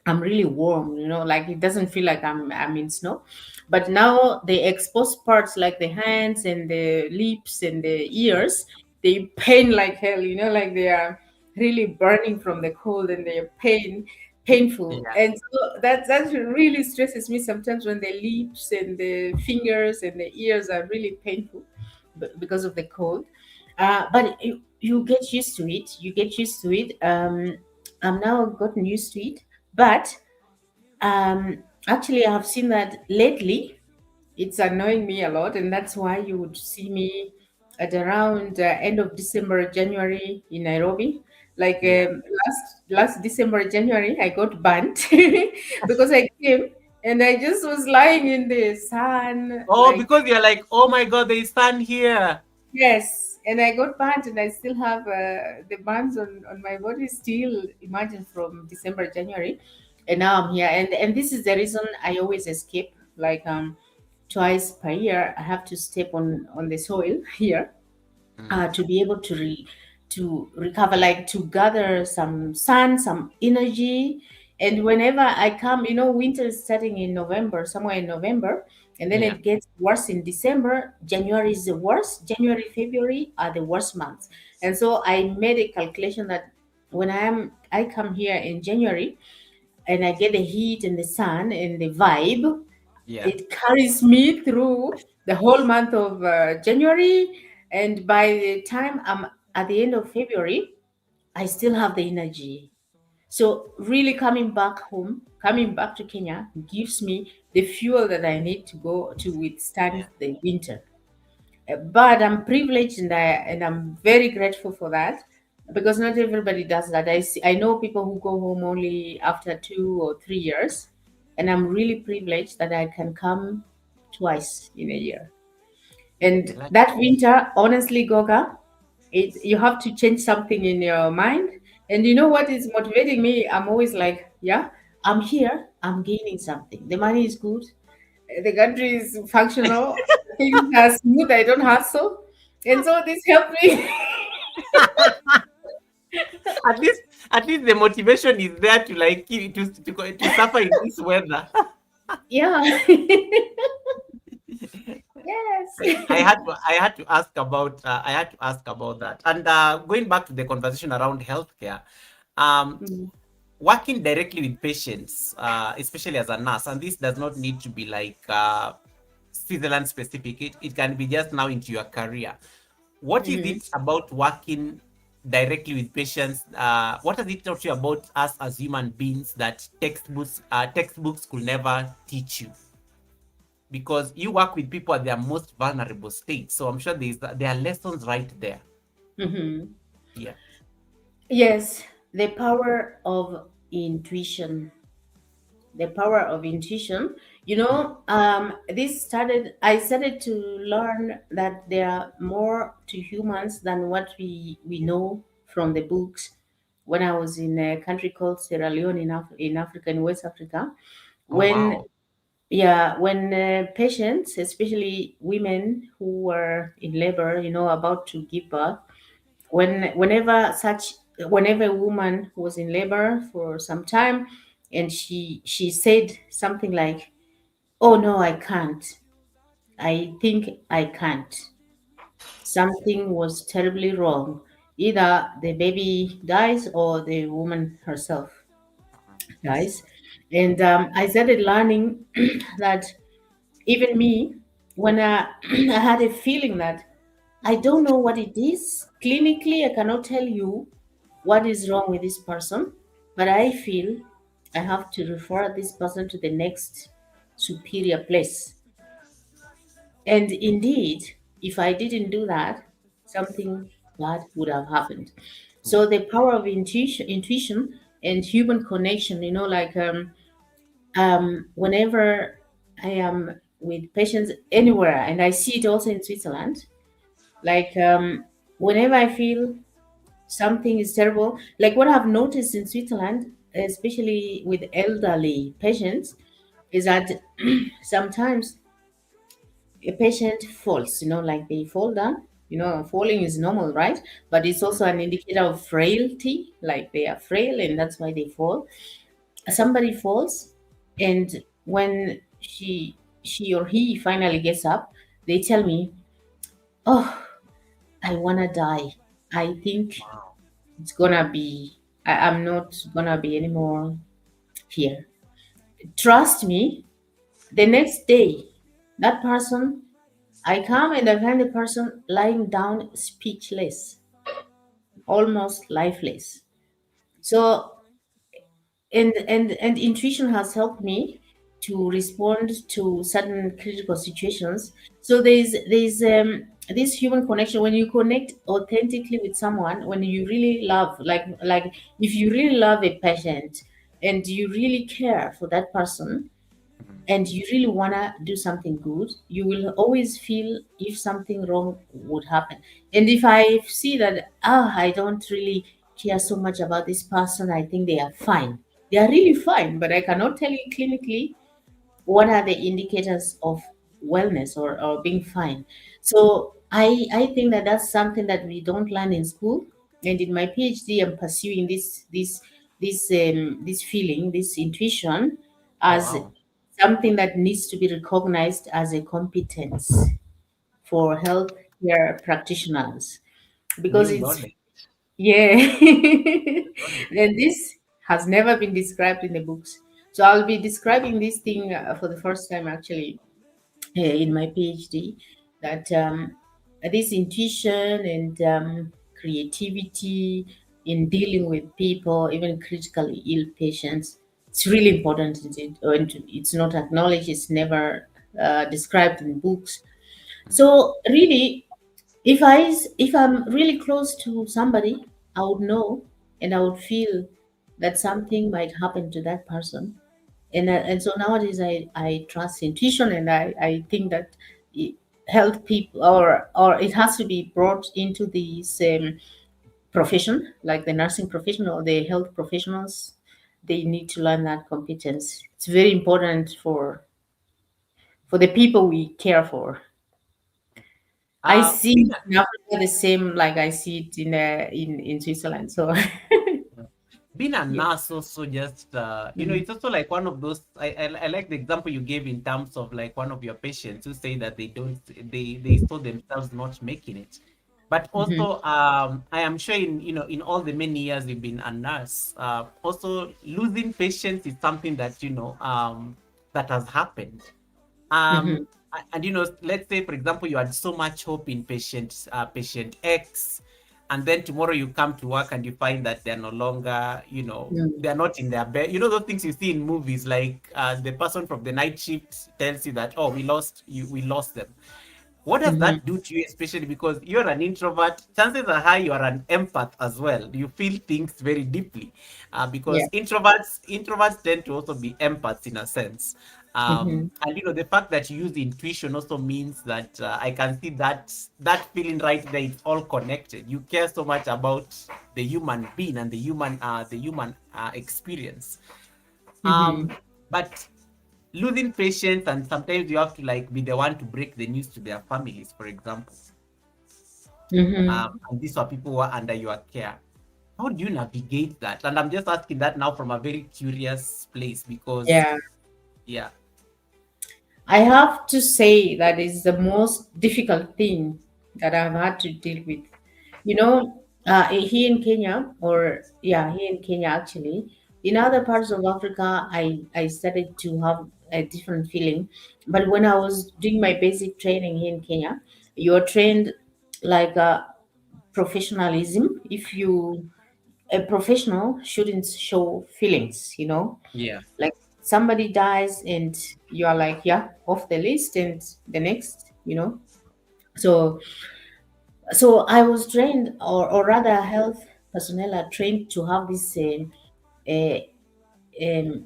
I'm really warm. Like it doesn't feel like I'm in snow. But now the exposed parts, like the hands and the lips and the ears, they pain like hell. Like they are really burning from the cold and they are painful. Yeah. And so that really stresses me sometimes when the lips and the fingers and the ears are really painful because of the cold. But you get used to it. You get used to it. I'm now gotten used to it. But actually, I have seen that lately it's annoying me a lot, and that's why you would see me at around end of December, January in Nairobi. Like Yeah. last December, January, I got burnt because I came and I just was lying in the sun, Oh, like. because you're like, oh my God, there is sun here. Yes, and I got burnt, and I still have the burns on my body still. Imagine from December, January, and now I'm here, and this is the reason I always escape. Like twice per year, I have to step on the soil here Mm. to be able to recover, like to gather some sun, some energy. And whenever I come, winter is starting in November, somewhere in November, and then Yeah. it gets worse in December. January is the worst. January, February are the worst months. And so I made a calculation that when I come here in January and I get the heat and the sun and the vibe, Yeah. it carries me through the whole month of January. And by the time I'm at the end of February, I still have the energy. So, really coming back home, coming back to Kenya gives me the fuel that I need to go to Yeah. withstand the winter. But I'm privileged and I'm very grateful for that because not everybody does that. I know people who go home only after 2 or 3 years, and I'm really privileged that I can come twice in a year. I And like that winter, honestly, Goga, you have to change something in your mind. And you know what is motivating me? I'm always like, yeah, I'm here, I'm gaining something. The money is good, the country is functional, things are smooth, I don't hustle. And so this helped me. at least at least the motivation is there to like to suffer in this weather. Yeah. Yes. I had to ask about that. And going back to the conversation around healthcare, um, Mm, working directly with patients, especially as a nurse, and this does not need to be like Switzerland specific. It can be just now into your career. What is mhm. it about working directly with patients? What does it taught you about us as human beings that textbooks could never teach you? Because you work with people at their most vulnerable state. So I'm sure there are lessons right there. Mhm. Yeah. Yes, the power of intuition. The power of intuition. Mm. I started to learn that there are more to humans than what we know from the books. When I was in a country called Sierra Leone in Africa, in West Africa, Oh when wow. yeah, when patients, especially women who were in labor, about to give birth, whenever a woman was in labor for some time, and she said something like, "Oh no, I can't. I think I can't." Something was terribly wrong. Either the baby dies or the woman herself dies. And I started learning that even me, when I had a feeling that I don't know what it is. Clinically, I cannot tell you what is wrong with this person, but I feel I have to refer this person to the next superior place. And indeed, if I didn't do that, something bad would have happened. So the power of intuition and human connection, like whenever I am with patients anywhere, and I see it also in Switzerland, like whenever I feel something is terrible, like what I've noticed in Switzerland, especially with elderly patients, is that sometimes a patient falls, like they fall down. Falling is normal, right? But it's also an indicator of frailty, like they are frail and that's why they fall. Somebody falls, and when she or he finally gets up, they tell me, "Oh, I wanna die. I think Wow. it's gonna be. I'm not gonna be anymore here." Trust me. The next day, that person, I come and I find the person lying down, speechless, almost lifeless. So and intuition has helped me to respond to certain critical situations. So there's this human connection. When you connect authentically with someone, when you really love, like if you really love a patient and you really care for that person, Mhm. and you really want to do something good, you will always feel if something wrong would happen. And if I see that, I don't really care so much about this person, I think they are fine. They are really fine, but I cannot tell you clinically what are the indicators of wellness or being fine. So I think that that's something that we don't learn in school. And in my PhD, I'm pursuing this feeling, this intuition, Oh, as wow. something that needs to be recognized as a competence for healthcare practitioners, because New it's, knowledge. yeah. New knowledge. And this has never been described in the books. So I'll be describing this thing for the first time actually in my PhD, that this intuition and creativity in dealing with people, even critically ill patients, it's really important. And it's not acknowledged, it's never described in books. So really, if I'm really close to somebody, I would know and I would feel that something might happen to that person. And so nowadays I trust intuition, and I think that it, health people, or it has to be brought into the same profession, like the nursing profession or the health professionals. They need to learn that competence. It's very important for the people we care for. I see Being it in Africa the same like I see it in Switzerland. So being a yeah. nurse also just Mhm. it's also like one of those. I like the example you gave in terms of like one of your patients who say that they saw themselves not making it. But Mhm. also I am sure in in all the many years you've been a nurse, also losing patients is something that that has happened. Mhm. And let's say for example you had so much hope in patient X, and then tomorrow you come to work and you find that they're no longer, Mhm. they're not in their bed. Those things you see in movies, like the person from the night shift tells you that, oh, we lost them. What does Mhm. that do to you, especially because you're an introvert? Chances are high you are an empath as well. You feel things very deeply, Yeah. because introverts tend to also be empaths in a sense. Mhm. And the fact that you use intuition also means that I can see that feeling right there. It's all connected. You care so much about the human being and the human experience. Mhm. But losing patients, and sometimes you have to like be the one to break the news to their families, for example. Mhm. And these are people who are under your care. How do you navigate that? And I'm just asking that now from a very curious place because, Yeah. yeah. I have to say that is the most difficult thing that I've had to deal with. Here in Kenya, or yeah, here in Kenya actually, in other parts of Africa, I started to have a different feeling. But when I was doing my basic training here in Kenya, you're trained like professionalism. If you A professional shouldn't show feelings, Yeah. like somebody dies and you are like, yeah, off the list and the next. So I was trained, or rather health personnel are trained to have this uh, um,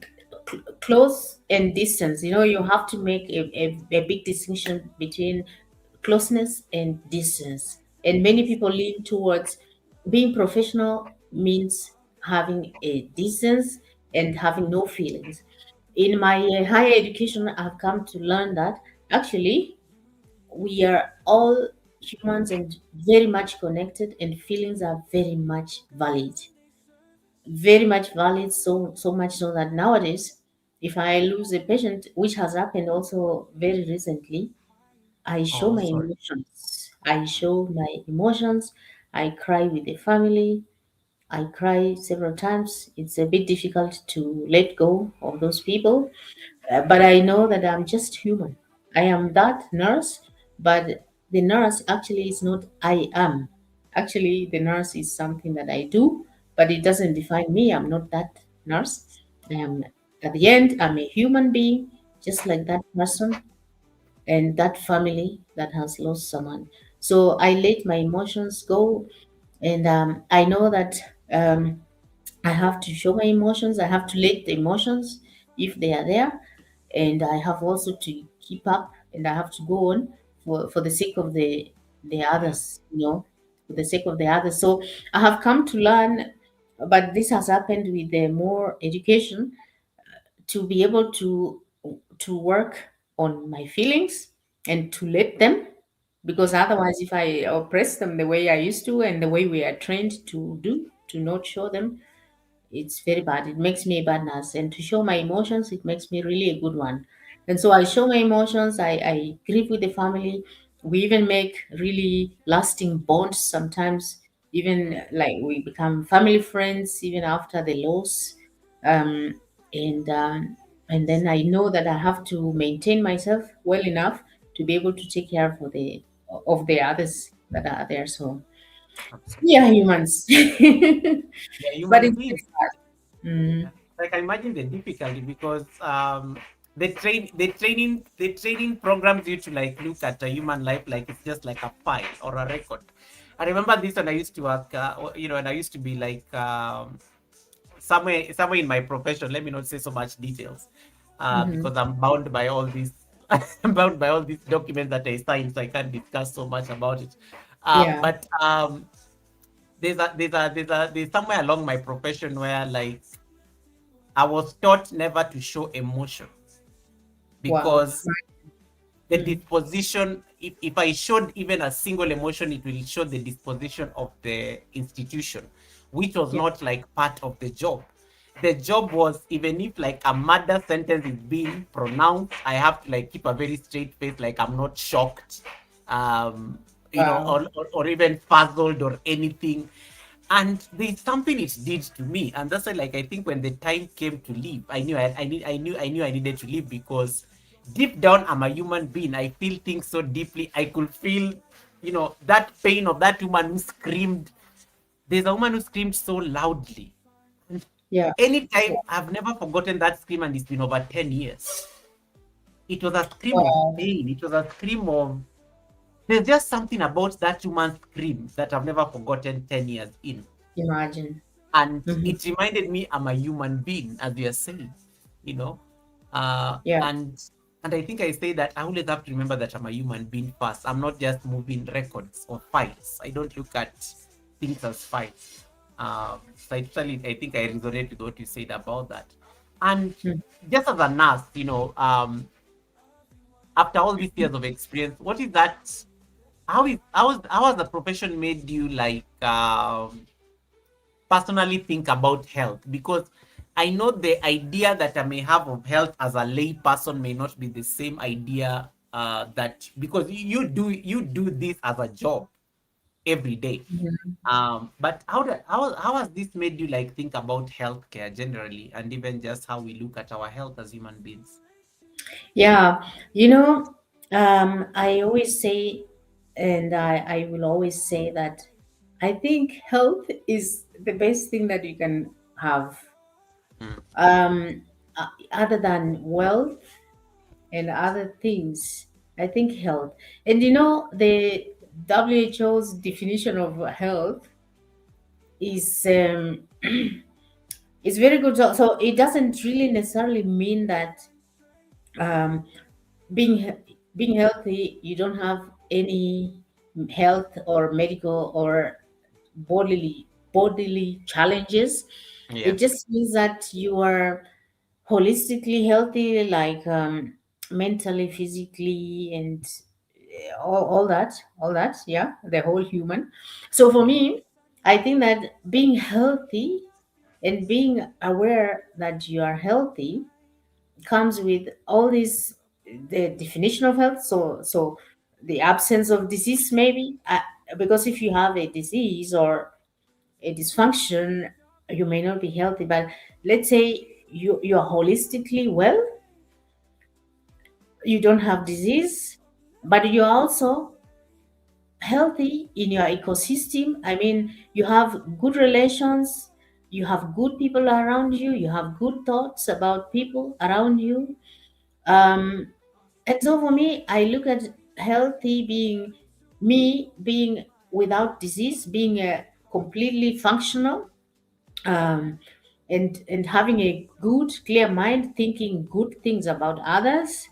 close and distance. You have to make a big distinction between closeness and distance. And many people lean towards being professional means having a distance and having no feelings. In my higher education, I've come to learn that actually we are all humans and very much connected, and feelings are very much valid, very much valid, so much so that nowadays, if I lose a patient, which has happened also very recently, I show Oh, my sorry. emotions. I show my emotions. I cry with the family. I cry several times. It's a bit difficult to let go of those people, but I know that I'm just human. I am that nurse, but the nurse actually is not I am. Actually, the nurse is something that I do, but it doesn't define me. I'm not that nurse. I am, at the end, I'm a human being, just like that person and that family that has lost someone. So I let my emotions go, and I know that I have to show my emotions. I have to let the emotions if they are there, and I have also to keep up, and I have to go on for the sake of the Yeah. others. For the sake of the others. So I have come to learn, but this has happened with the more education, to be able to work on my feelings and to let them, because otherwise if I oppress them the way I used to and the way we are trained to do, to not show them, it's very bad. It makes me a bad nurse. And to show my emotions, it makes me really a good one. And so I show my emotions, I grieve with the family. We even make really lasting bonds sometimes, even like we become family friends even after the loss. Um, and then I know that I have to maintain myself well enough to be able to take care of the others that are there. So yeah, Absolutely. humans. Yeah, But human it's beings. mm, Yeah. Like I imagine the difficulty because the training programs you to like look at a human life like it's just like a file or a record. I remember this when I used to work, and I used to be like somewhere in my profession. Let me not say so much details, mhm. because I'm bound by all these I'm bound by all these documents that I signed, so I can't discuss so much about it. Yeah. But there's somewhere along my profession where like I was taught never to show emotion Wow. because the Mm. disposition, if I showed even a single emotion, it will show the disposition of the institution, which was Yeah. not like part of the job. The job was, even if like a murder sentence is being pronounced, I have to like keep a very straight face, like I'm not shocked, um Wow. or even puzzled or anything. And there's something it did to me, and that's why like I think when the time came to leave, I knew I needed to leave, because deep down I'm a human being. I feel things so deeply. I could feel, that pain of that woman who screamed. There's a woman who screamed so loudly. And Yeah. anytime, I've never forgotten that scream, and it's been over 10 years. It was a scream of Wow. pain. It was a scream of, there's just something about that woman's scream that I've never forgotten 10 years in. Imagine. And Hmm. it reminded me I'm a human being, as we are saying, you know. Uh, Yeah. and and I think I say that I always have to remember that I'm a human being first. I'm not just moving records or files. I don't look at things as files. So I think I resonate with what you said about that. And Mm. just as a nurse, after all these years of experience, what is that? How has the profession made you like personally think about health? Because I know the idea that I may have of health as a lay person may not be the same idea, that, because you do this as a job every day. Mhm. But how has this made you like think about healthcare generally, and even just how we look at our health as human beings? Yeah, I always say, and I will always say that I think health is the best thing that you can have, Mm. other than wealth and other things. I think health, and the WHO's definition of health is is very good. So it doesn't really necessarily mean that um, being being healthy, you don't have any health or medical or bodily challenges. It Yeah. just means that you are holistically healthy, like mentally, physically, and all that, yeah, the whole human. So for Mm. me, I think that being healthy and being aware that you are healthy comes with all these, the definition of health. So the absence of disease, maybe, because if you have a disease or a dysfunction, you may not be healthy. But let's say you're holistically well, you don't have disease, but you're also healthy in your ecosystem. I mean, you have good relations, you have good people around you, you have good thoughts about people around you. Um, And so for me, I look at healthy being me being without disease, being completely functional, um, and having a good, clear mind, thinking good things about others,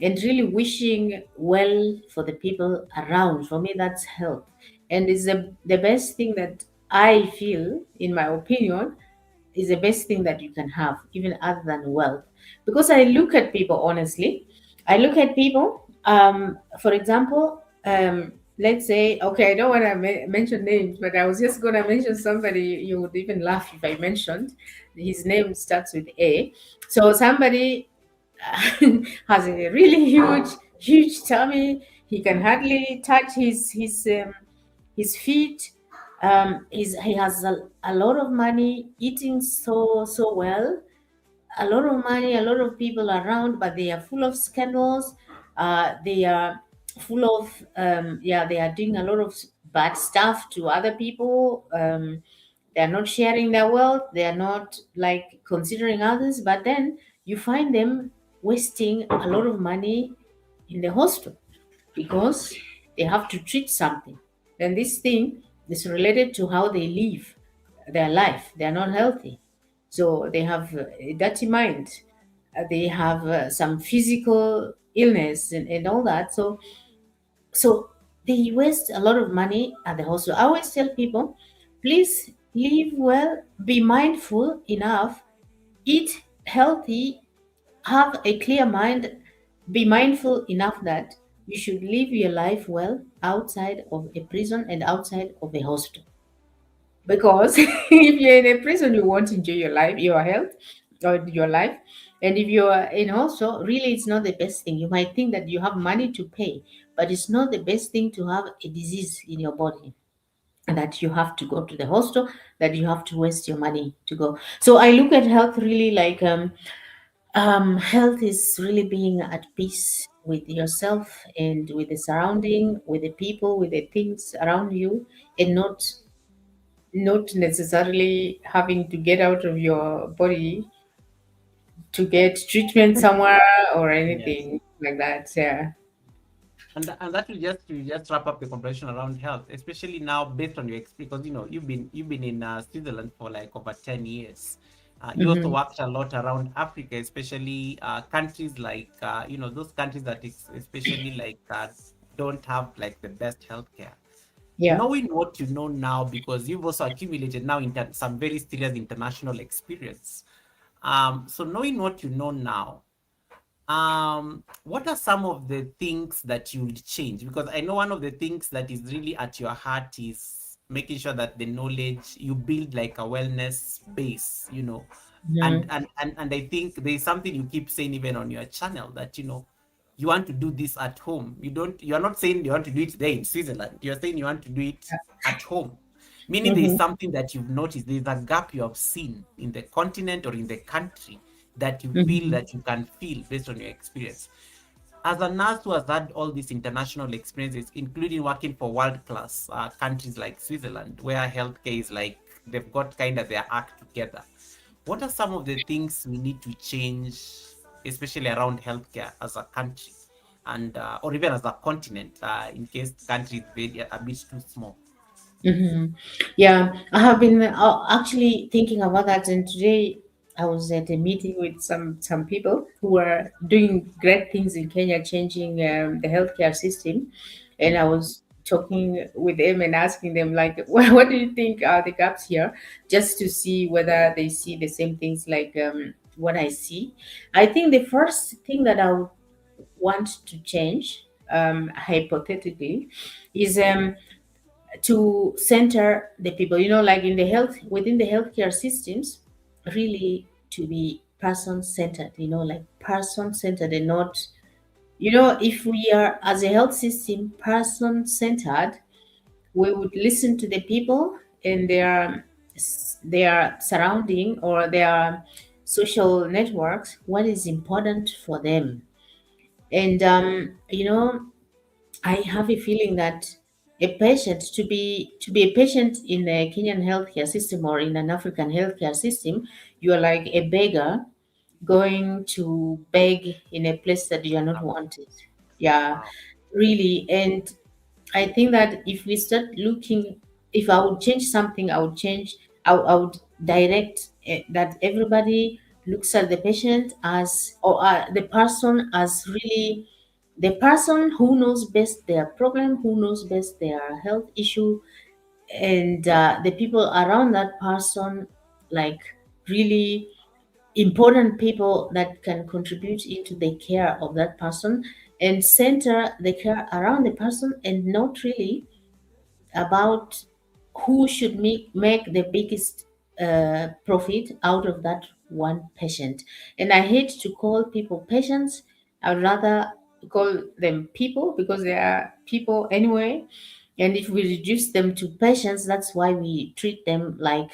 and really wishing well for the people around. For me, that's health, and it's the best thing that I feel, in my opinion, is the best thing that you can have, even other than wealth. Because I look at people, honestly, I look at people, for example, let's say, okay, I don't want to mention names, but I was just going to mention somebody. You would even laugh if I mentioned his name starts with A. So somebody has a really huge tummy. He can hardly touch his feet. He has a lot of money, eating so well, a lot of money, a lot of people around, but they are full of scandals. They are full of, yeah, they are doing a lot of bad stuff to other people. They are not sharing their wealth. They are not like considering others. But then you find them wasting a lot of money in the hospital because they have to treat something. Then this thing is related to how they live their life. They are not healthy. So they have a dirty mind. They have some physical illness and all that. So they waste a lot of money at the hospital. I always tell people, please live well, be mindful enough, eat healthy, have a clear mind, be mindful enough that you should live your life well outside of a prison and outside of a hospital. Because if you're in a prison, you won't enjoy your life, your health, or your life. And if you're in hospital, really, it's not the best thing. You might think that you have money to pay, but it's not the best thing to have a disease in your body and that you have to go to the hospital, that you have to waste your money to go. So I look at health really like, health is really being at peace with yourself and with the surrounding, with the people, with the things around you, and not necessarily having to get out of your body to get treatment somewhere or Yes. anything like that. Yeah. And that will just wrap up the conversation around health, especially now based on your experience, because you've been in Switzerland for like over 10 years. You also Hmm. worked a lot around Africa, especially countries like those countries that especially like don't have like the best healthcare. Yeah. Knowing what you know now, because you've also accumulated now some very serious international experience. So knowing what you know now, what are some of the things that you'll change? Because I know one of the things that is really at your heart is making sure that the knowledge you build like a wellness base, Hmm. and I think there's something you keep saying even on your channel that you want to do this at home. You're not saying you want to do it there in Switzerland. You're saying you want to do it at home. Meaning there is Hmm. something that you've noticed, there's a gap you have seen in the continent or in the country that you feel Mhm. that you can feel based on your experience. As a nurse who has had all these international experiences, including working for world class countries like Switzerland, where healthcare is like they've got kind of their act together, what are some of the things we need to change, especially around healthcare as a country and or even as a continent, in case the country is very, a bit too small? Mhm. Yeah, I have been actually thinking about that, and today I was at a meeting with some people who were doing great things in Kenya, changing the healthcare system, and I Mhm. was talking with them and asking them like, what do you think are the gaps here, just to see whether they see the same things like what I see. I think the first thing that I would want to change, hypothetically, is to center the people, like in the health, within the healthcare systems, really to be person centered, like person centered, and not, if we are as a health system person centered, we would listen to the people and their surrounding or their social networks, what is important for them. And I have a feeling that a patient, to be a patient in a Kenyan healthcare system or in an African healthcare system, you are like a beggar going to beg in a place that you are not Wow. wanted. Yeah, Wow. really. And I think that if we start looking, if I would change something, I would change, I would direct that everybody looks at the patient as, or the person as really the person who knows best their problem, who knows best their health issue, and the people around that person, like really important people that can contribute into the care of that person, and center the care around the person, and not really about who should make the biggest profit out of that one patient. And I hate to call people patients. I'd rather call them people, because they are people anyway. And if we reduce them to patients, that's why we treat them like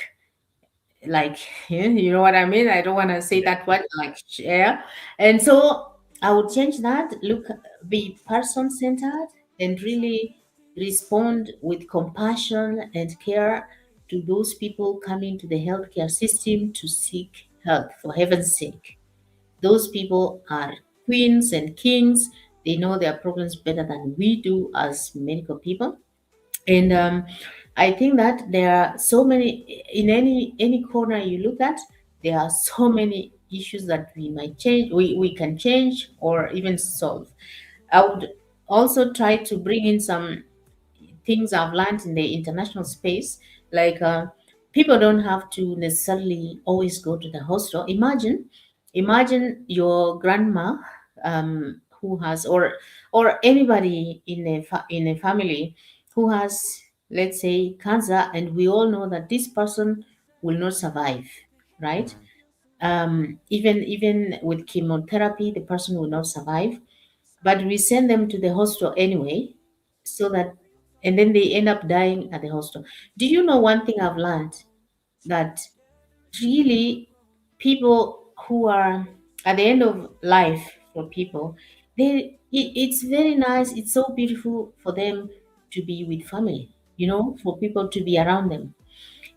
you know what I mean. I don't want to say Yeah. that word, like share. And so I would change that. Look, be person centered, and really respond with compassion and care to those people coming to the healthcare system to seek help. For heaven's sake, those people are queens and kings. They know their problems better than we do as medical people. And I think that there are so many, in any corner you look at, there are so many issues that we might change, we can change or even solve. I would also try to bring in some things I've learned in the international space, like people don't have to necessarily always go to the hospital. Imagine your grandma, who has, or anybody in a family who has, let's say, cancer, and we all know that this person will not survive, right? Mm. Even with chemotherapy, the person will not survive, but we send them to the hospital anyway, so that, and then they end up dying at the hospital. Do you know one thing I've learned? That really, people who are at the end of life, for people, it's very nice, it's so beautiful for them to be with family, for people to be around them.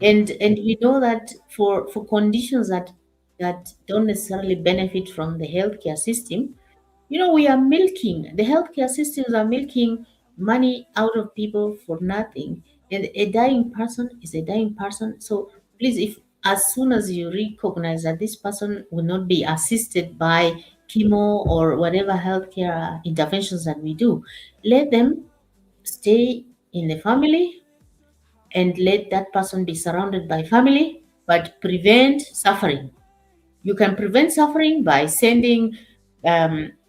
and Mm. and we know that for conditions that don't necessarily benefit from the healthcare system, we are milking, the healthcare systems are milking money out of people for nothing. And a dying person is a dying person. So please, if as soon as you recognize that this person will not be assisted by chemo or whatever healthcare interventions that we do, let them stay in the family, and let that person be surrounded by family, but prevent suffering. You can prevent suffering by sending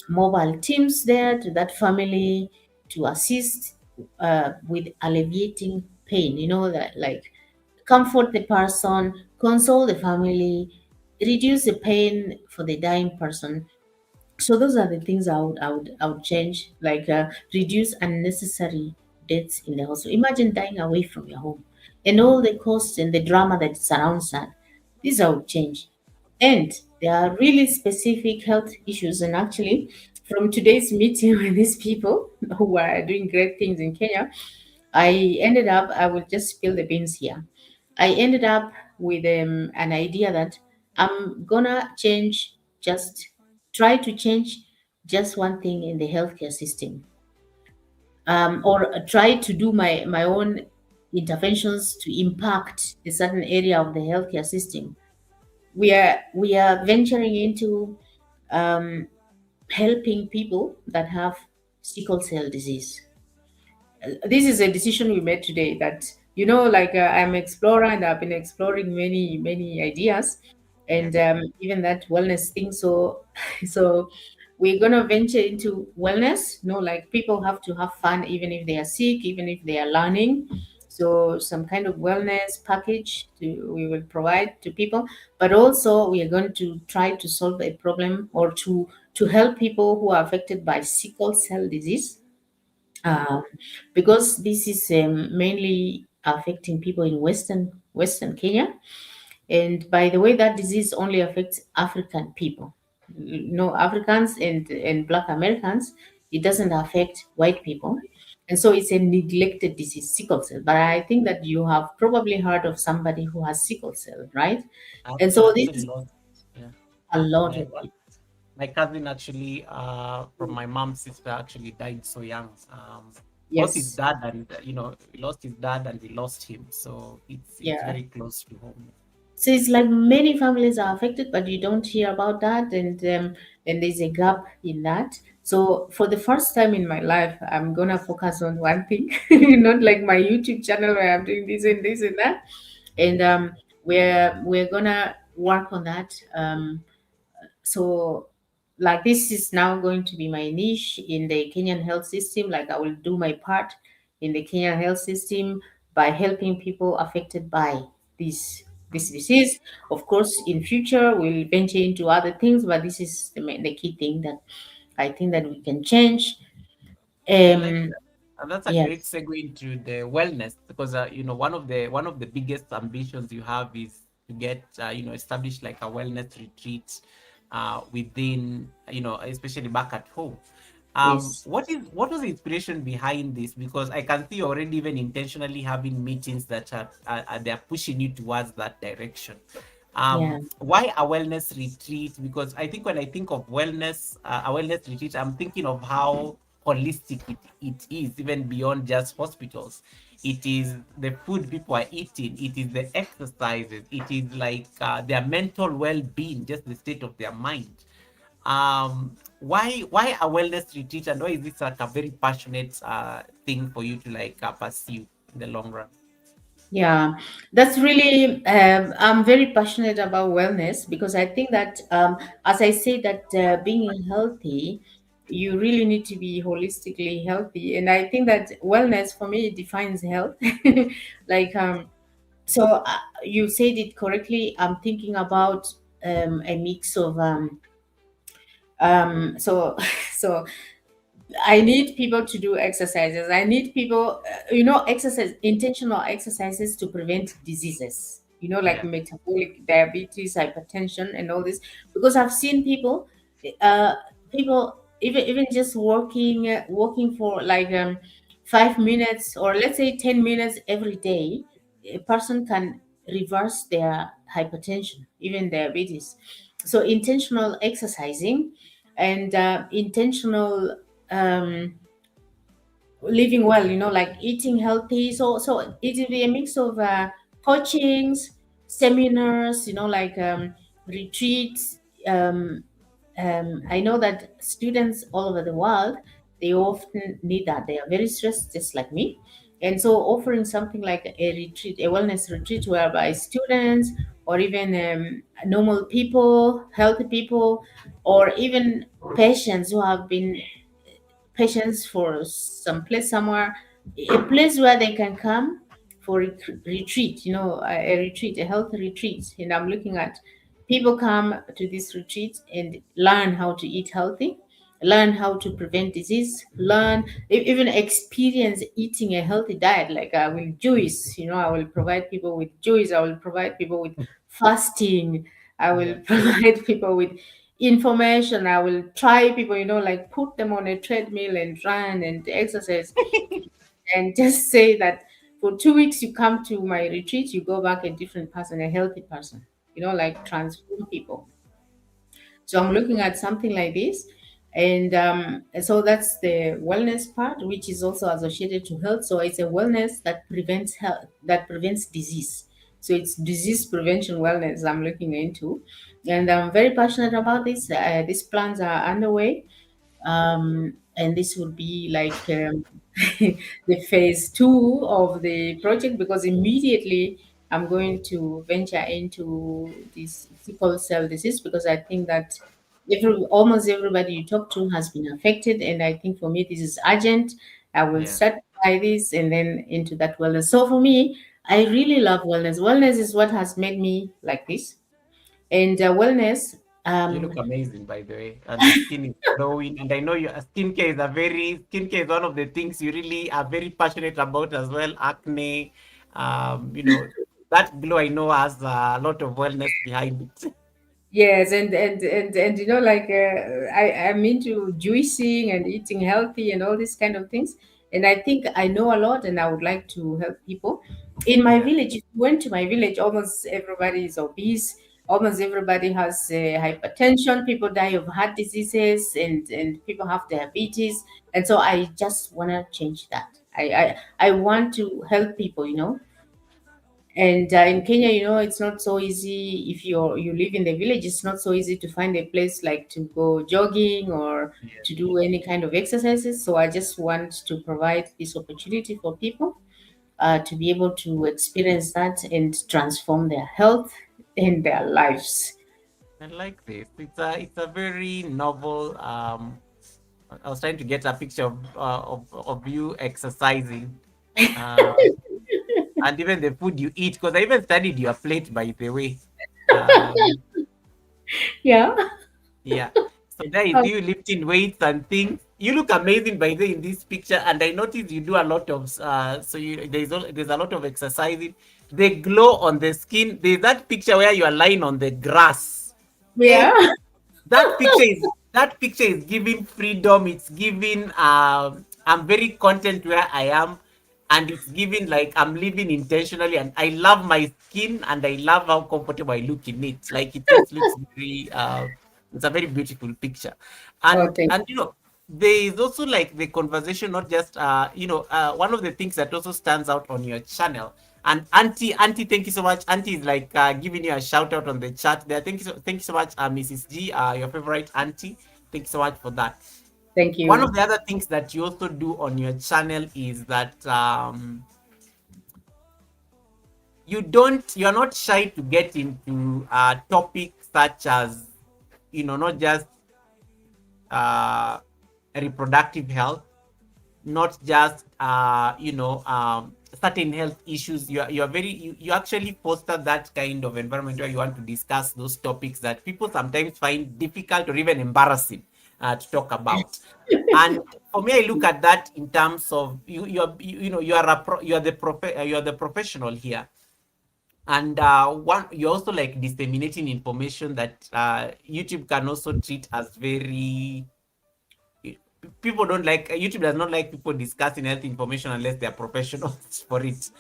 mobile teams there to that family to assist with alleviating pain. That, like, comfort the person, console the family, reduce the pain for the dying person. So those are the things I would change, like reduce unnecessary deaths in the hospital. Imagine dying away from your home and all the costs and the drama that surrounds that. These I would change. And There are really specific health issues. And actually, from today's meeting with these people who are doing great things in Kenya, I will just spill the beans here. I ended up with an idea that I'm gonna try to change just one thing in the healthcare system, or try to do my own interventions to impact a certain area of the healthcare system. We are venturing into um, helping people that have sickle cell disease. This is a decision we made today, that like, I'm explorer and I've been exploring many ideas, Yeah. and even that wellness thing. So so we're going to venture into wellness. Like, people have to have fun even if they are sick, even if they are learning. So some kind of wellness package we will provide to people, but also we are going to try to solve a problem, or to help people who are affected by sickle cell disease, um, because this is mainly affecting people in Western Kenya. And by the way, that disease only affects African people, no Africans and Black Americans. It doesn't affect white people, and so it's a neglected disease, sickle cell. But I think that you have probably heard of somebody who has sickle cell, right? And so this Actually is lost. Yeah. a lot My of people. my cousin actually, from my mom's sister, actually died so young. Both his Yes, dad and he lost his dad and we lost him. So it's yeah. very close to home. So it's like many families are affected, but you don't hear about that, and there's a gap in that. So for the first time in my life, I'm gonna focus on one thing, not like my YouTube channel where I'm doing this and that, and we're gonna work on that. So like, this is now going to be my niche in the Kenyan health system. Like, I will do my part in the Kenyan health system by helping people affected by this disease. Of course, in future we'll venture into other things, but this is the key thing that I think that we can change. I like um that. And that's a great yes, segue into the wellness because one of the biggest ambitions you have is to get establish like a wellness retreat within especially back at home. yes, What was the inspiration behind this? Because I can see already even intentionally having meetings that they are pushing you towards that direction. yeah, Why a wellness retreat? Because I think when I think of wellness, a wellness retreat, I'm thinking of how holistic it is, even beyond just hospitals. It is the food people are eating, it is the exercises, it is like their mental well-being, just the state of their mind. Why a wellness retreat, and why is this like a very passionate thing for you to like pursue in the long run? yeah. That's really, I'm very passionate about wellness, because I think that, as I say, that being healthy, you really need to be holistically healthy. And I think that wellness for me defines health. Like, so you said it correctly. I'm thinking about a mix of so so I need people to do exercises. I need people, exercise, intentional exercises to prevent diseases, like Yeah. metabolic diabetes, hypertension, and all this. Because I've seen uh, people even just walking for like 5 minutes, or let's say 10 minutes every day, a person can reverse their hypertension, even diabetes. So intentional exercising and intentional um, living well, like eating healthy. So it will be a mix of coachings, seminars, like retreats. I know that students all over the world, they often need that. They are very stressed, just like me. And so offering something like a retreat, a wellness retreat, whereby students, or even normal people, healthy people, or even patients who have been patients for some place somewhere, a place where they can come for retreat, a retreat, a health retreat. And I'm looking at people come to this retreat and learn how to eat healthy, learn how to prevent disease, learn even experience eating a healthy diet. Like, I will juice, I will provide people with juice, I will provide people with fasting, I will Yeah. provide people with information. I will try people, like put them on a treadmill and run and exercise, and just say that for 2 weeks you come to my retreat, you go back a different person, a healthy person, like transform people. So I'm looking at something like this. And so that's the wellness part, which is also associated to health. So it's a wellness that prevents health, that prevents disease. So it's disease prevention wellness I'm looking into. And I'm very passionate about this. These plans are underway. And this would be like the phase two of the project, because immediately I'm going to venture into this sickle cell disease, because I think that almost everybody you talk to has been affected, and I think for me this is urgent. I will Yeah. start by this and then into that wellness. So for me, I really love wellness. Wellness is what has made me like this, and wellness. You Um, look amazing, by the way, and the skin is glowing. And I know your skincare is one of the things you really are very passionate about as well. Acne, that glow I know has a lot of wellness behind it. Yes, and like I'm into juicing and eating healthy and all these kind of things. And I think I know a lot, and I would like to help people. In my Yeah, village, if you went to my village, almost everybody is obese. Almost everybody has hypertension. People die of heart diseases, and people have diabetes. And so I just want to change that. I want to help people. And in Kenya, it's not so easy. If you live in the village, it's not so easy to find a place like to go jogging or yeah. to do any kind of exercises. So I just want to provide this opportunity for people to be able to experience that and transform their health and their lives. I like this. It's a very novel. I was trying to get a picture of you exercising, uh, and even the food you eat. Because I even studied your plate, by the way. Um, Yeah. Yeah. So there is you lifting weights and things. You look amazing by the way in this picture, and I noticed you do a lot of there's a lot of exercising. The glow on the skin. There's that picture where you are lying on the grass. Yeah. Eh, that picture is giving freedom. It's giving I'm very content where I am, and it's giving like I'm living intentionally, and I love my skin, and I love how comfortable I look in it. Like it just looks very it's a very beautiful picture. and Okay. and there is also like the conversation, not just one of the things that also stands out on your channel. And auntie, thank you so much. Auntie is like giving you a shout out on the chat there. Thank you so much, Mrs. G, your favorite auntie. Thank you so much for that. Thank One of you. the other things that you also do on your channel is that you're not shy to get into topics such as not just uh, reproductive health, not just certain health issues. You actually foster that kind of environment where you want to discuss those topics that people sometimes find difficult or even embarrassing to talk about. And for me, I look at that in terms of you are the professional here. And you're also like disseminating information that YouTube can also treat as very people don't like YouTube does not like people discussing health information unless they are professionals for it.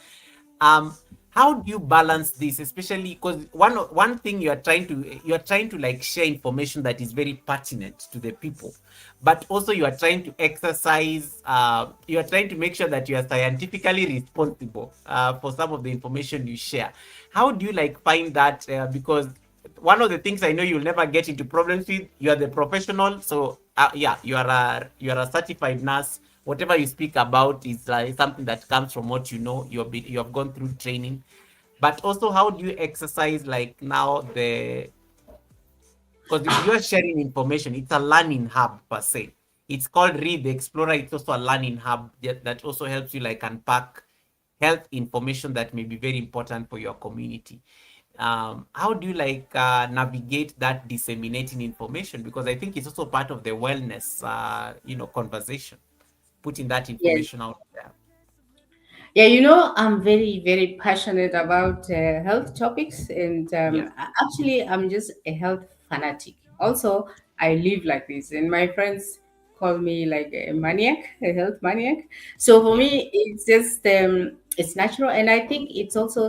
Um, how do you balance this, especially because one thing you're trying to like share information that is very pertinent to the people, but also you are trying to exercise, you are trying to make sure that you are scientifically responsible for some of the information you share. How do you like find that? Because one of the things I know you'll never get into problems with, you are the professional. So yeah, you are a certified nurse. Whatever you speak about is something that comes from what you know. You have gone through training, but also how do you exercise like now the because you're sharing information. It's a learning hub per se. It's called Read the Explorer. It's also a learning hub that also helps you like unpack health information that may be very important for your community. How do you like navigate that disseminating information? Because I think it's also part of the wellness, conversation, putting that Yes. information out there. Yeah, you know, I'm very, very passionate about health topics, and Yeah. actually, I'm just a health fanatic. Also, I live like this, and my friends call me like a maniac, a health maniac. So for Yeah. me, it's just it's natural, and I think it's also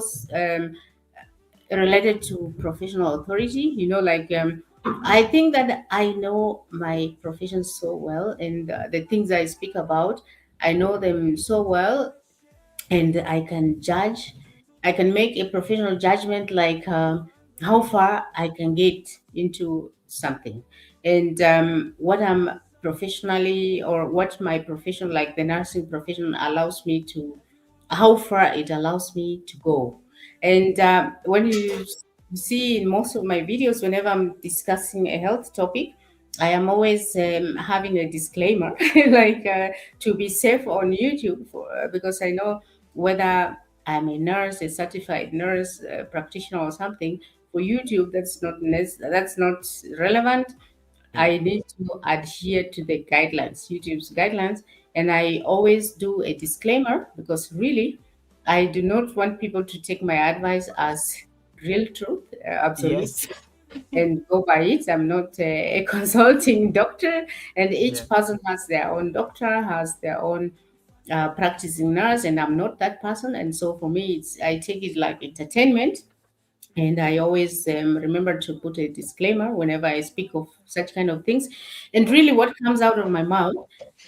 related to professional authority. You know, like I think that I know my profession so well, and the things I speak about, I know them so well, and I can judge. I can make a professional judgment, like how far I can get into something, and what I'm professionally, or what my profession, like the nursing profession, allows me to, how far it allows me to go. And when you see in most of my videos, whenever I'm discussing a health topic, I am always having a disclaimer, like to be safe on YouTube, because I know whether I'm a nurse, a certified nurse, practitioner, or something. For YouTube, that's not relevant. Yeah. I need to adhere to the guidelines, YouTube's guidelines, and I always do a disclaimer, because really, I do not want people to take my advice as real truth, absolute, Yes. and go by it. I'm not a consulting doctor, and Yeah. each person has their own doctor, has their own practicing nurse, and I'm not that person. And so for me, it's, I take it like entertainment, and I always remember to put a disclaimer whenever I speak of such kind of things. And really, what comes out of my mouth,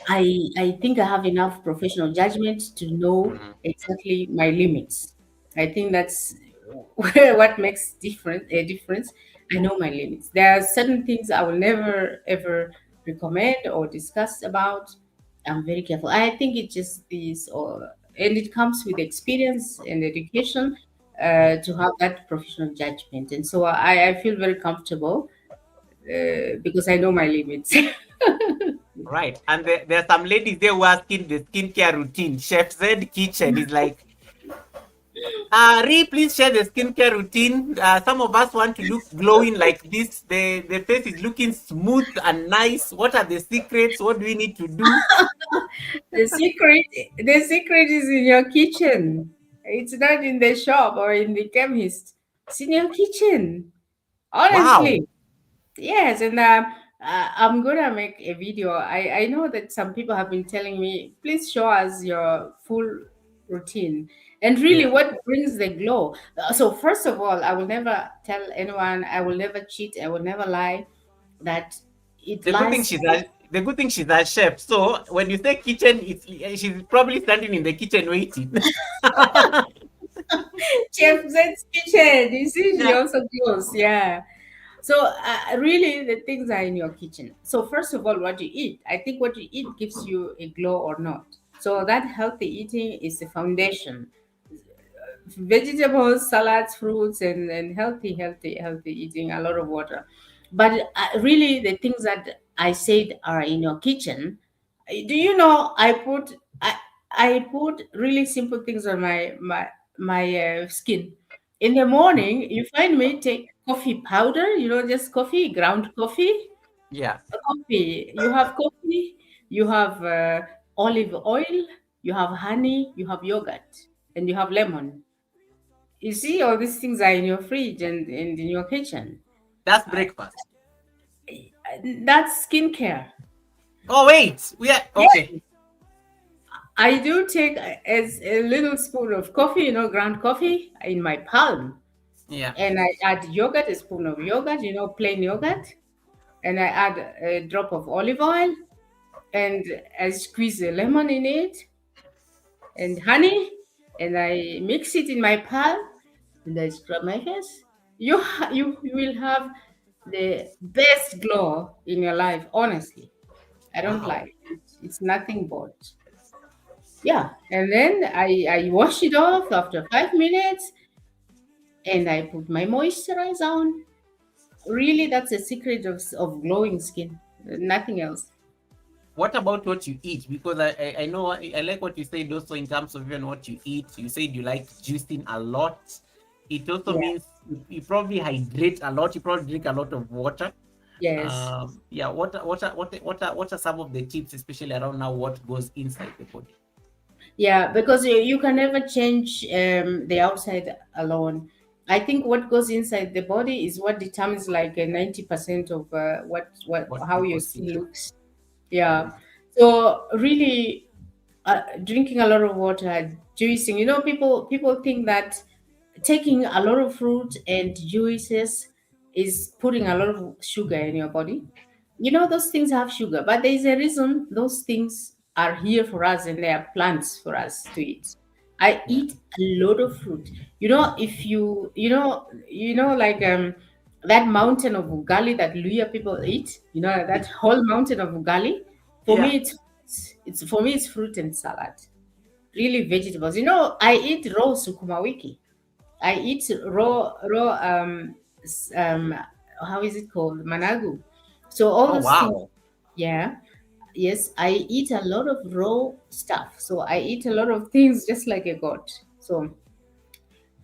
I think I have enough professional judgment to know Mhm. exactly my limits. I think that's what makes a difference. I know my limits. There are certain things I will never ever recommend or discuss about. I'm very careful. I think it just is, or and it comes with experience and education, Yeah. to have that professional judgment. And so I feel very comfortable, because I know my limits. Right. And there are some ladies there who are asking the skincare routine. Chef Z Kitchen is like, Rhee, please share the skincare routine. Some of us want to look glowing like this. The face is looking smooth and nice. What are the secrets? What do we need to do? The secret is in your kitchen. It's not in the shop or in the chemist. It's in your kitchen. Wow. Honestly. Yes, and I'm gonna make a video. I know that some people have been telling me, please show us your full routine. And really, Yeah. what brings the glow? So, first of all, I will never tell anyone, I will never cheat, I will never lie, that it The good thing lasts. she's a chef. So when you say kitchen, she's probably standing in the kitchen waiting. Chef Zed's kitchen. You see, she Yeah. also glows. Yeah. So really, the things are in your kitchen. So first of all, what you eat. I think what you eat gives you a glow or not. So that healthy eating is the foundation. Vegetables, salads, fruits, and healthy eating. A lot of water. But really, the things that I said are in your kitchen. Do you know? I put really simple things on my skin. In the morning, you find me take coffee powder, just coffee, ground coffee. Yeah. Coffee. You have coffee, you have olive oil, you have honey, you have yogurt, and you have lemon. You see, all these things are in your fridge and in your kitchen. That's I, breakfast. that's skincare. Oh wait. We are okay. Yes, I do take as a little spoon of coffee, ground coffee in my palm. Yeah. And I add yogurt, a spoon of yogurt, plain yogurt. And I add a drop of olive oil, and I squeeze a lemon in it, and honey, and I mix it in my palm, and I scrub my face. You will have the best glow in your life, honestly. I don't Wow. lie. It's nothing but. Yeah. And then I wash it off after 5 minutes, and I put my moisturizer on. Really, that's a secret of glowing skin. Nothing else. What about what you eat? Because I know I like what you said also in terms of even what you eat. You said you like juicing a lot. It also Yeah. means you probably hydrate a lot. You probably drink a lot of water. Yes. Yeah. What are some of the tips, especially around now what goes inside the body? Yeah, because you can never change the outside alone. I think what goes inside the body is what determines like 90% of what What how your people see. skin looks. Yeah. Yes. So really, drinking a lot of water, juicing. You know, people think that taking a lot of fruit and juices is putting a lot of sugar in your body. You know, those things have sugar, but there is a reason those things are here for us and they are plants for us to eat. I Yeah. eat a lot of fruit. You know, if like that mountain of ugali that Luya people eat, you know, that whole mountain of ugali, for Yeah. me it's for me it's fruit and salad. Really vegetables. You know, I eat raw sukuma wiki. I eat raw how is it called? Managu. So all Oh those things, wow. yeah. Yes, I eat a lot of raw stuff. So I eat a lot of things just like a god. So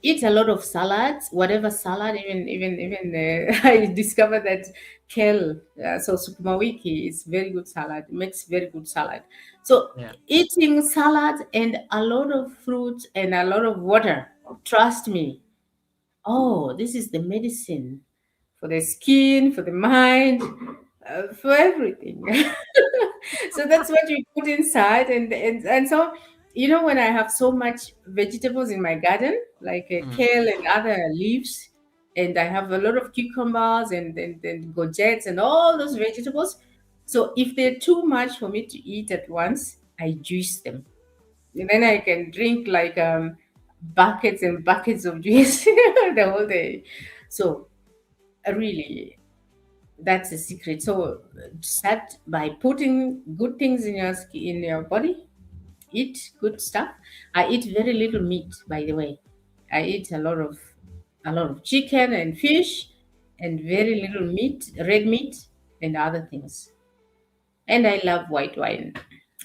eat a lot of salads, whatever salad, even I discovered that kale, so sukuma wiki is very good salad, makes very good salad. So Yeah. eating salad and a lot of fruit and a lot of water, trust me, oh, this is the medicine for the skin, for the mind, for everything. So that's what you put inside, and so you know when I have so much vegetables in my garden, like Mm. kale and other leaves, and I have a lot of cucumbers and gourgettes and all those vegetables. So if they're too much for me to eat at once, I juice them, and then I can drink like buckets and buckets of juice the whole day. So really, that's the secret. So start by putting good things in in your body. Eat good stuff. I eat very little meat, by the way. I eat a lot of chicken and fish, and very little meat, red meat, and other things. And I love white wine,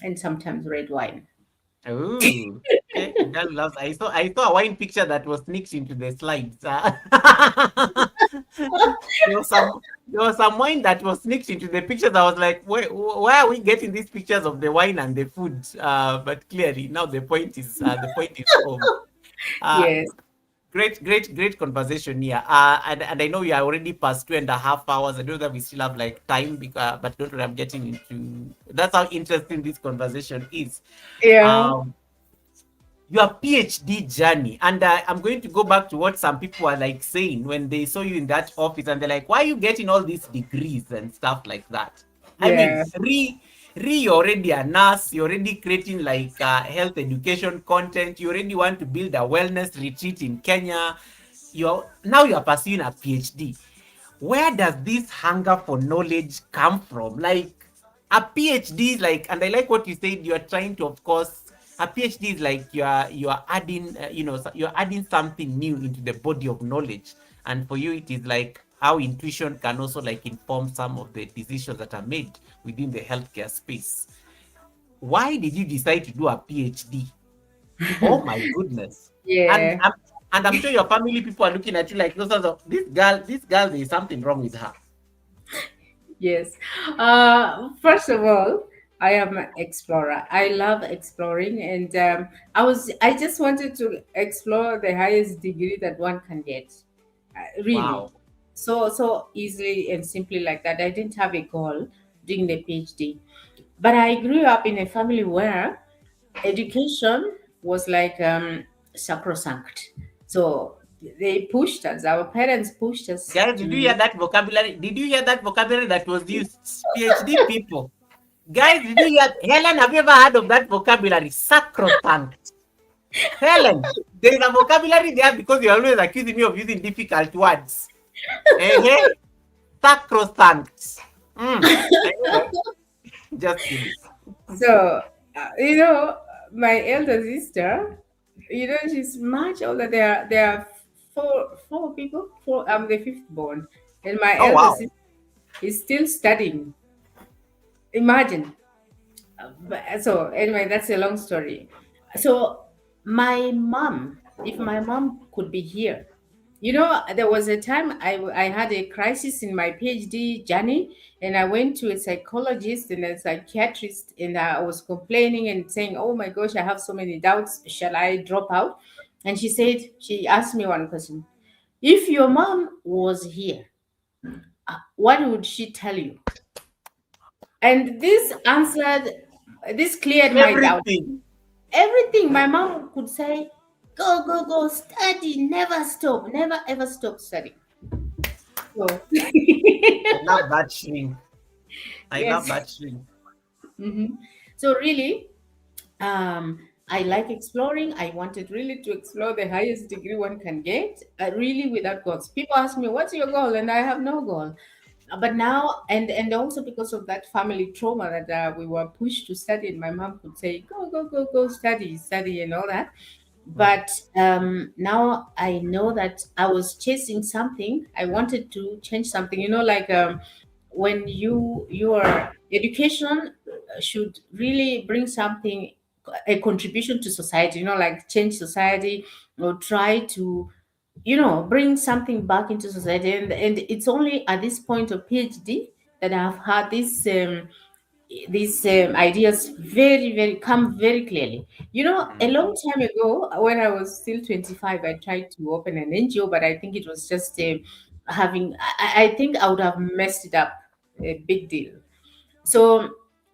and sometimes red wine. Ooh. Okay. Girl loves. I saw a wine picture that was sneaked into the slides. There was some wine that was sneaked into the pictures. I was like, why are we getting these pictures of the wine and the food? But clearly now the point is home. Uh, Yes, great conversation here. And I know we are already past 2.5 hours. I know that we still have like time, but don't worry, I'm getting into. That's how interesting this conversation is. yeah, Um, your PhD journey. And I'm going to go back to what some people are like saying when they saw you in that office and they're like, why are you getting all these degrees and stuff like that? I mean, yeah, Rhee, you're already a nurse, you're already creating like health education content, you already want to build a wellness retreat in Kenya. You're pursuing a PhD. Where does this hunger for knowledge come from? Like a PhD is like, and I like what you said. You are trying to, of course, a PhD is like you are adding, you're adding something new into the body of knowledge, and for you, it is like how intuition can also like inform some of the decisions that are made within the healthcare space. Why did you decide to do a PhD? Oh my goodness! And yeah. I'm, and I'm sure your family people are looking at you like, this girl, there is something wrong with her. Yes. First of all, I am an explorer. I love exploring, and I just wanted to explore the highest degree that one can get. Really, Wow. so easily and simply like that. I didn't have a goal doing the PhD, but I grew up in a family where education was like sacrosanct. So they pushed us. Our parents pushed us Guys, did you to. hear that vocabulary? Did you hear that vocabulary that was used? PhD people. Guys, did you hear? Helen, have you ever heard of that vocabulary? Sacrosanct. Helen, there is a vocabulary there because you're always accusing me of using difficult words. Eh? Sacrosanct. Anyway, just kidding. So, you know, my elder sister, you know, she's much older. There are four people. Four. I'm the fifth born, and my Oh, elder wow. sister is still studying. Imagine. So anyway, that's a long story. So my mom, if my mom could be here, You know, there was a time I had a crisis in my PhD journey, and I went to a psychologist and a psychiatrist, and I was complaining and saying, "Oh my gosh, I have so many doubts. Shall I drop out?" And she asked me one question: "If your mom was here, what would she tell you?" And this cleared my doubt. Everything. Everything my mom could say, "Go, go, go, study, never stop, never ever stop studying." So I love that shrink. I love yes. that shrink. Mhm. So really, I like exploring. I wanted really to explore the highest degree one can get, really without goals. People ask me, "What's your goal?" And I have no goal. But now, and also because of that family trauma that we were pushed to study, and my mom could say, "Go, go, go, go, study, study," and all that. Yeah. But now I know that I was chasing something. I wanted to change something. You know, like when your education should really bring something, a contribution to society. You know, like change society or try to bring something back into society. And it's only at this point of PhD that I've had these ideas very come very clearly. You know, a Mm. long time ago, when I was still 25, I tried to open an NGO, but I think it was just I think I would have messed it up a big deal. So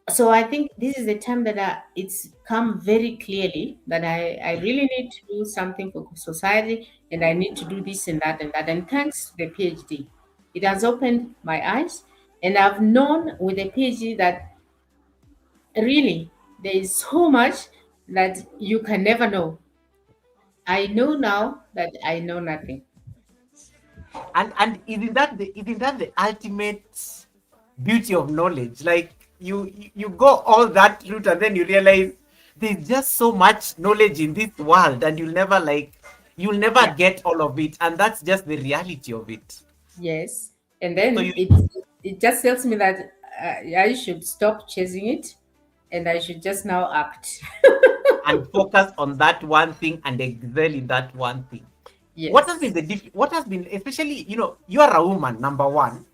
so I think this is the time that it's come very clearly that I really need to do something for society, and I need to do this and that and that. And thanks to the PhD, it has opened my eyes, and I've known with a PhD that really there is so much that you can never know. I know now that I know nothing. And isn't that the ultimate beauty of knowledge? Like you go all that route and then you realize there's just so much knowledge in this world, and you'll never Yeah. get all of it, and that's just the reality of it. Yes. And So you then it just tells me that I should stop chasing it, and I should just now act. and focus on that one thing and excel in that one thing. What has been Yes. what has been, especially, you are a woman, number one.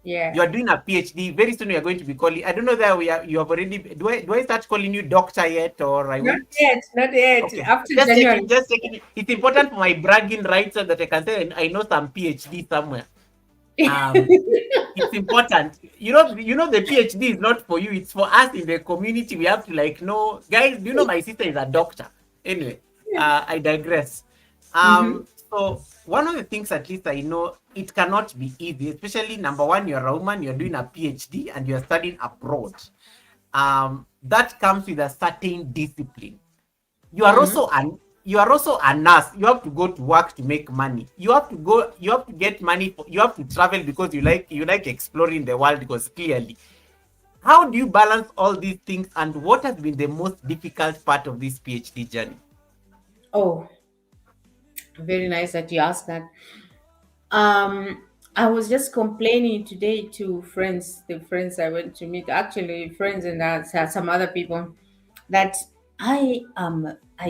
You Yeah. are doing a PhD. Very soon we are going to be calling. I don't know that you have already. Do I start calling you doctor yet, or I Not wait? yet. Not yet. Okay, After just checking, January. just checking. It's important for my bragging rights so that I can say I know some PhD somewhere. Um, it's important. The PhD is not for you. It's for us in the community. We have to know, guys. Do you know my sister is a doctor? Anyway, I digress. Mm-hmm. So one of the things, at least I know, it cannot be easy. Especially number one, you're a woman. You're doing a PhD and you're studying abroad. That comes with a certain discipline. you are Mm-hmm. also an you are also a nurse. You have to go to work to make money. You have to get money you have to travel because you like exploring the world, because clearly, how do you balance all these things, and what has been the most difficult part of this PhD journey? Oh, very nice that you asked that. Um, I was just complaining today to friends, the friends I went to meet, actually friends and some other people, that I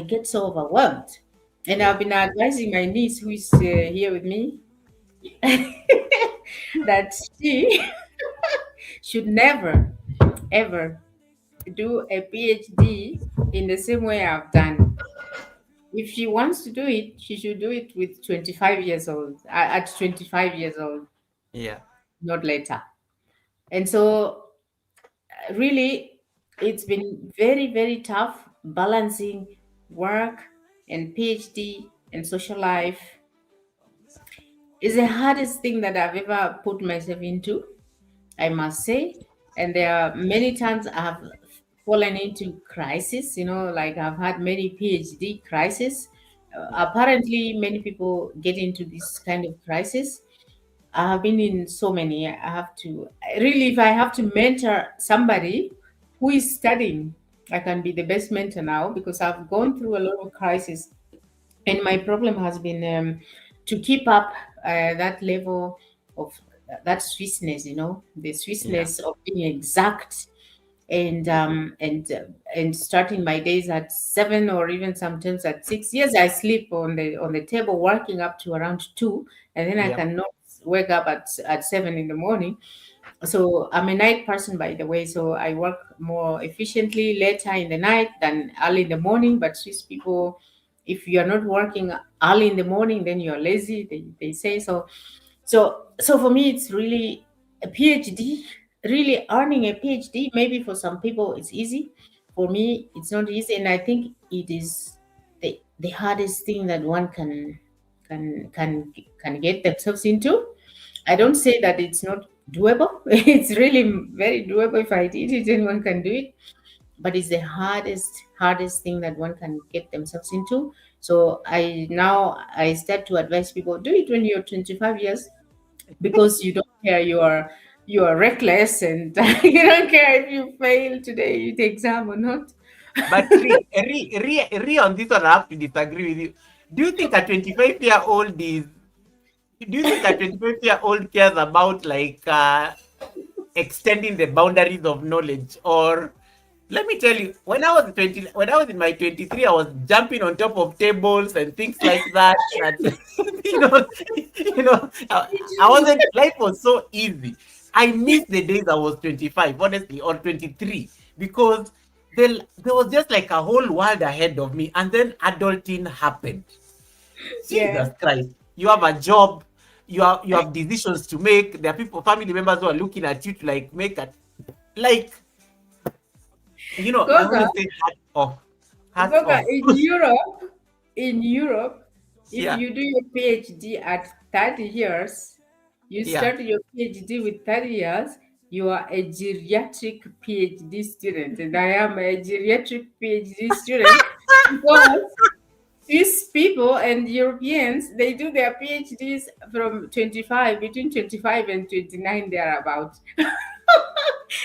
get so overwhelmed, and I've Yeah. been advising my niece who is here with me that she should never ever do a PhD in the same way I've done. If she wants to do it, she should do it with 25 years old, at 25 years old, Yeah. not later. And so, really, it's been very tough balancing work and PhD and social life. Is the hardest thing that I've ever put myself into, I must say. And there are many times I have fallen into crisis, like I've had many PhD crises. Apparently, many people get into this kind of crisis. I have been in so many. I have to really, if I have to mentor somebody who is studying, I can be the best mentor now because I've gone through a lot of crisis, and my problem has been to keep up that level of that Swissness, the Yeah. Swissness of being exact, and starting my days at 7 or even sometimes at 6. Yes, I sleep on the table working up to around 2, and then I Yeah. cannot wake up at 7 in the morning. So I'm a night person, by the way, so I work more efficiently later in the night than early in the morning. But Swiss people, if you're not working early in the morning, then you're lazy, they say. So for me, it's really a PhD, really earning a PhD. Maybe for some people it's easy. For me, it's not easy, and I think it is the hardest thing that one can get themselves into. I don't say that it's not doable. It's really very doable. If I did it, anyone can do it. But it's the hardest thing that one can get themselves into. So I start to advise people, do it when you're 25 years, because you don't care, you are reckless, and you don't care if you fail today the exam or not. But Rhee, on this one, I have to disagree with you. Do you think a 25-year-old is? Do you think a 25-year-old cares about like extending the boundaries of knowledge? Or let me tell you, when I was in my 23, I was jumping on top of tables and things like that. And you know, I wasn't. Life was so easy. I miss the days I was 25, honestly, or 23, because there was just like a whole world ahead of me, and then adulting happened. Jesus Yeah. Christ. You have a job, you have decisions to make. There are people, family members who are looking at you to like make a like, I want Goga, to say hats Goga, off. in Europe, if Yeah, you do your PhD at 30 years, you yeah. start your PhD with 30 years, you are a geriatric PhD student. And I am a geriatric PhD student because Swiss people and Europeans, they do their PhDs from 25, between 25 and 29, thereabout.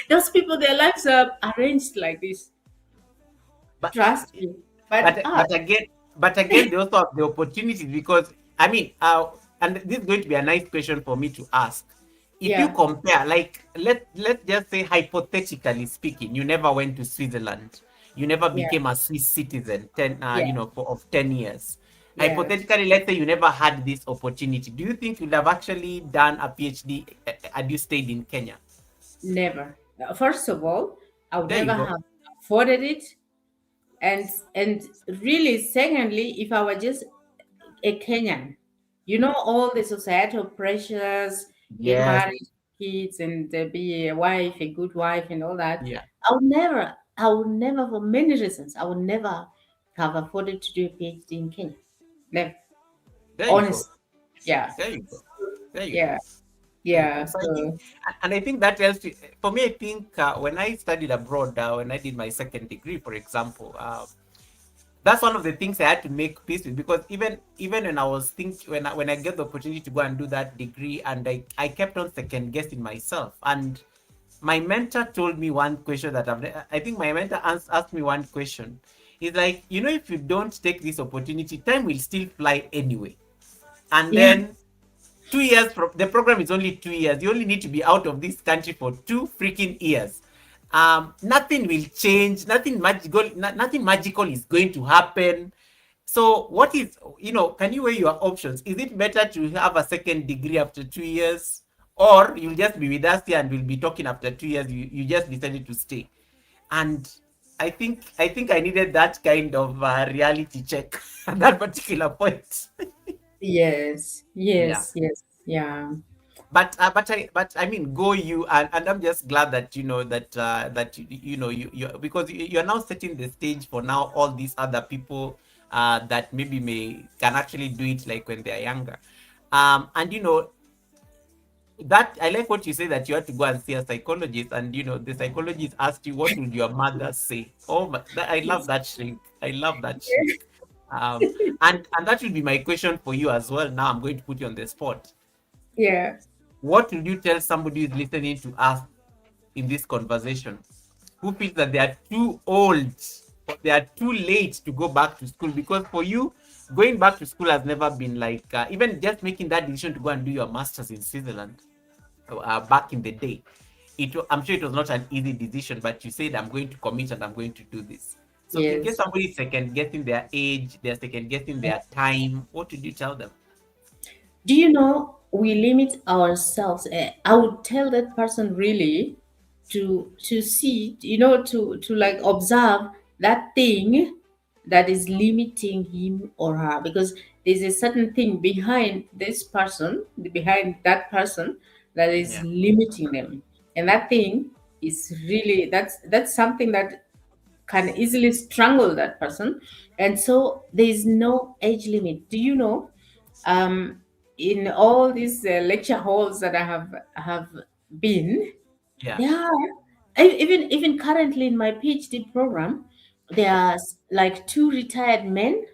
Those people, their lives are arranged like this. But Trust me. But but us, but again, they also have the opportunities, because I mean, and this is going to be a nice question for me to ask. If you yeah, compare, like, let's just say hypothetically speaking, you never went to Switzerland, you never yeah, became a Swiss citizen yeah, of 10 years. yeah. Hypothetically, let's say you never had this opportunity. Do you think you'd have actually done a PhD had you stayed in Kenya? Never. First of all, I would There you never go. have afforded it. And really, secondly, if I were just a Kenyan, all the societal pressures, get Yes. married, kids, and be a wife, a good wife, and all that. Yeah. I would never, for many reasons, I would never have afforded to do a PhD in Kenya. Never. There you go. Honestly. Yeah. There you go. There you Yeah. go. There you go. Yeah. So I think, So, and I think that helps. For me, I think when I studied abroad, when I did my second degree, for example, that's one of the things I had to make peace with, because even when I was thinking, when I get the opportunity to go and do that degree, and I kept on second guessing myself. And my mentor told me one question that I think my mentor asked me one question. He's like, if you don't take this opportunity, time will still fly anyway. And yeah. then 2 years, the program is only 2 years. You only need to be out of this country for 2 freaking years. Nothing will change. Nothing magical is going to happen. So what is, can you weigh your options? Is it better to have a second degree after 2 years, or you'll just be with us here and we'll be talking after 2 years? You just decided to stay. And I think I needed that kind of reality check at that particular point. Yes. Yeah. Yes. Yes. Yeah. But I mean, go you, and I'm just glad that because you're now setting the stage for now all these other people that maybe may can actually do it like when they're younger. And that I like what you say, that you had to go and see a psychologist, and the psychologist asked you, what would your mother say? Oh my, I love that shrink. I love that shrink. And that will be my question for you as well. Now I'm going to put you on the spot. Yeah. What would you tell somebody who's listening to us in this conversation, who feels that they are too old or they are too late to go back to school? Because for you, going back to school has never been like, even just making that decision to go and do your master's in Switzerland back in the day. I'm sure it was not an easy decision, but you said, I'm going to commit and I'm going to do this. So in case Yes. somebody is second guessing their age, they're second guessing their time, what would you tell them? Do you know we limit ourselves? I would tell that person really to see, to like observe that thing that is limiting him or her, because there's a certain thing behind this person, behind that person, that is Yeah. limiting them, and that thing is really, that's something that can easily strangle that person. And so there is no age limit. Do you know, um, in all these lecture halls that I have been, Yeah. there are, even currently in my PhD program, there's like two retired men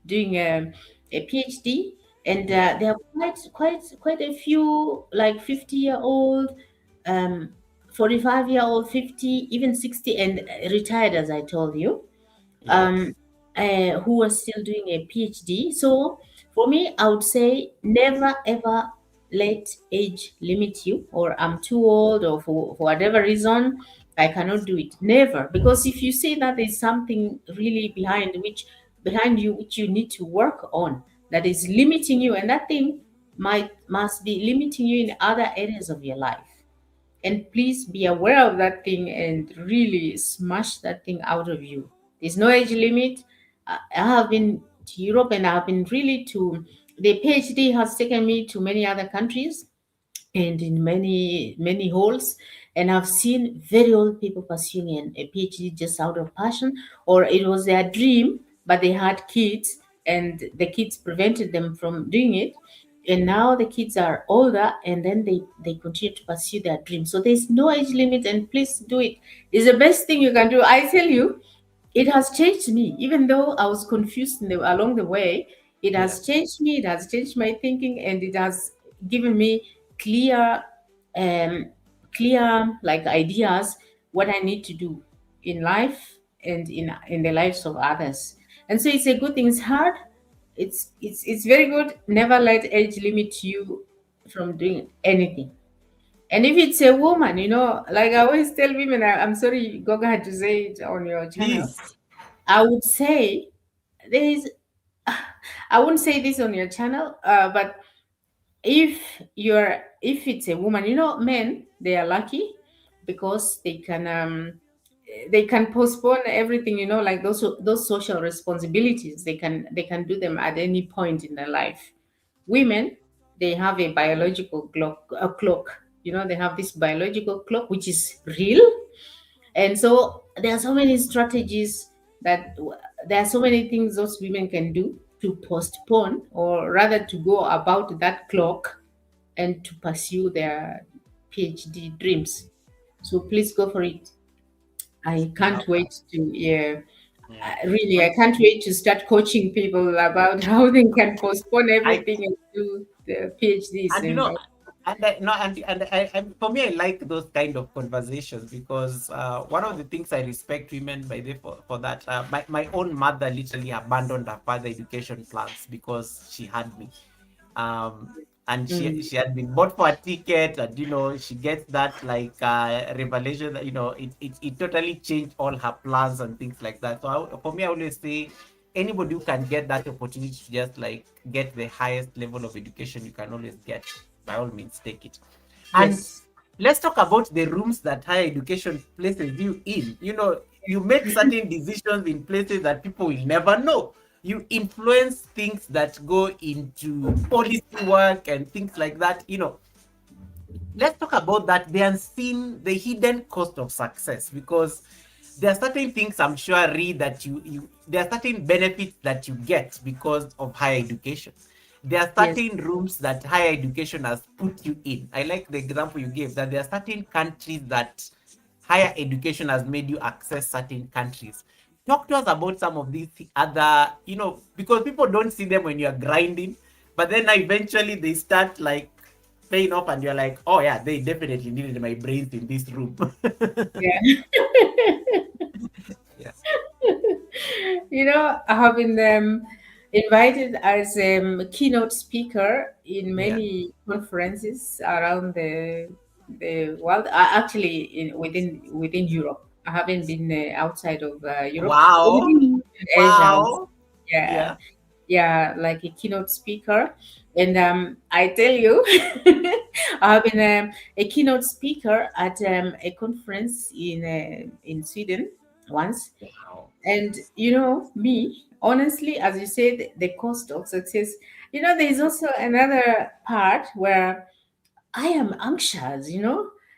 doing a PhD, and Yeah. there are quite a few, like 50-year-old, um, 45-year-old, 50, even 60, and retired, as I told you, Yes. um, who are still doing a PhD. So for me, I would say never ever let age limit you, or I'm too old, or for whatever reason I cannot do it. Never, because if you say that there's something really behind you which you need to work on, that is limiting you, and that thing must be limiting you in other areas of your life, and please be aware of that thing and really smash that thing out of you. There's no age limit. I have been to Europe, and I've been really to, the PhD has taken me to many other countries and in many halls, and I've seen very old people pursuing a PhD just out of passion, or it was their dream, but they had kids, and the kids prevented them from doing it, and now the kids are older, and then they continue to pursue their dream. So there's no age limit, and please do it. It's the best thing you can do, I tell you. It has changed me, even though I was confused along the way. It Yeah. has changed me, it has changed my thinking, and it has given me clear, um like ideas, what I need to do in life and in the lives of others. And so it's a good thing. It's hard. It's very good. Never let age limit you from doing anything. And if it's a woman, like I always tell women, I'm sorry, Goga had to say it on your channel. Please. I would say there is, I wouldn't say this on your channel, but if it's a woman, men, they are lucky because they can postpone everything, like those social responsibilities. They can do them at any point in their life. Women, they have a biological clock. They have this biological clock which is real, and so there are so many strategies that there are so many things those women can do to postpone, or rather to go about that clock and to pursue their PhD dreams. So please go for it. I can't Love that. wait to, yeah, Yeah. really, But I can't wait to start coaching people about how they can postpone I everything and do the PhDs and and and I, no and for me, I like those kind of conversations because one of the things I respect women by the for that, my own mother literally abandoned her further education plans because she had me. And she mm, she had been bought for a ticket, and she gets that like revelation that it totally changed all her plans and things like that. So for me, I always say anybody who can get that opportunity to just like get the highest level of education you can always get, by all means take it. And yes, let's talk about the rooms that higher education places you in. You make certain decisions in places that people will never know. You influence things that go into policy work and things like that. Let's talk about that, the unseen, the hidden cost of success, because there are certain things I'm sure, Rhee, that there are certain benefits that you get because of higher education. There are yes, certain rooms that higher education has put you in. I like the example you gave that there are certain countries that higher education has made you access certain countries. Talk to us about some of these other, because people don't see them when you're grinding, but then eventually they start like paying off, and you're like, oh yeah, they definitely needed my brains in this room. yeah. Yeah. I have been invited as a keynote speaker in Yeah. many conferences around the world. Actually, within Europe. I haven't been outside of Europe, but Wow. within Asia. Wow. Yeah, Yeah. yeah, like a keynote speaker. And I tell you, I've been a keynote speaker at a conference in Sweden once. Wow. And me, honestly, as you said, the cost of success. There is also another part where I am anxious,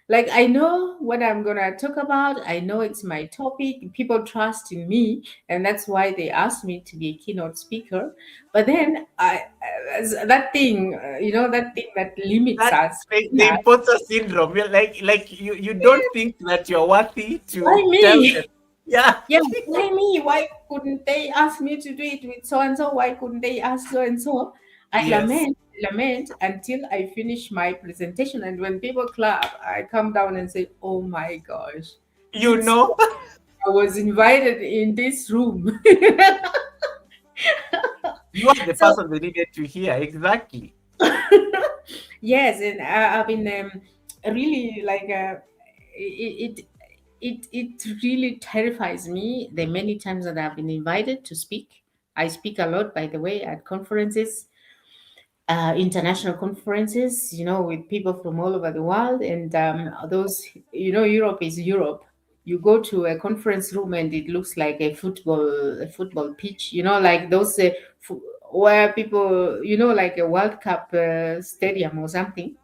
Like I know what I'm gonna talk about. I know it's my topic. People trust in me, and that's why they asked me to be a keynote speaker. But then that thing, that thing that limits That us. the Yeah, imposter syndrome. You're like you don't think that you're worthy why to tell me? them. Yeah. Yeah, why me? Why couldn't they ask me to do it with so and so? Why couldn't they ask so and so? I Yes. lament until I finish my presentation. And when people clap, I come down and say, "Oh my gosh, You it's know, I was invited in this room." you are the So person they needed to hear. Exactly. yes, and I've been really like it, it really terrifies me the many times that I've been invited to speak. I speak a lot, by the way, at conferences, international conferences, with people from all over the world. And those, Europe is Europe. You go to a conference room and it looks like a football pitch, like those where people, like a World Cup stadium or something.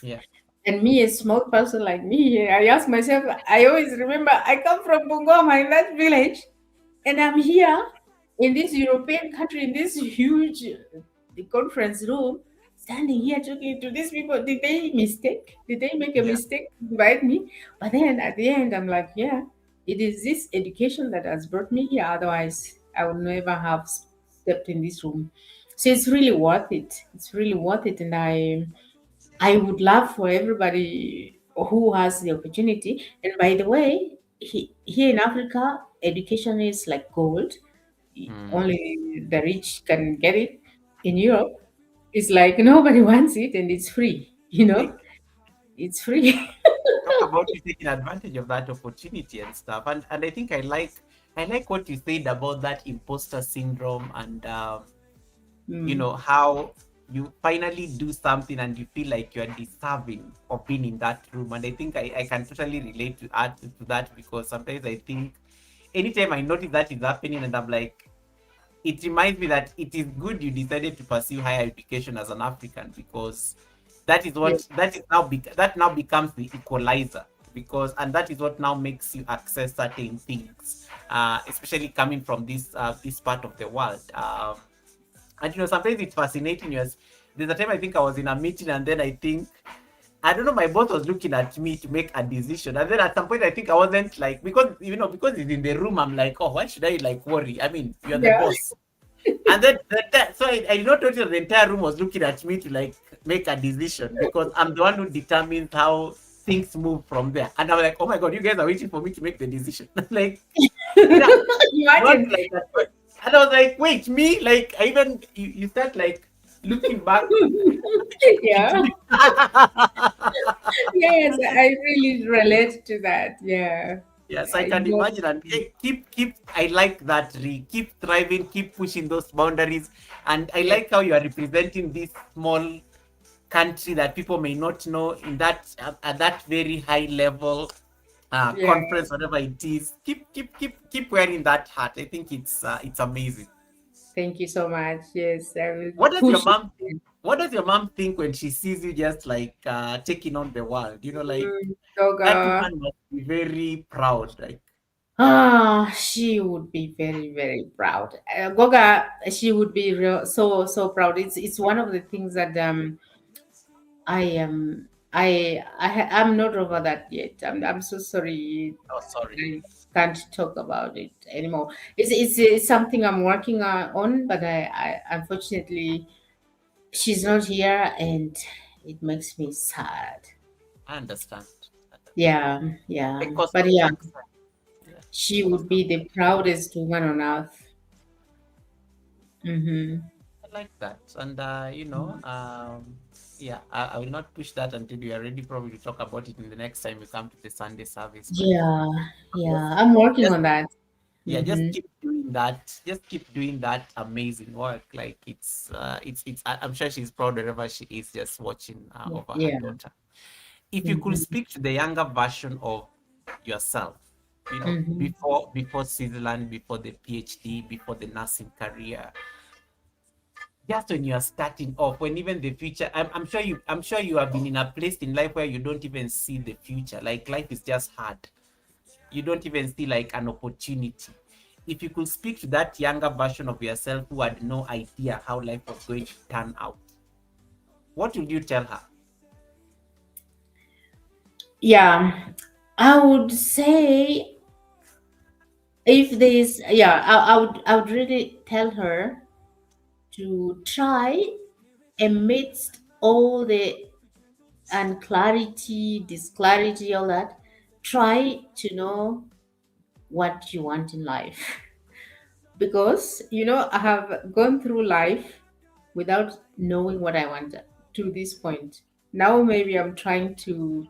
Yeah. And me, a small person like me, I ask myself, I always remember I come from Bungoma in that village, and I'm here in this European country, in this huge the conference room, standing here talking to these people. Did they mistake? Did they make a Yeah. mistake to invite me? But then at the end, I'm like, yeah, it is this education that has brought me here. Otherwise, I would never have stepped in this room. So it's really worth it. It's really worth it, and I would love for everybody who has the opportunity. And by the way, here in Africa, education is like gold. Mm. Only the rich can get it. In Europe, it's like nobody wants it and it's free. It's free. Talk about you taking advantage of that opportunity and stuff. And I think I like what you said about that imposter syndrome and Mm, how you finally do something and you feel like you're deserving of being in that room. And I think I can totally relate to that, because sometimes I think anytime I notice that is happening and I'm like, it reminds me that it is good you decided to pursue higher education as an African, because that is yeah, what that now becomes the equalizer, because and that is what now makes you access certain things, especially coming from this part of the world. And sometimes it's fascinating. Yes, there's a time I think I was in a meeting, and then I don't know, my boss was looking at me to make a decision. And then at some point I think I wasn't like, because he's in the room, I'm like, oh, why should I like worry? I mean, you're the yeah. boss. And then so I did not notice that the entire room was looking at me to like make a decision, because I'm the one who determines how things move from there. And I'm like, oh my god, you guys are waiting for me to make the decision. Like, yeah, not Imagine. like that. And I was like, wait, me? Like, I even you start like looking back. Yeah. Yes, I really relate to that. Yeah. Yes, I I can know. imagine. And keep. I like that. Keep thriving. Keep pushing those boundaries. And I Yeah. like how you are representing this small country that people may not know in that at that very high level Yeah. conference, whatever it is. Keep wearing that hat. I think it's amazing. Thank you so much. Yes, I will What does your push mom it. What does your mom think when she sees you just like taking on the world? Like that Yoga. woman must be very proud. Like, She would be very, very proud. Goga, she would be so proud. It's one of the things that I am. I'm not over that yet. I'm so sorry. oh, sorry. I can't talk about it anymore. It's something I'm working on, but I unfortunately she's not here, and it makes me sad. I understand. Yeah, yeah. The cost But of yeah, success. Yeah, the she cost would of be the proudest woman on earth. Mm-hmm. I like that. And yeah, I will not push that until we are ready probably to talk about it in the next time we come to the Sunday service. But Yeah, just yeah. I'm working just on that. yeah, just Mm-hmm. keep doing that. Just keep doing that amazing work. Like I'm sure she's proud wherever she is just watching over her Yeah. daughter. If you could Mm-hmm. speak to the younger version of yourself, Mm-hmm. before Switzerland, before the PhD, before the nursing career, just when you are starting off, when even the future, I'm sure you have been in a place in life where you don't even see the future. Like life is just hard. You don't even see like an opportunity. If you could speak to that younger version of yourself who had no idea how life was going to turn out, what would you tell her? Yeah. I would say if there's yeah, I would really tell her to try amidst all the unclarity, disclarity, all that, try to know what you want in life. Because, I have gone through life without knowing what I want to this point. Now maybe I'm trying to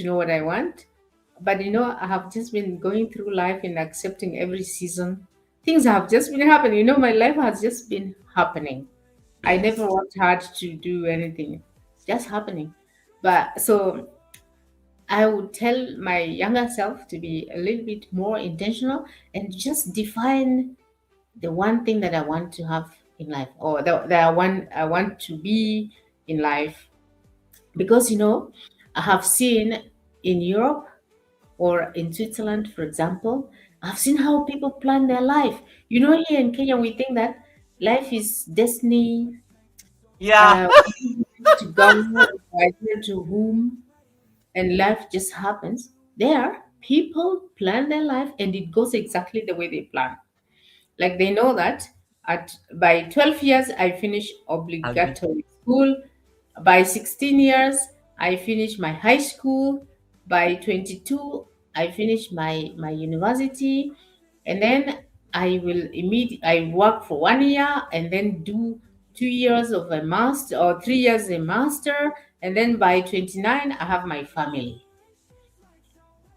know what I want. But I have just been going through life and accepting every season. Things have just been happening. My life has just been happening. I never Yes. worked hard to do anything, just happening. But so I would tell my younger self to be a little bit more intentional and just define the one thing that I want to have in life, or that I want to be in life. Because I have seen in Europe or in Switzerland, for example, I've seen how people plan their life. Here in Kenya, we think that life is destiny, Yeah. to God, either to whom, and life just happens. There, people plan their life and it goes exactly the way they plan. Like they know that at by 12 years I finish I'll be obligatory school. By 16 years I finish my high school. By 22 I finish my university, and then I work for 1 year and then do 2 years of a master or 3 years a master, and then by 29 I have my family.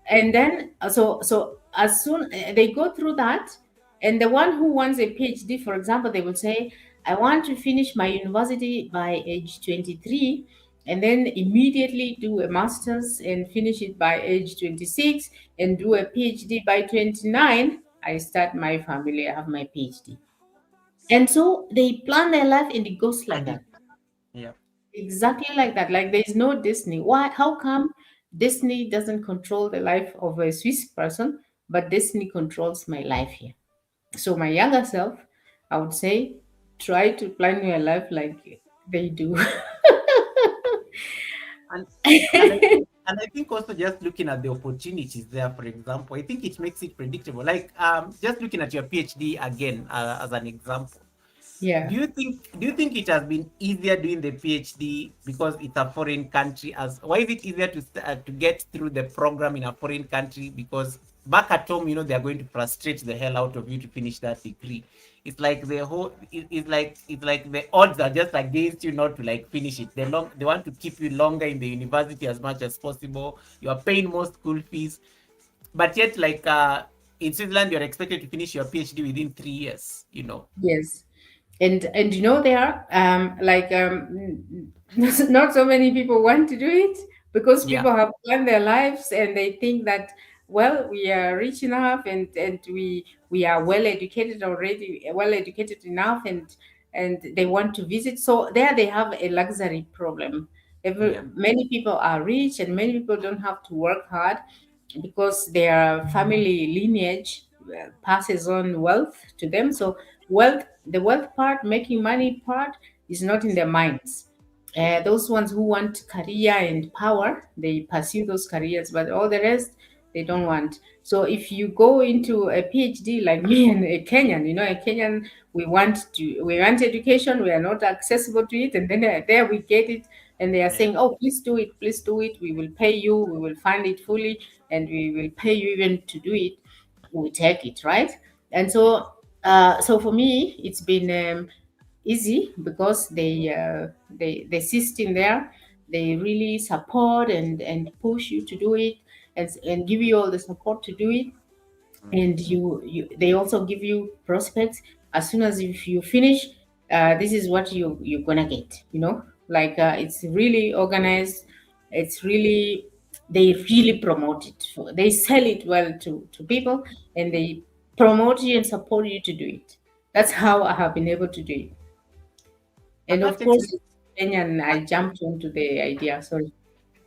And then so as soon they go through that, and the one who wants a PhD, for example, they will say, I want to finish my university by age 23, and then immediately do a master's and finish it by age 26, and do a PhD by 29. I start my family, I have my PhD. And so they plan their life and it goes like and it that. yeah. Exactly like that. Like there's no Disney. Why? How come Disney doesn't control the life of a Swiss person, but Disney controls my life here? So my younger self, I would say, try to plan your life like they do. And and I think also just looking at the opportunities there, for example, I think it makes it predictable. Like just looking at your PhD again as an example. Yeah. Do you think it has been easier doing the PhD because it's a foreign country? As why is it easier to get through the program in a foreign country? Because back at home, they are going to frustrate the hell out of you to finish that degree. It's like it's like the odds are just against you not to like finish it. They want to keep you longer in the university as much as possible. You are paying more school fees, but yet like in Switzerland, you're expected to finish your PhD within 3 years. Yes. And there like not so many people want to do it because Yeah, people have planned their lives and they think that, well, we are rich enough, and we are well educated already, well educated enough, and they want to visit. So there they have a luxury problem. yeah, Many people are rich and many people don't have to work hard because their family lineage passes on wealth to them. So the wealth part, making money part, is not in their minds. Those ones who want career and power, they pursue those careers, but all the rest they don't want. So if you go into a PhD like me and a Kenyan, a Kenyan, we want education, we are not accessible to it, and then there we get it, and they are yeah. saying, oh, please do it, we will pay you, we will fund it fully, and we will pay you even to do it. We take it, right? And Yeah. so So for me, it's been easy because they assist in there. They really support and push you to do it, and give you all the support to do it. And you they also give you prospects as soon as if you finish. This is what you're gonna get. Like it's really organized. It's really they really promote it. They sell it well to people, and they promote you and support you to do it. That's how I have been able to do it. And And that of takes course, me. Kenyan, I jumped onto the idea. Sorry.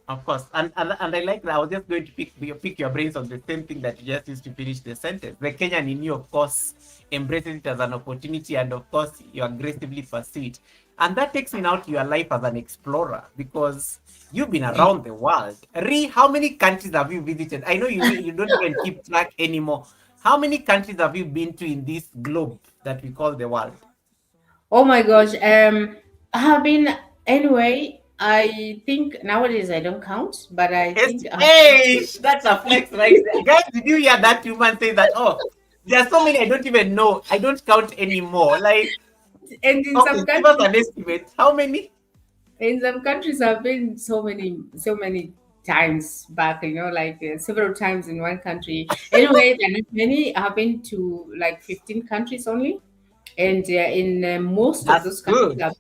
Of course, and I like that. I was just going to pick your brains on the same thing that you just used to finish the sentence. The Kenyan in you, of course, embraces it as an opportunity, and of course, you aggressively pursue it. And that takes me now to your life as an explorer, because you've been around the world. Rhee, how many countries have you visited? I know you don't even keep track anymore. How many countries have you been to in this globe that we call the world? Oh my gosh. I have been anyway. I think nowadays I don't count, but I It's think hey, that's a flex right there. Guys, did you hear that human say that? Oh, there are so many I don't even know. I don't count anymore. Like, and in okay, some give us countries, an estimate. How many? I've been so many times back. Like several times in one country. Anyway, there are not many. I've been to like 15 countries only, and in most of That's those countries, good. I've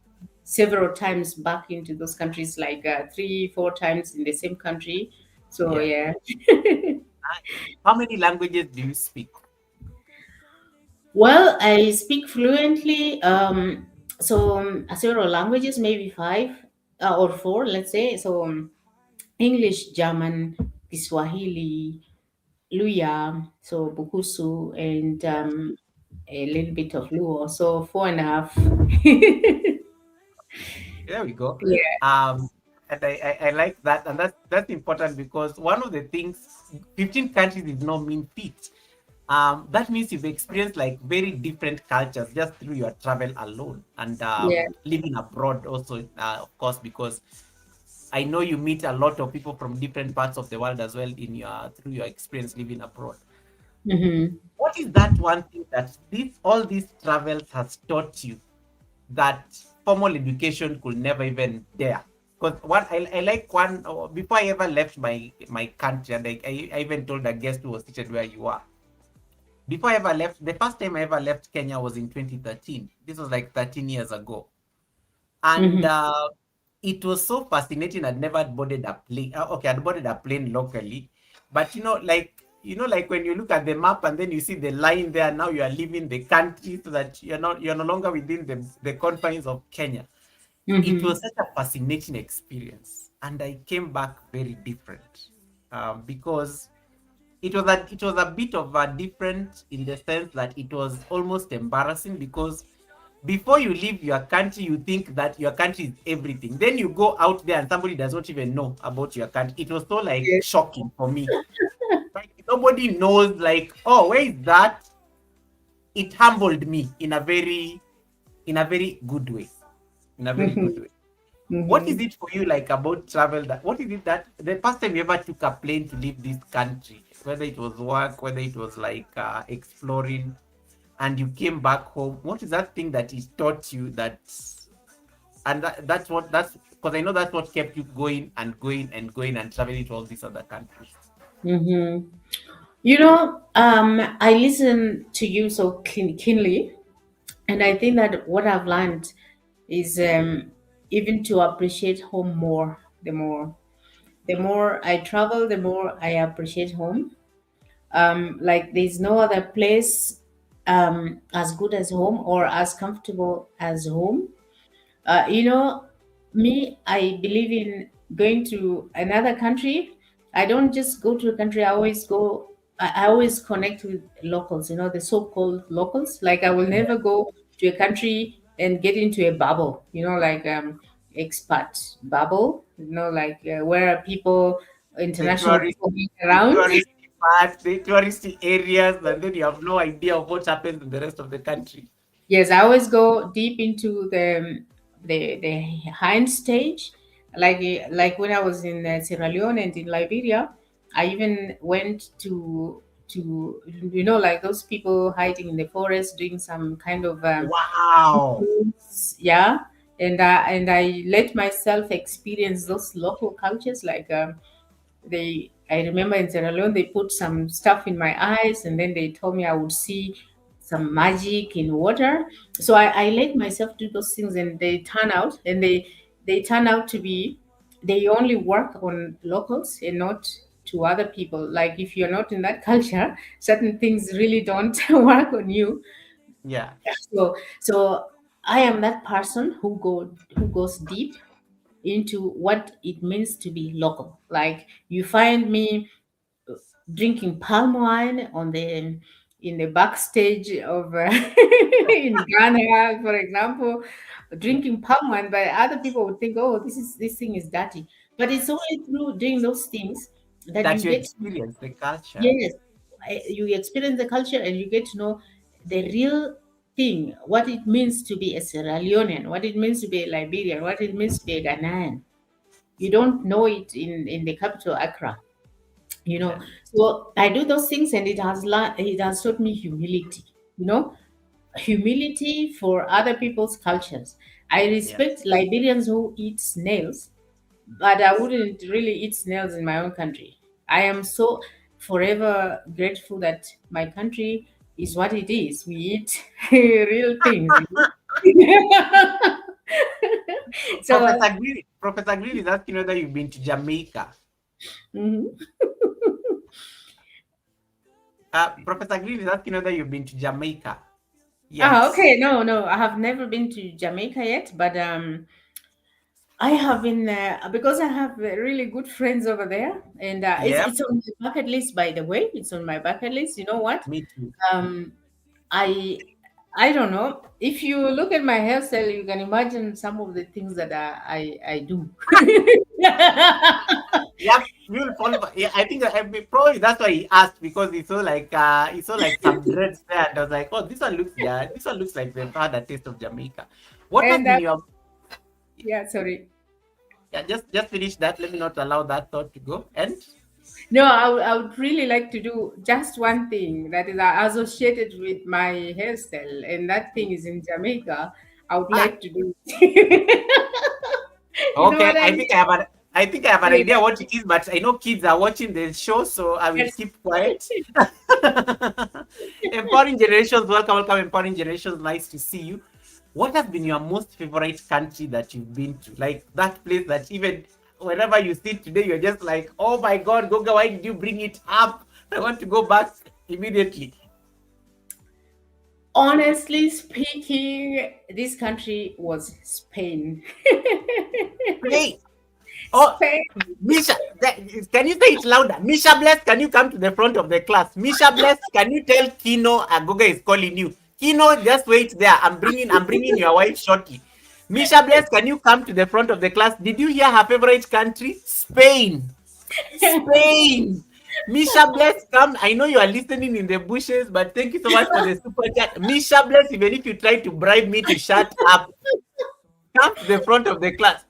several times back into those countries, like 3, 4 times in the same country. So Yeah. yeah. How many languages do you speak? Well, I speak fluently. Several languages, maybe five or four, let's say. So English, German, Kiswahili, Luya, so Bukusu, and a little bit of Luo. So four and a half. There we go. Yeah. Um, and I like that, and that's important because one of the things, 15 countries is no mean feat. That means you've experienced like very different cultures just through your travel alone, and Yeah. living abroad also, of course, because I know you meet a lot of people from different parts of the world as well in your through your experience living abroad. Mm-hmm. What is that one thing that this all these travels has taught you that formal education could never even dare? Because what I like one before I ever left my country, and I even told a guest who was seated where you are. Before I ever left, the first time I ever left Kenya was in 2013. This was like 13 years ago. And Mm-hmm. it was so fascinating. I'd never boarded a plane. Okay, I'd boarded a plane locally, but like when you look at the map and then you see the line there. Now you are leaving the country, so that you're no longer within the confines of Kenya. It Mm-hmm. was such a fascinating experience, and I came back very different, because it was a bit of a different in the sense that it was almost embarrassing, because before you leave your country, you think that your country is everything. Then you go out there and somebody does not even know about your country. It was so like Yes. shocking for me. Like nobody knows, like, oh, where is that? It humbled me in a very good way. In a very good Mm-hmm. way. What is Mm-hmm. it for you like about travel? That what is it that the first time you ever took a plane to leave this country, whether it was work, whether it was like exploring, and you came back home? What is that thing that it taught you that, and that's because I know that's what kept you going and going and going and traveling to all these other countries. Mm-hmm. I listen to you so keenly, and I think that what I've learned is even to appreciate home more. The more I travel, the more I appreciate home. Like there's no other place as good as home or as comfortable as home. uh, you know Me, I believe in going to another country. I don't just go to a country. I always connect with locals, the so-called locals. Like I will never go to a country and get into a bubble, like expat bubble, like where people, The international tourist, people hang the around. touristy parts, the touristy areas, and then you have no idea of what happens in the rest of the country. Yes, I always go deep into the hind stage, like when I was in Sierra Leone and in Liberia. I even went to, like those people hiding in the forest doing some kind of Wow. rituals, yeah. And I let myself experience those local cultures, like I remember in Sierra Leone they put some stuff in my eyes, and then they told me I would see some magic in water. So I let myself do those things, and they turn out to be, they only work on locals and not to other people. Like if you're not in that culture, certain things really don't work on you. Yeah. So I am that person who goes deep into what it means to be local. Like you find me drinking palm wine on the in the backstage of in Ghana, for example, Yeah. drinking palm wine. But other people would think, oh, this thing is dirty. But it's only through doing those things that you That you get, experience the culture. yes, you experience the culture and you get to know the real thing, what it means to be a Sierra Leonean, what it means to be a Liberian, what it means to be a Ghanaian. You don't know it in the capital Accra, Yeah. So I do those things, and it has taught me humility, humility for other people's cultures. I Yes. respect Liberians who eat snails, but I wouldn't really eat snails in my own country. I am so forever grateful that my country is what it is. We eat real things. So, Professor Green is asking whether you've been to Jamaica. mhm. Professor Green is asking whether you've been to Jamaica. Okay. Yes. No, no, I have never been to Jamaica yet, but I have been because I have really good friends over there, and Yep. it's on my bucket list. By the way, it's on my bucket list. You know what? Me too. Um, I I don't know. If you look at my hairstyle, you can imagine some of the things that I do. Yep. You'll fall for, yeah, I think probably that's why he asked because he saw like some dreads there and I was like, oh, this one looks like they've had a taste of Jamaica. What has And been your yeah, sorry. Yeah, just finish that. Let me not allow that thought to go. And No, I would really like to do just one thing that is associated with my hairstyle, and that thing is in Jamaica. I would ah, like to do it. You know okay, what I mean? I think I have an Yeah, idea what it is, but I know kids are watching the show, so I will yes. keep quiet. Empowering generations, welcome, empowering generations. Nice to see you. What has been your most favorite country that you've been to? Like that place that even whenever you see it today, you're just like, oh my God, Goga, why did you bring it up? I want to go back immediately. Honestly speaking, this country was Spain. Hey, oh, Spain. Misha, can you say it louder? Misha Bless, can you come to the front of the class? Misha Bless, can you tell Kino Agoga is calling you? Kino, just wait there. I'm bringing your wife shortly. Misha Bless, can you come to the front of the class? Did you hear her favorite country? Spain. Spain. Misha Bless, come. I know you are listening in the bushes, but thank you so much for the super chat. Misha Bless, even if you try to bribe me to shut up, come to the front of the class.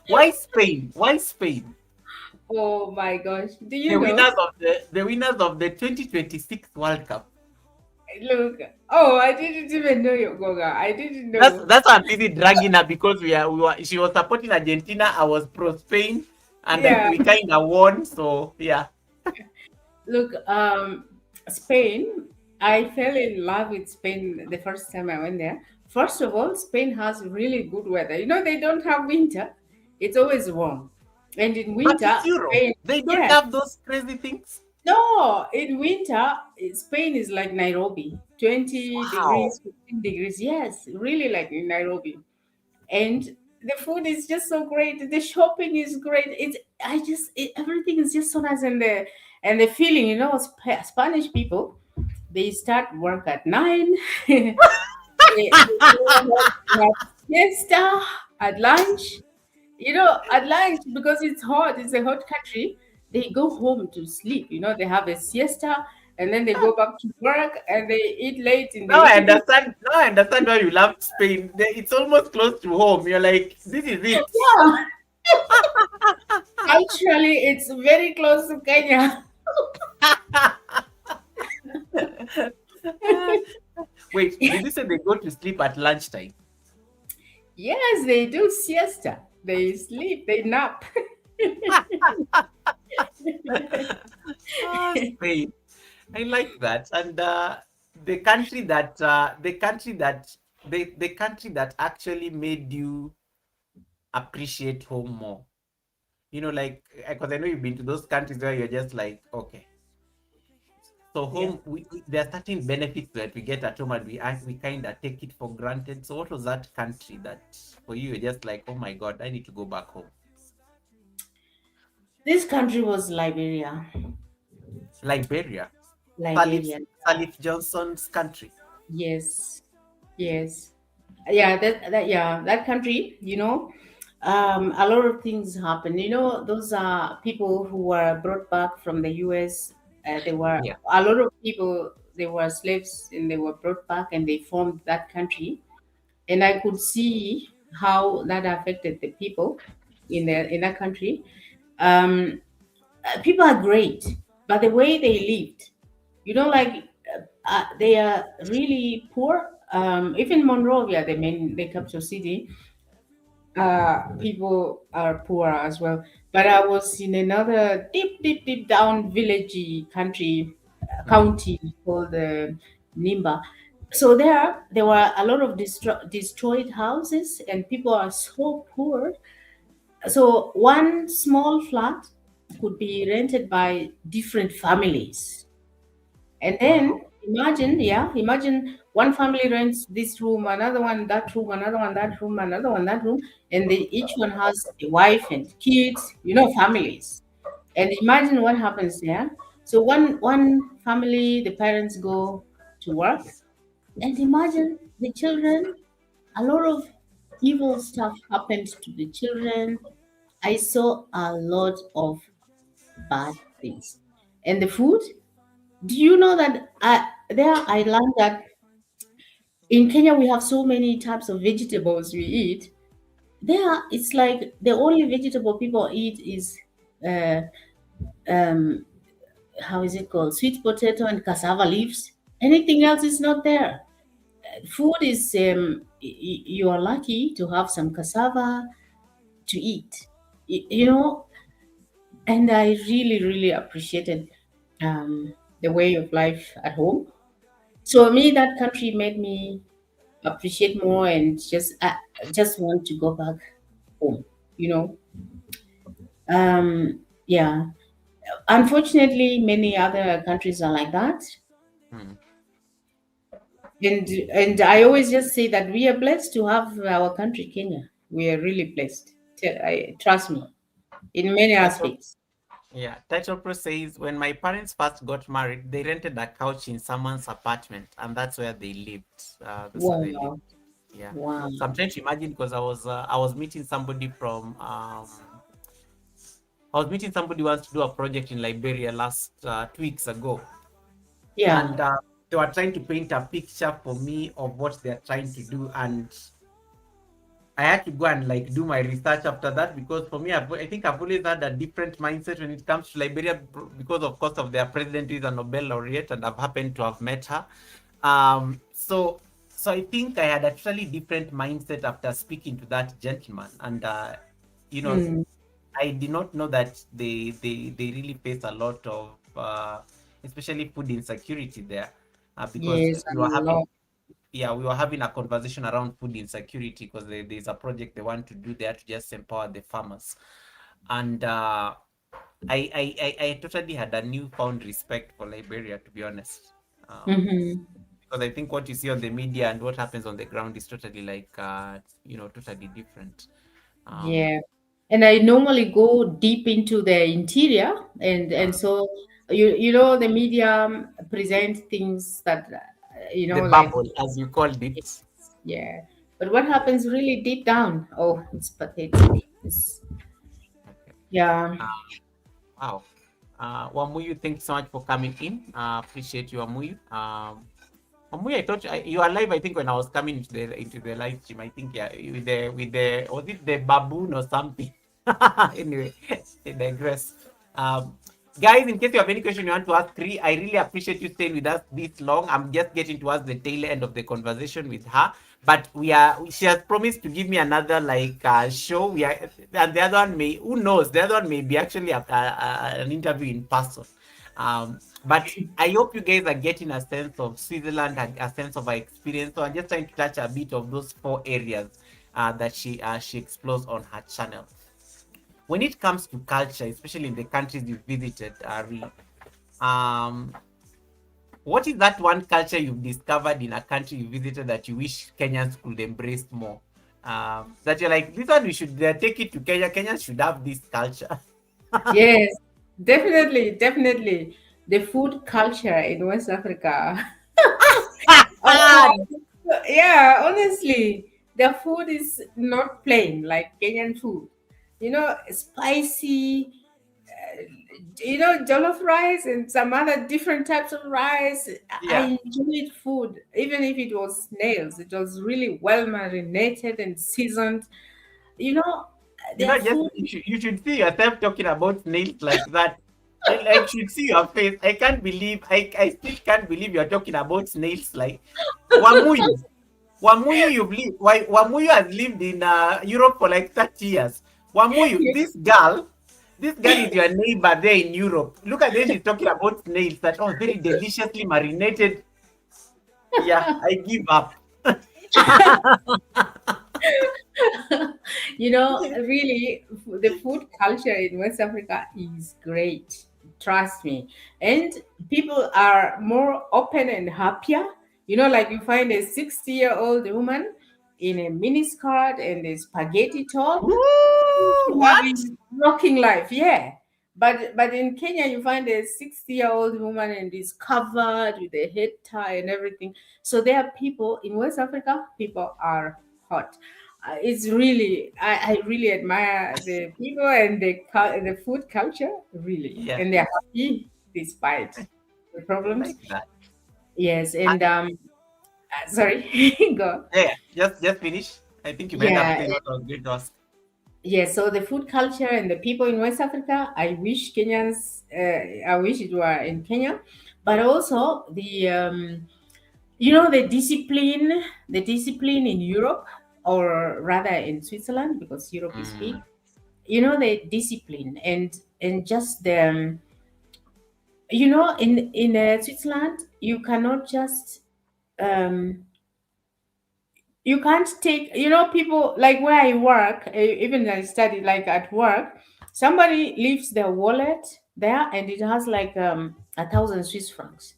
Why Spain? Why Spain? Oh my gosh. Do The you winners know? of the winners of the 2026 World Cup. Look, oh, I didn't even know you, Goga. I didn't That's know. that's why I'm busy dragging her because we were she was supporting Argentina. I was pro Spain, and Yeah. we kind of won. So yeah. Look, Spain, I fell in love with Spain the first time I went there. First of all, Spain has really good weather. They don't have winter, it's always warm. And in But winter, it's Europe. Spain, They don't yes, have those crazy things. no, in winter, Spain is like Nairobi, 20 Wow. degrees, 15 degrees. Yes, really like in Nairobi. And the food is just so great. The shopping is great. Everything is just so nice, and the feeling, Spanish people, they start work at 9. They go home to have siesta at lunch. At lunch, because it's hot, it's a hot country, they go home to sleep. They have a siesta, and then they go back to work, and they eat late in the Now I evening. understand. Now I understand why you love Spain. It's almost close to home. You're like, this is it. Yeah. Actually, it's very close to Kenya. Wait, did you say they go to sleep at lunchtime? Yes, they do siesta. They sleep, they nap. Spain. I like that. And the country that actually made you appreciate home more. Like, because I know you've been to those countries where you're just like, okay. So Yeah. home, there are certain benefits that we get at home, and we kind of take it for granted. So what was that country that for you you're just like, oh my god, I need to go back home? This country was Liberia. Liberia, Salif Liberia. Salif Johnson's country. Yes. Yes. Yeah, that country, a lot of things happen. Those are people who were brought back from the US. They were Yeah. a lot of people, they were slaves and they were brought back and they formed that country. And I could see how that affected the people in that country. Um, People are great, but the way they lived, like they are really poor. Even Monrovia, the capital city, people are poor as well. But I was in another deep, deep, deep down villagey Hmm. county called Nimba. So there were a lot of destroyed houses, and people are so poor. So one small flat could be rented by different families. And then Wow. imagine one family rents this room, another one that room, another one that room, another one that room, and each one has a wife and kids, families. And imagine what happens there. So one family, the parents go to work, and imagine the children. A lot of evil stuff happened to the children. I saw a lot of bad things, and the food. Do you know that there I learned that in Kenya we have so many types of vegetables we eat. There it's like the only vegetable people eat is uh, um, how is it called? Sweet potato and cassava leaves. Anything else is not there. Food is you are lucky to have some cassava to eat. You know, and I really really appreciated the way of life at home. So me, that country made me appreciate more and just want to go back home. You know, yeah. Unfortunately, many other countries are like that, Hmm. and I always just say that we are blessed to have our country, Kenya. We are really blessed. Trust me, in many Title, aspects. yeah. Title Pro says when my parents first got married, they rented a couch in someone's apartment, and that's where they lived. That's where they lived. Wow, Yeah. wow, So I'm trying to imagine because I was meeting somebody from I was meeting somebody who wants to do a project in Liberia last 2 weeks ago, yeah. and they were trying to paint a picture for me of what they're trying to do, and I had to go and like do my research after that because for me, I think I've always had a different mindset when it comes to Liberia because of course of their president is a Nobel laureate, and I've happened to have met her. So I think I had a totally different mindset after speaking to that gentleman, and you know, Mm, I did not know that they really face a lot of especially food insecurity there, because yes, a lot. we were having a conversation around food insecurity because there's a project they want to do there to just empower the farmers, and I totally had a newfound respect for Liberia, to be honest. Hmm. Because I think what you see on the media and what happens on the ground is totally like totally different. um Yeah. And I normally go deep into the interior, and uh, so the media present things that the like bubble, as you called it. yeah. But what happens really deep down? Oh, it's pathetic. Okay. Yeah. uh, wow. Wamuyu, thanks so much for coming in. Appreciate you, Wamuyu. Wamuyu, I thought you were live. I think when I was coming into the live stream, I think, yeah, with the was it the baboon or something? Anyway, I digress. Um, guys, in case you have any question you want to ask Rhee, I really appreciate you staying with us this long. I'm just getting towards the tail end of the conversation with her, but she has promised to give me another like show. We are, and the other one may, who knows, the other one may be actually an interview in person. But I hope you guys are getting a sense of Switzerland and a sense of our experience. So I'm just trying to touch a bit of those four areas that she explores on her channel. When it comes to culture, especially in the countries you've visited, Rhee, um, what is that one culture you've discovered in a country you visited that you wish Kenyans could embrace more? That you're like, this one we should take it to Kenya. Kenyans should have this culture. Yes, definitely, definitely. The food culture in West Africa. Oh, yeah, honestly, the food is not plain like Kenyan food. Spicy, jollof rice and some other different types of rice. Yeah. I enjoyed food, even if it was snails. It was really well marinated and seasoned. You know, their Just food. you should see yourself talking about nails like that. I should see your face. I can't believe I still can't believe you're talking about snails like Wamuyu. Wamuyu, Wamuyu has lived in Europe for like 30 years. Wamuyu, this girl is your neighbor there in Europe. Look at this, she's talking about snails that very deliciously marinated. Yeah, I give up. Really, the food culture in West Africa is great. Trust me. And people are more open and happier. Like you find a 60-year-old woman in a miniskirt and a spaghetti top Woo! What? having rocking life. Yeah. But in Kenya, you find a 60-year-old woman and is covered with a head tie and everything. So there are people in West Africa, people are hot. It's really, I really admire the people and the food culture, really. Yeah, And they're happy despite the I problems. like that. Yes. Uh, And sorry, go. yeah, just finish. I think you might have Yeah. said what I was going to ask. Yes, so the food culture and the people in West Africa, I wish it were in Kenya, but also the discipline in Europe, or rather in Switzerland, because Europe is big. Mm. The discipline and just in Switzerland, um, you can't take people like where I work, even I study like at work, somebody leaves their wallet there and it has like 1,000 Swiss francs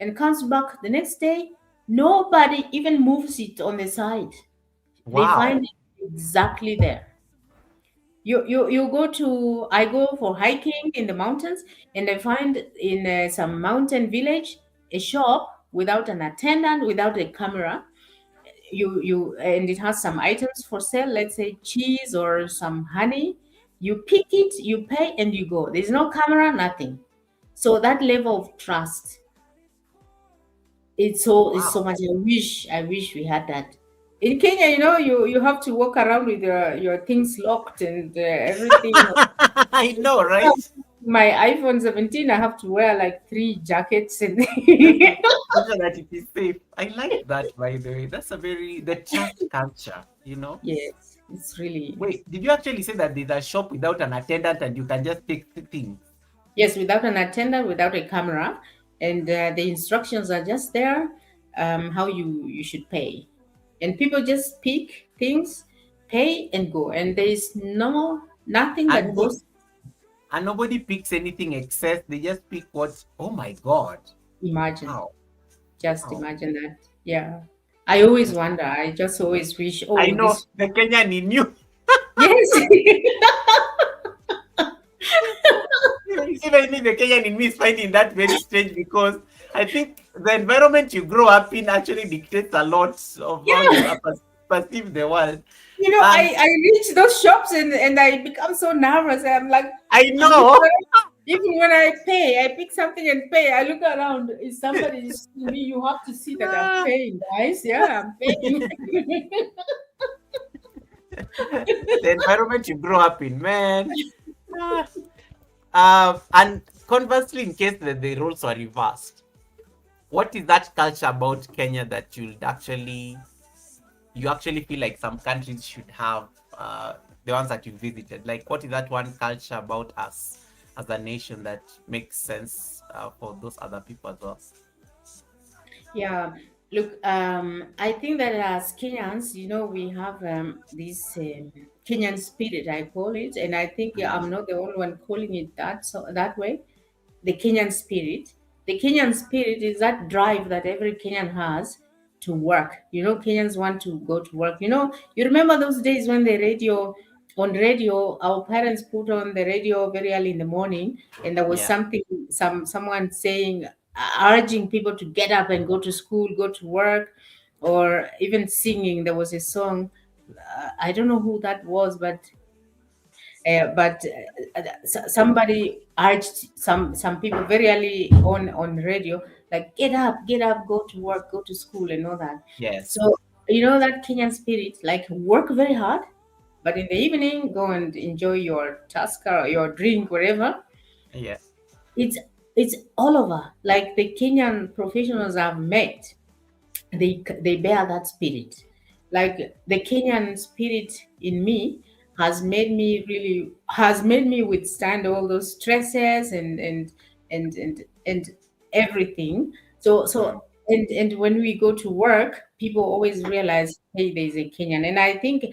and comes back the next day. Nobody even moves it on the side. They Wow. find it exactly there. You go to I go for hiking in the mountains, and I find in some mountain village a shop without an attendant, without a camera. You And it has some items for sale, let's say cheese or some honey. You pick it, you pay, and you go. There's no camera, nothing. So that level of trust, it's so Wow. much. I wish we had that in Kenya. You have to walk around with your things locked and everything. I know, right? My iPhone 17, I have to wear like three jackets and Just to make sure that it is safe. I like that, by the way. That's the trust culture. yes, it's really. Wait, did you actually say that there's a shop without an attendant and you can just take the things? Yes, without an attendant, without a camera, and the instructions are just there, how you should pay, and people just pick things, pay, and go, and there is nothing And that nobody, goes. and nobody picks anything excess. They just pick what, oh my God. Imagine, Wow. just Wow. imagine that. Yeah, I always wonder. I just always wish. I Oh, know this. the Kenyan in you. Yes. Even the Kenyan in me is finding that very strange because I think the environment you grow up in actually dictates a lot of how you Yeah. perceive the world. I, And I reach those shops and I become so nervous. I'm like, I I look know. around. Even when I pay, I pick something and pay. I look around. If somebody is seeing me, you have to see that I'm paying, guys. Yeah, I'm paying. The environment you grow up in, man. Ah, and conversely, in case the roles were reversed, what is that culture about Kenya that you actually feel like some countries should have, the ones that you visited? Like, what is that one culture about us as a nation that makes sense for those other people as well? Yeah, look, I think that as Kenyans, we have this Kenyan spirit, I call it, and I think I'm not the only one calling it that way. The Kenyan spirit. The Kenyan spirit is that drive that every Kenyan has to work. Kenyans want to go to work. You remember those days when on radio, our parents put on the radio very early in the morning, and there was Yeah. someone saying, urging people to get up and go to school, go to work, or even singing. There was a song. I don't know who that was, but somebody urged some people very early on radio, like, get up, go to work, go to school, and all that. Yes. So that Kenyan spirit, like, work very hard, but in the evening go and enjoy your task or your drink, wherever. Yeah. It's all over. Like, the Kenyan professionals I've met, they bear that spirit. Like, the Kenyan spirit in me has made me withstand all those stresses and everything. So Mm. and when we go to work, people always realize, hey, there's a Kenyan. And I think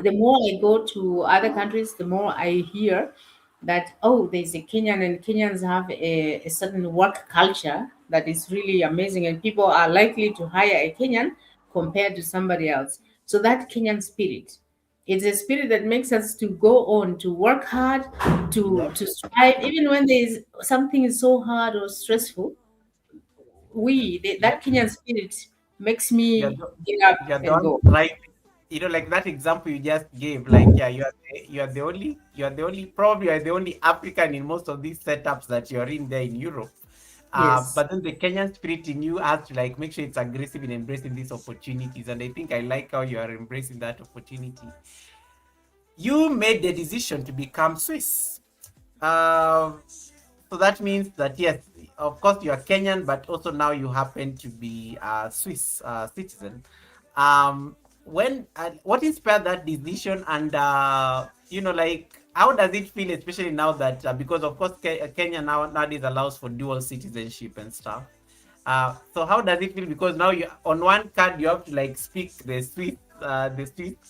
the more I go to other countries, the more I hear that, oh, there's a Kenyan, and Kenyans have a certain work culture that is really amazing, and people are likely to hire a Kenyan compared to somebody else. So that Kenyan spirit, it's a spirit that makes us to go on to work hard, to Yep. strive, even when there's something is so hard or stressful. That Yep. Kenyan spirit makes You're me the, get up you're the and one go. right. Like that example you just gave. Like, yeah, probably you are the only African in most of these setups that you're in there in Europe. Yes. But then the Kenyan spirit in you has to like make sure it's aggressive in embracing these opportunities. And I think I like how you are embracing that opportunity. You made the decision to become Swiss. Um, so that means that yes, of course you are Kenyan, but also now you happen to be a Swiss citizen. When what inspired that decision, and like how does it feel, especially now that because of course Kenya nowadays allows for dual citizenship and stuff. So how does it feel? Because now you on one card you have to like speak the Swiss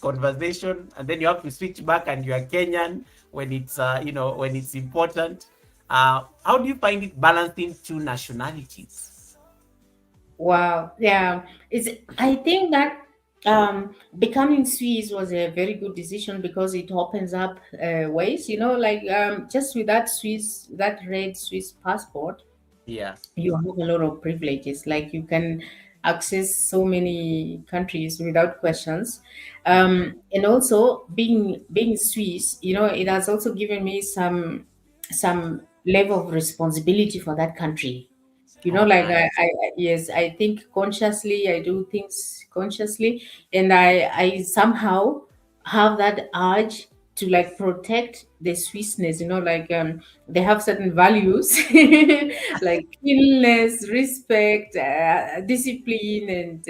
conversation, and then you have to switch back and you are Kenyan when it's when it's important. How do you find it balancing two nationalities? Wow. Yeah. I think that becoming Swiss was a very good decision because it opens up ways, like, just with that red Swiss passport, Yeah, you have a lot of privileges. Like, you can access so many countries without questions. And also, being Swiss, it has also given me some level of responsibility for that country. oh Like, nice. yes, I think consciously, I do things consciously, and I somehow have that urge to, like, protect the Swissness. Like, they have certain values like cleanliness, respect, discipline,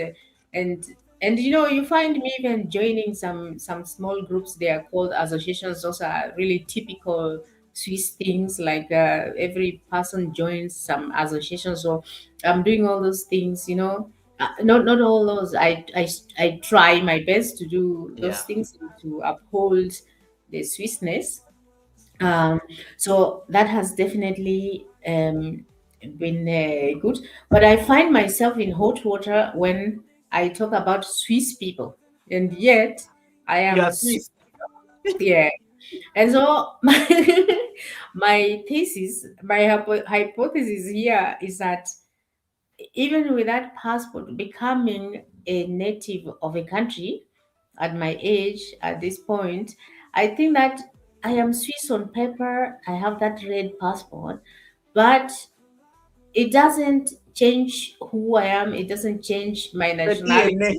and you find me even joining some small groups. They are called associations. Those are really typical Swiss things. Like, every person joins some association. So I'm doing all those things. Not all those. I try my best to do those Yeah. things and to uphold the Swissness. um, so that has definitely been good. But I find myself in hot water when I talk about Swiss people, and yet I You are am Swiss. yeah. And so my hypothesis here is that even with that passport, becoming a native of a country at my age, at this point, I think that I am Swiss on paper. I have that red passport, but it doesn't change who I am. It doesn't change my The nationality. DNA.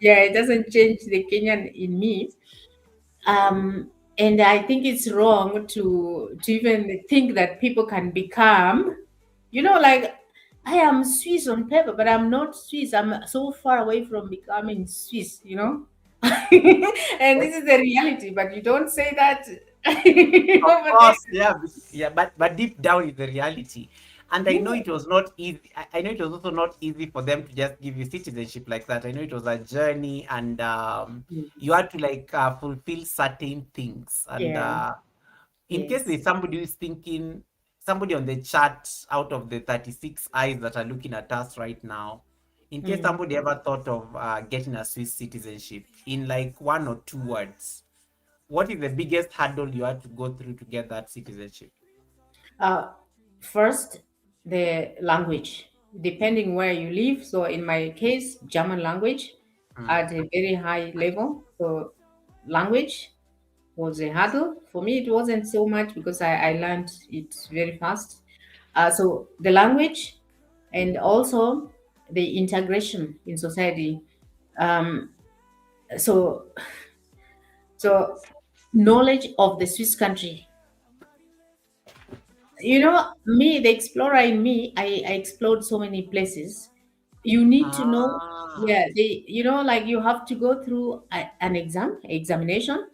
Yeah, it doesn't change the Kenyan in me. And I think it's wrong to even think that people can become, like I am Swiss on paper, but I'm not Swiss. I'm so far away from becoming Swiss. And Yes, this is the reality, but you don't say that of over there. course, yeah, yeah, but deep down is the reality. And I know Yeah. it was not easy. I know it was also not easy for them to just give you citizenship like that. I know it was a journey, and you Yes. had to like fulfill certain things. And Yeah. in case there's Yes. somebody who's thinking, somebody on the chat out of the 36 eyes that are looking at us right now, in case Mm. somebody ever thought of getting a Swiss citizenship, in like 1 or 2 words, what is the biggest hurdle you had to go through to get that citizenship? Uh, First, the language, depending where you live. So, in my case, German language Mm. at a very high level. So, language was a hurdle. For me, it wasn't so much because I learned it very fast. So, the language and also the integration in society. Um, so, so knowledge of the Swiss country. Me, the explorer in me, I explored so many places. You need to know, Ah, yeah, like you have to go through an examination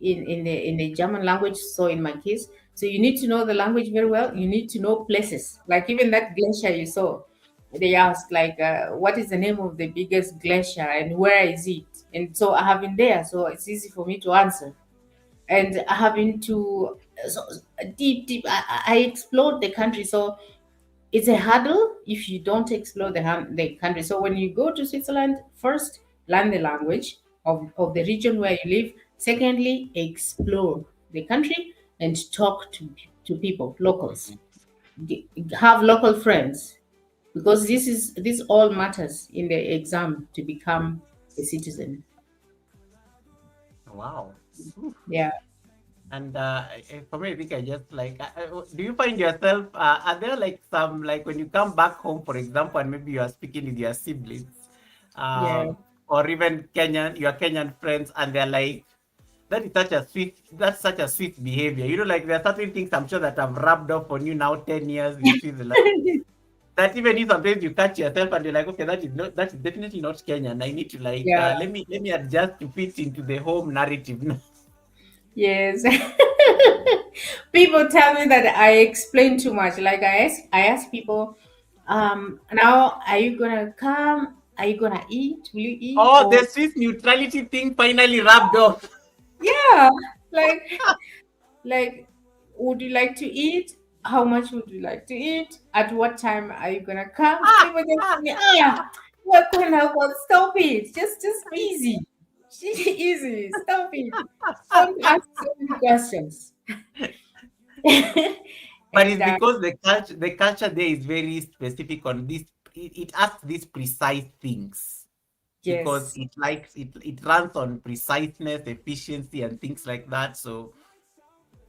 in the German language. So in my case, so you need to know the language very well. You need to know places, like even that glacier you saw. They asked like, what is the name of the biggest glacier and where is it? And so I have been there, so it's easy for me to answer. And having to so deep I explored the country. So it's a hurdle if you don't explore the country. So when you go to Switzerland, first learn the language of the region where you live. Secondly, explore the country and talk to people, locals. Have local friends, because this all matters in the exam to become a citizen. wow. Oof. Yeah. And for me, I think I just like, do you find yourself, are there like some, like when you come back home, for example, and maybe you are speaking with your siblings, Yeah. or even your Kenyan friends, and they're like, that's such a sweet behavior. Like there are certain things I'm sure that have rubbed off on you now, 10 years in Switzerland. That even if sometimes you catch yourself and you're like, okay, that is definitely not Kenyan. I need to like Yeah. let me adjust to fit into the home narrative. Yes. People tell me that I explain too much. Like I ask people, now are you gonna come? Are you gonna eat? Will you eat? Oh, Or the Swiss neutrality thing finally rubbed off. yeah, like like would you like to eat? How much would you like to eat? At what time are you gonna come? People just tell me, what kind of stop it. Just easy. Easy. Stop it. Don't ask so many questions. But And it's because the culture there is very specific on this. It asks these precise things because yes, it runs on preciseness, efficiency, and things like that. So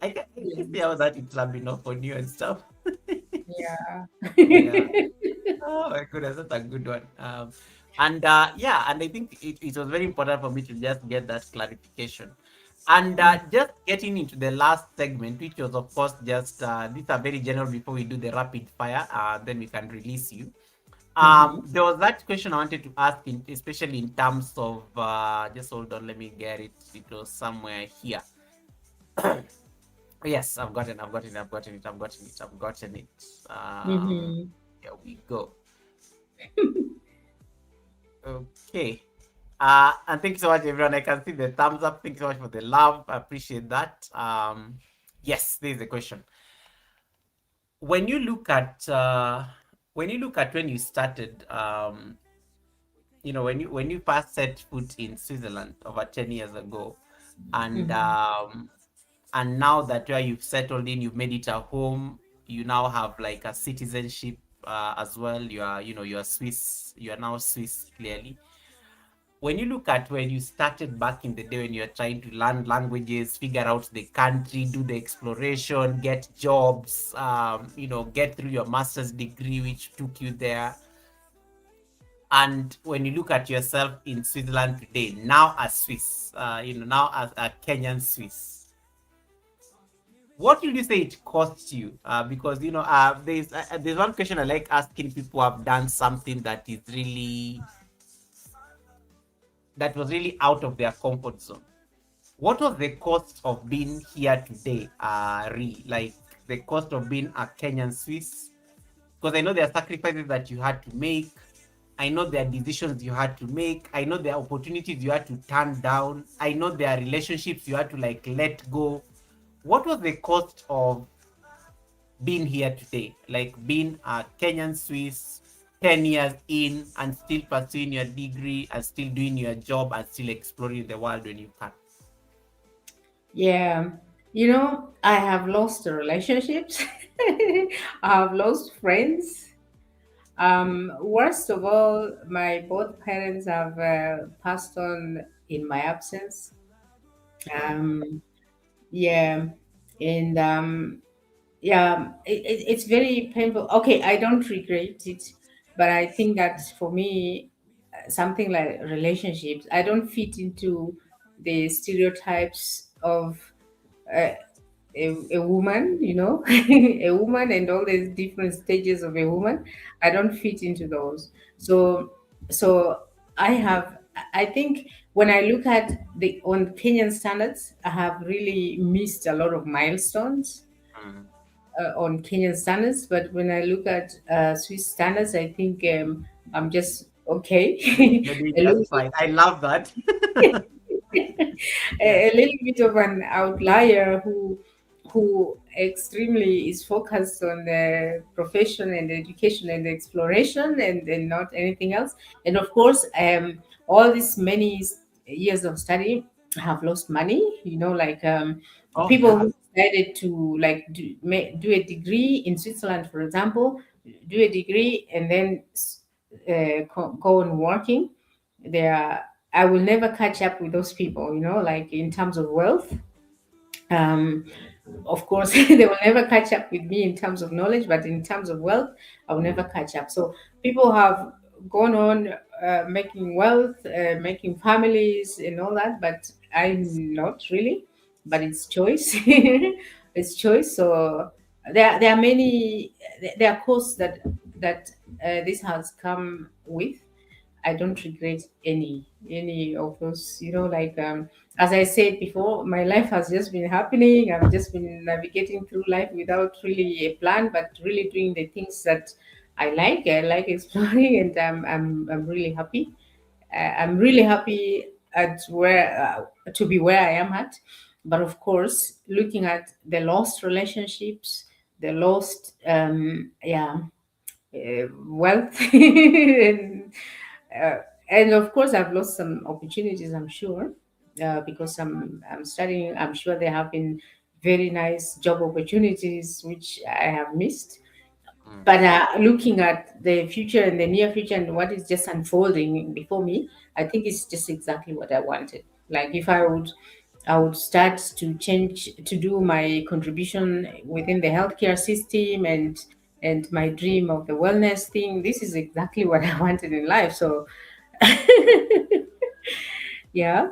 I can see yes, how that it's rubbing off on you and stuff. yeah. Yeah. Oh my goodness, that's a good one. And yeah, and I think it was very important for me to just get that clarification. And just getting into the last segment, which was of course just these are very general before we do the rapid fire, then we can release you. Mm-hmm. There was that question I wanted to ask, especially in terms of just hold on, let me get it. It was somewhere here. Yes, I've gotten it. Mm-hmm. Here we go. Okay. And thank you so much, everyone. I can see the thumbs up. Thank you so much for the love. I appreciate that. Yes, there is a question. When you look at when you started, when you first set foot in Switzerland over 10 years ago, and Mm-hmm. um, and now that where you've settled in, you've made it a home. You now have like a citizenship as well. You are Swiss. You are now Swiss, clearly. When you look at when you started back in the day, when you're trying to learn languages, figure out the country, do the exploration, get jobs, get through your master's degree, which took you there. And when you look at yourself in Switzerland today, now as Swiss, now as a Kenyan Swiss, what would you say it costs you? Because there's one question I like asking people who have done something that was really out of their comfort zone. What was the cost of being here today, Rhee? Like the cost of being a Kenyan Swiss? Because I know there are sacrifices that you had to make. I know there are decisions you had to make. I know there are opportunities you had to turn down. I know there are relationships you had to like let go. What was the cost of being here today? Like being a Kenyan Swiss, 10 years in and still pursuing your degree and still doing your job and still exploring the world when you can. Yeah. I have lost the relationships. I have lost friends. Worst of all, my both parents have passed on in my absence. Mm, Um, yeah, and it's very painful. Okay, I don't regret it, but I think that for me, something like relationships, I don't fit into the stereotypes of uh, a woman, a woman and all the different stages of a woman. I don't fit into those. So I have, I think when I look at the on Kenyan standards, I have really missed a lot of milestones mm. on Kenyan standards. But when I look at Swiss standards, I think I'm just okay. You're doing a little just fine. I love that. Yeah. a little bit of an outlier who extremely is focused on the profession and education and exploration and not anything else. And of course, all these many years of study have lost money. Like Oh people yeah. who decided to like do a degree in Switzerland, for example, do a degree and then go on working. They are I will never catch up with those people, like in terms of wealth. Um, of course, they will never catch up with me in terms of knowledge, but in terms of wealth, I will never catch up. So people have gone on making wealth, making families, and all that, but I'm not really. But it's choice. It's choice. So there are many. There are costs that this has come with. I don't regret any of those. Like as I said before, my life has just been happening. I've just been navigating through life without really a plan, but really doing the things that I like. I like exploring, and I'm really happy. I'm really happy at where to be where I am at. But of course, looking at the lost relationships, the lost wealth, uh, and of course I've lost some opportunities, I'm sure, because I'm studying. I'm sure there have been very nice job opportunities which I have missed. Mm. But looking at the future and the near future and what is just unfolding before me, I think it's just exactly what I wanted. Like if I would start to change to do my contribution within the healthcare system and my dream of the wellness thing. This is exactly what I wanted in life. So yeah,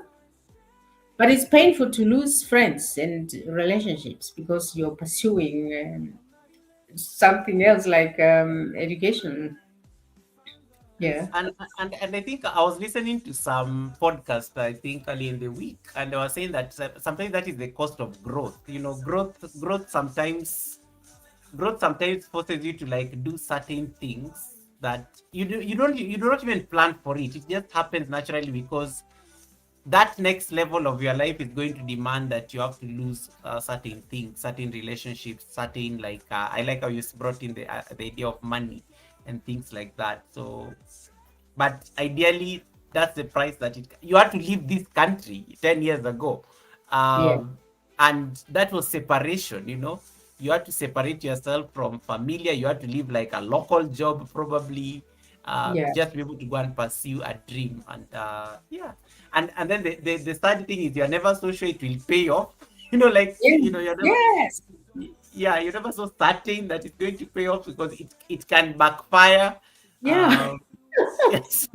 but it's painful to lose friends and relationships because you're pursuing something else like education. Yes, Yeah, and I think I was listening to some podcast, I think early in the week, and they were saying that sometimes that is the cost of growth. Growth sometimes forces you to like do certain things that you don't even plan for it. It just happens naturally because that next level of your life is going to demand that you have to lose certain things, certain relationships, certain like I like how you brought in the idea of money and things like that. So, but ideally, that's the price that you had to leave this country 10 years ago, yeah, and that was separation. You had to separate yourself from familiar. You had to leave like a local job, probably, yeah, just be able to go and pursue a dream. And yeah, and then the sad thing is you're never so sure it will pay off. Like yeah, you're never yes, yeah, you're never so certain that it's going to pay off because it can backfire. yeah, Um, Yes.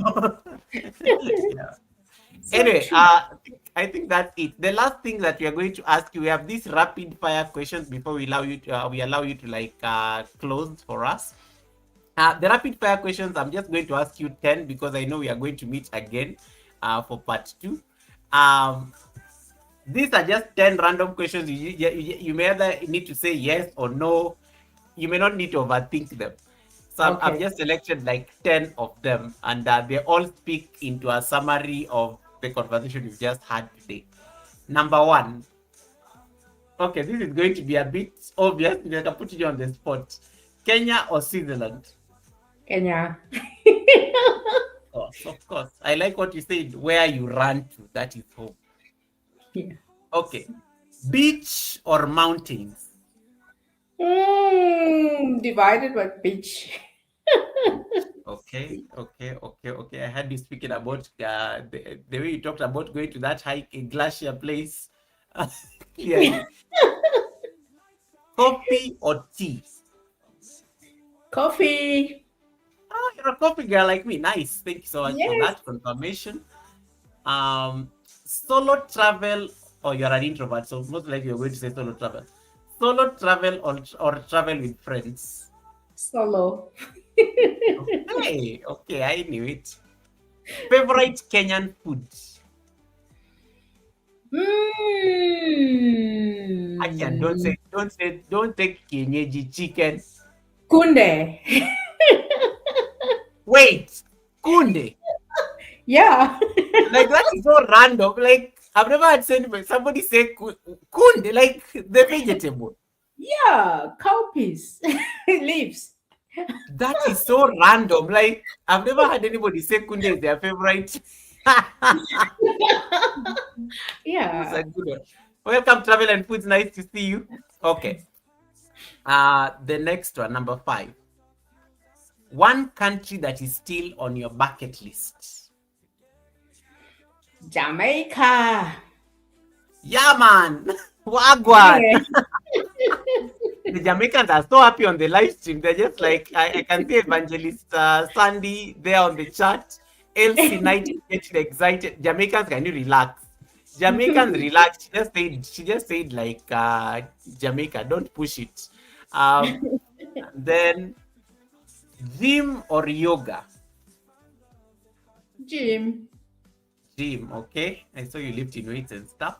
Yeah. So Anyway, true. I think that's it. The last thing that we are going to ask you, we have these rapid fire questions before we allow you to like close for us. The rapid fire questions, I'm just going to ask you 10 because I know we are going to meet again for part two. Um, these are just 10 random questions. You may either need to say yes or no. You may not need to overthink them. So I've Okay. just selected like 10 of them, and they all speak into a summary of the conversation we've just had today. Number one. Okay, this is going to be a bit obvious. I can put you on the spot. Kenya or Switzerland? Kenya. Of course, of course. I like what you said. Where you run to, that is home. Yeah. Okay. Beach or mountains? Divided by beach. Okay, okay, okay, okay. I heard you speaking about the way you talked about going to that hike in glacier place. Clearly. Coffee or tea? Coffee. Oh, you're a coffee girl like me. Nice. Thank you so much for Yes. that confirmation. Solo travel or you're an introvert, so most likely you're going to say solo travel. Solo travel or travel with friends. Solo. Okay, okay, I knew it. Favorite Kenyan food? I can Mm. don't take kienyeji chicken. Kunde. Wait, kunde. Yeah. Like that is so random. Like I've never had somebody say kunde, like the vegetable. Yeah. Cowpeas. Leaves. That is so random. Like I've never had anybody say kunde is their favorite. That's a Yeah. good one. Welcome, Travel and Foods. Nice to see you. Okay. The next one, number 5. One country that is still on your bucket list. Jamaica. Yeah, man. Wagwan. Yeah. The Jamaicans are so happy on the live stream. They're just like, I can see Evangelist Sandy there on the chat. Elsie Knight is getting excited. Jamaicans, can you relax? Jamaicans relax. She just said like Jamaica, don't push it. Um, then gym or yoga? Jim. Gym, okay. I saw you lifting weights and stuff.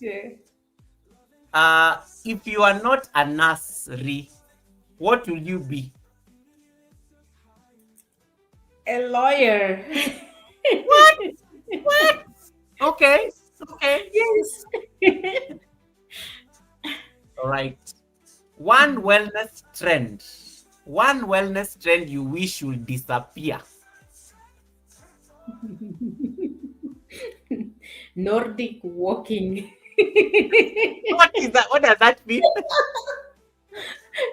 Yeah. If you are not a nurse, Rhee, what will you be? A lawyer. What? What? Okay. Okay. Yes. All right. One wellness trend. One wellness trend you wish will disappear. Nordic walking. What is that? What does that mean?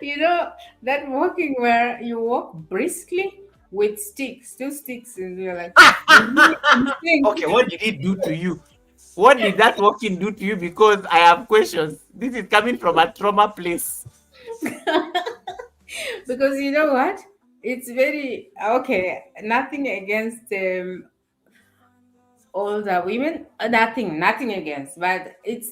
You know, that walking where you walk briskly with sticks, two sticks, and you're like, you're really in Okay, sync. what did it do to you? What did that walking do to you? Because I have questions. This is coming from a trauma place. Because you know what? It's very okay. Nothing against older women. Nothing against. But it's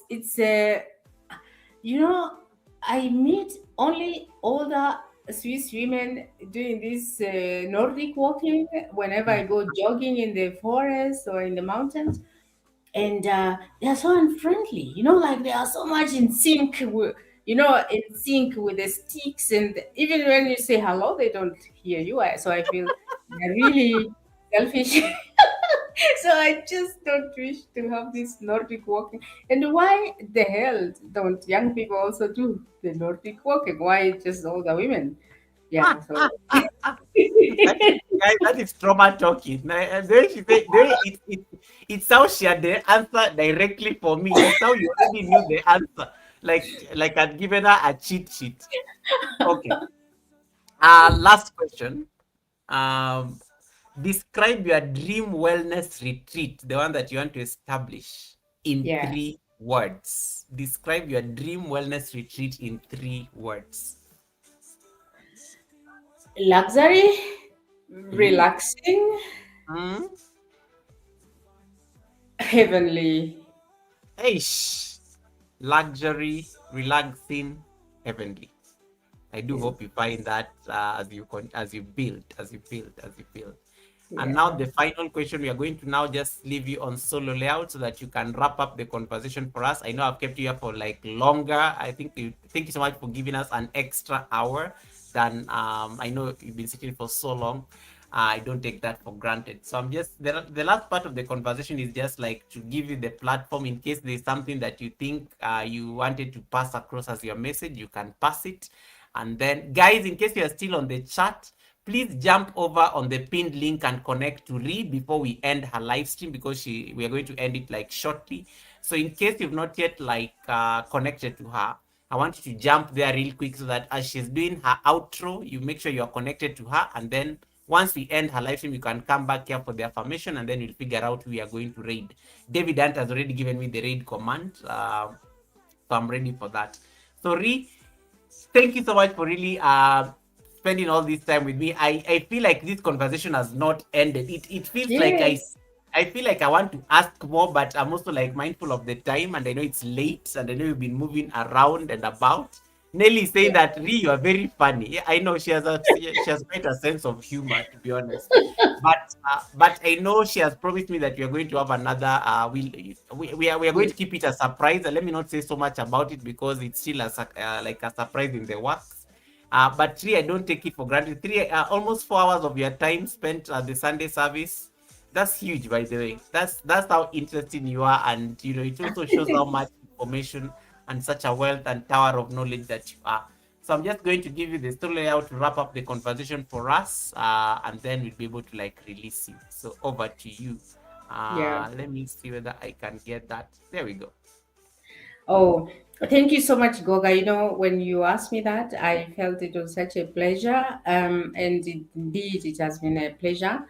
you know, I meet only older Swiss women doing this Nordic walking whenever I go jogging in the forest or in the mountains, and they're so unfriendly. You know, like they are so much in sync with, in sync with the sticks, and even when you say hello, they don't hear you. So I feel they're really selfish. So I just don't wish to have this Nordic walking. And why the hell don't young people also do the Nordic walking? Why just all the women? Yeah. So That is, guys, that is trauma talking. Then she said, it's how she had the answer directly for me. It's how you already knew the answer. Like I'd given her a cheat sheet. Okay. Last question. Um, Describe your dream wellness retreat, the one that you want to establish, in yeah, 3 words. Describe your dream wellness retreat in 3 words. luxury, Mm-hmm. Relaxing, Mm-hmm. heavenly. Eish. Luxury, relaxing, heavenly. I do Yeah. hope you find that as you build, as you build. And now Yeah. the final question, we are going to now just leave you on solo layout so that you can wrap up the conversation for us. I know I've kept you here for like longer. Thank you so much for giving us an extra hour than I know you've been sitting for so long. I don't take that for granted. So I'm just the last part of the conversation is just like to give you the platform in case there's something that you think you wanted to pass across as your message, you can pass it. And then, guys, in case you are still on the chat, please jump over on the pinned link and connect to Rhee before we end her live stream because we are going to end it like shortly. So in case you've not yet like connected to her, I want you to jump there real quick so that as she's doing her outro, you make sure you are connected to her. And then once we end her live stream, you can come back here for the affirmation and then we'll figure out who we are going to raid. David Ant has already given me the raid command. So I'm ready for that. So Rhee, thank you so much for really spending all this time with me. I feel like this conversation has not ended. It feels like Yes. I feel like I want to ask more, but I'm also like mindful of the time and I know it's late and I know you've been moving around and about. Nelly is saying Yeah. that Rhee, you are very funny. Yeah, I know she has quite a sense of humor, to be honest. But I know she has promised me that we are going to have another. We are going to Yes. keep it a surprise. Let me not say so much about it because it's still like a surprise in the works. But three, I don't take it for granted. Three, almost 4 hours of your time spent at the Sunday service. That's huge, by the way. That's how interesting you are, and it also shows how much information and such a wealth and tower of knowledge that you are. So I'm just going to give you the story layout to wrap up the conversation for us, and then we'll be able to like release you. So over to you. Yeah. Let me see whether I can get that. There we go. Oh, thank you so much, Goga. You know, when you asked me that, I felt it was such a pleasure. And indeed, it has been a pleasure.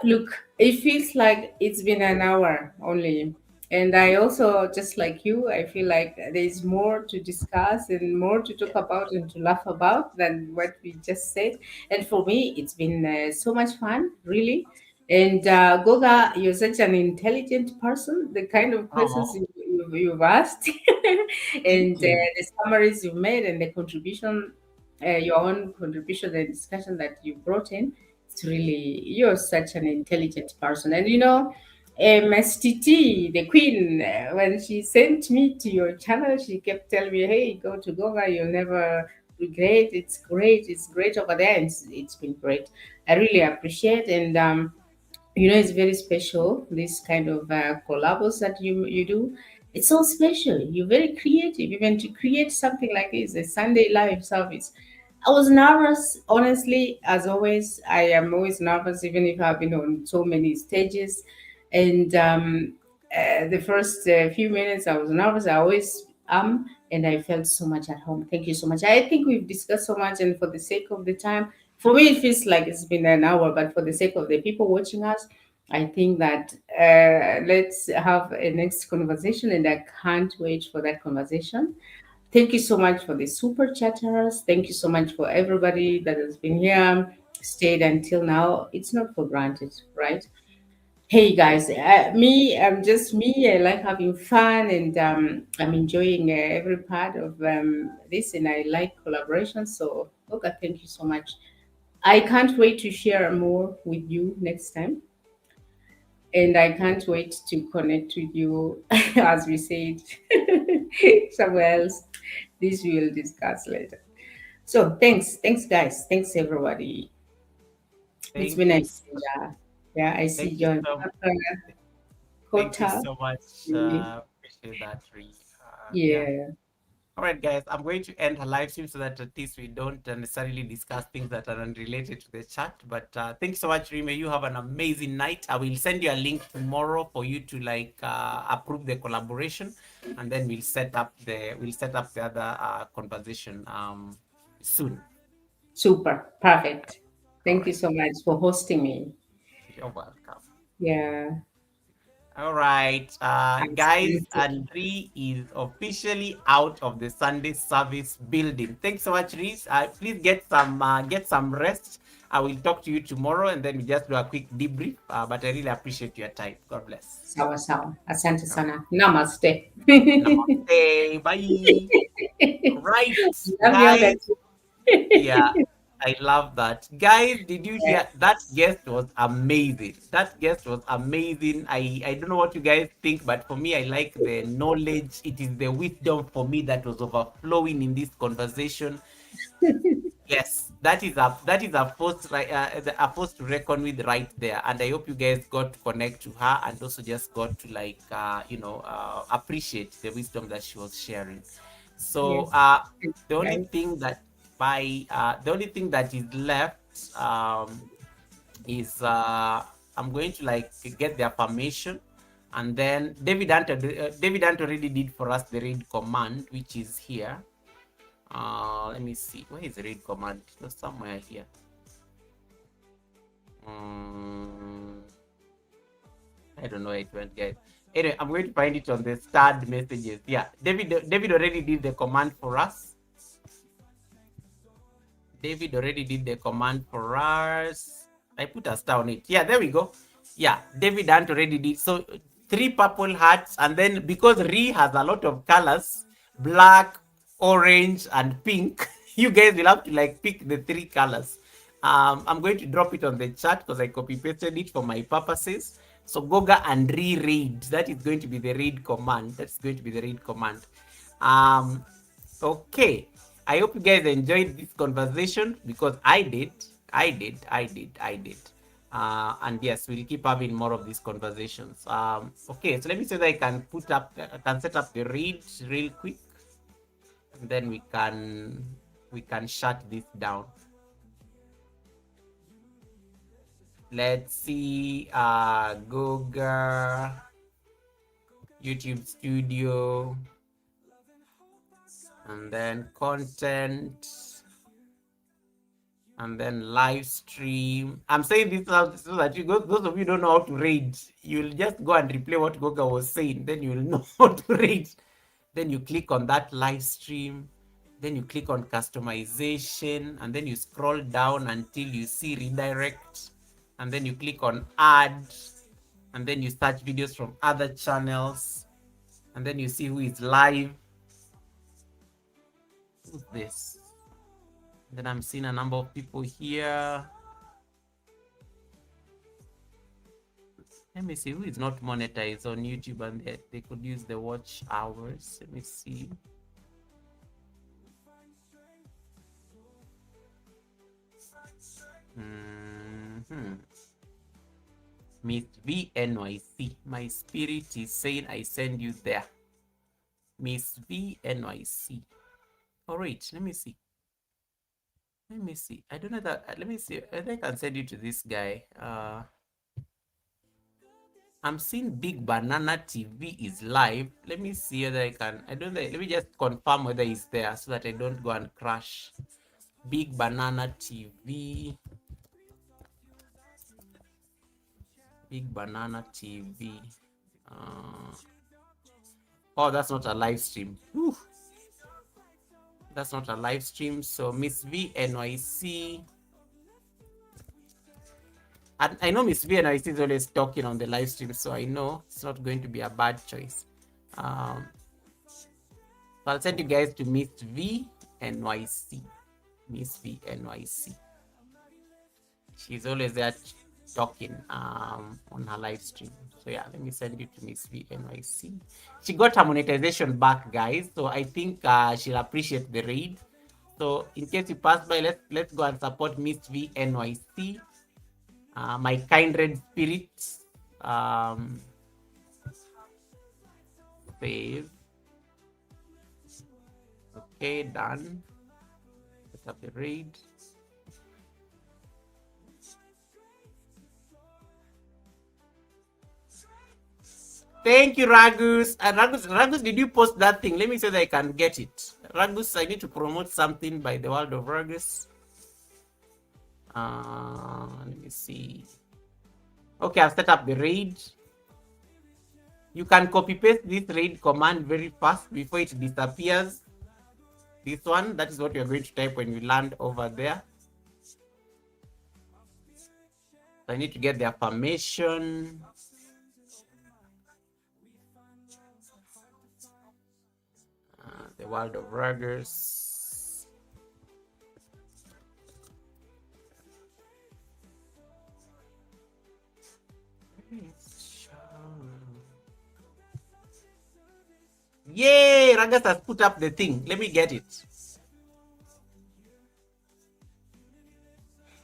Look, it feels like it's been an hour only. And I also, just like you, I feel like there's more to discuss and more to talk Yeah. about and to laugh about than what we just said. And for me, it's been so much fun, really. And Goga, you're such an intelligent person. The kind of questions Oh, you've asked, and thank you. the summaries you made, and the contribution, your own contribution and discussion that you brought in. It's really, you're such an intelligent person. And you know, STT, the queen, when she sent me to your channel, she kept telling me, hey, go to Goga, you'll never regret. It's great. It's great over there. And it's been great. I really appreciate. And you know, it's very special, this kind of collabos that you do. It's so special. You're very creative, even to create something like this, a Sunday live service. I was nervous, honestly, as always. I am always nervous, even if I've been on so many stages. And the first few minutes, I was nervous. I always am. And I felt so much at home. Thank you so much. I think we've discussed so much. And for the sake of the time, for me, it feels like it's been an hour. But for the sake of the people watching us, I think that let's have a next conversation. And I can't wait for that conversation. Thank you so much for the super chatters. Thank you so much for everybody that has been here, stayed until now. It's not for granted, right? Hey guys, I'm just me. I like having fun, and I'm enjoying every part of this, and I like collaboration. So, Oka, thank you so much. I can't wait to share more with you next time, and I can't wait to connect with you, as we said, somewhere else. This we will discuss later. So, thanks, guys. Thanks, everybody. It's Thank been a you. pleasure. Yeah, I see Thank you John so. Papa, Thank you Kota. so much. Really. Appreciate that, Rhee. Yeah. Yeah. All right, guys, I'm going to end her live stream so that at least we don't necessarily discuss things that are unrelated to the chat. But thank you so much, Rhee. May you have an amazing night. I will send you a link tomorrow for you to like approve the collaboration, and then we'll set up the other conversation soon. Super. Perfect. All Thank you right, so much for hosting me. you're welcome. Yeah. All right, guys, Absolutely. and Rhee is officially out of the Sunday service building. Thanks so much, Rhee. Please get some rest. I will talk to you tomorrow, and then we just do a quick debrief. But I really appreciate your time. God bless. Sawa sawa. Asante All sana. Namaste. right. Namaste. Bye. Right, Love yoga guys. too. Yeah, I love that. Guys, did you hear Yes. that guest was amazing? That guest was amazing. I don't know what you guys think, but for me, I like the knowledge. It is the wisdom for me that was overflowing in this conversation. Yes, that is a force, right? A force to reckon with right there. And I hope you guys got to connect to her and also just got to appreciate the wisdom that she was sharing. So Yes. Thank the you, only guys. thing that the only thing that is left is I'm going to get the affirmation, and then David Ant already did for us the read command, which is here. Let me see. Where is the read command? It was somewhere here. Um, I don't know where it went, guys. Anyway, I'm going to find it on the starred messages. Yeah, David already did the command for us. David already did the command for us. I put a star on it. Yeah, there we go. Yeah, David Ant already did. So 3 purple hearts, and then because Rhee has a lot of colors, black, orange, and pink, you guys will have to pick the 3 colors. I'm going to drop it on the chat because I copy pasted it for my purposes. So Goga and Rhee read. That is going to be the read command. That's going to be the read command. Um, Okay. I hope you guys enjoyed this conversation because I did. I did. And yes, we'll keep having more of these conversations. Okay, so let me see that I can set up the read real quick, and then we can shut this down. Let's see. Google, YouTube Studio, and then content, and then live stream. I'm saying this out so that those of you who don't know how to read, you'll just go and replay what Goga was saying. Then you'll know how to read. Then you click on that live stream. Then you click on customization, and then you scroll down until you see redirect, and then you click on add, and then you search videos from other channels, and then you see who is live. Who's this? Then I'm seeing a number of people here. Let me see who is not monetized on YouTube and they could use the watch hours. Let me see. Miss VNYC. My spirit is saying I send you there. Miss VNYC. All right, let me see. Let me see. I don't know that. Let me see. I think I can send you to this guy. I'm seeing Big Banana TV is live. Let me see whether I can. I don't know. Let me just confirm whether he's there so that I don't go and crash. Big Banana TV. Big Banana TV. Oh, that's not a live stream. Whew. That's not a live stream. So Miss VNYC. I know Miss VNYC is always talking on the live stream, so I know it's not going to be a bad choice. So I'll send you guys to Miss VNYC. Miss VNYC. She's always there talking on her live stream. So yeah, let me send you to Miss VNYC. She got her monetization back, guys. So I think she'll appreciate the raid. So in case you pass by, let's go and support Miss VNYC. My kindred spirits. Save. Okay, done. Set up the raid. Thank you, Ragus. And Ragus, did you post that thing? Let me see that I can get it. Ragus, I need to promote something by the world of Ragus. Let me see. Okay, I've set up the raid. You can copy paste this raid command very fast before it disappears. This one, that is what you're going to type when you land over there. So I need to get the affirmation. The world of ruggers. Yay! Ragas has put up the thing. Let me get it.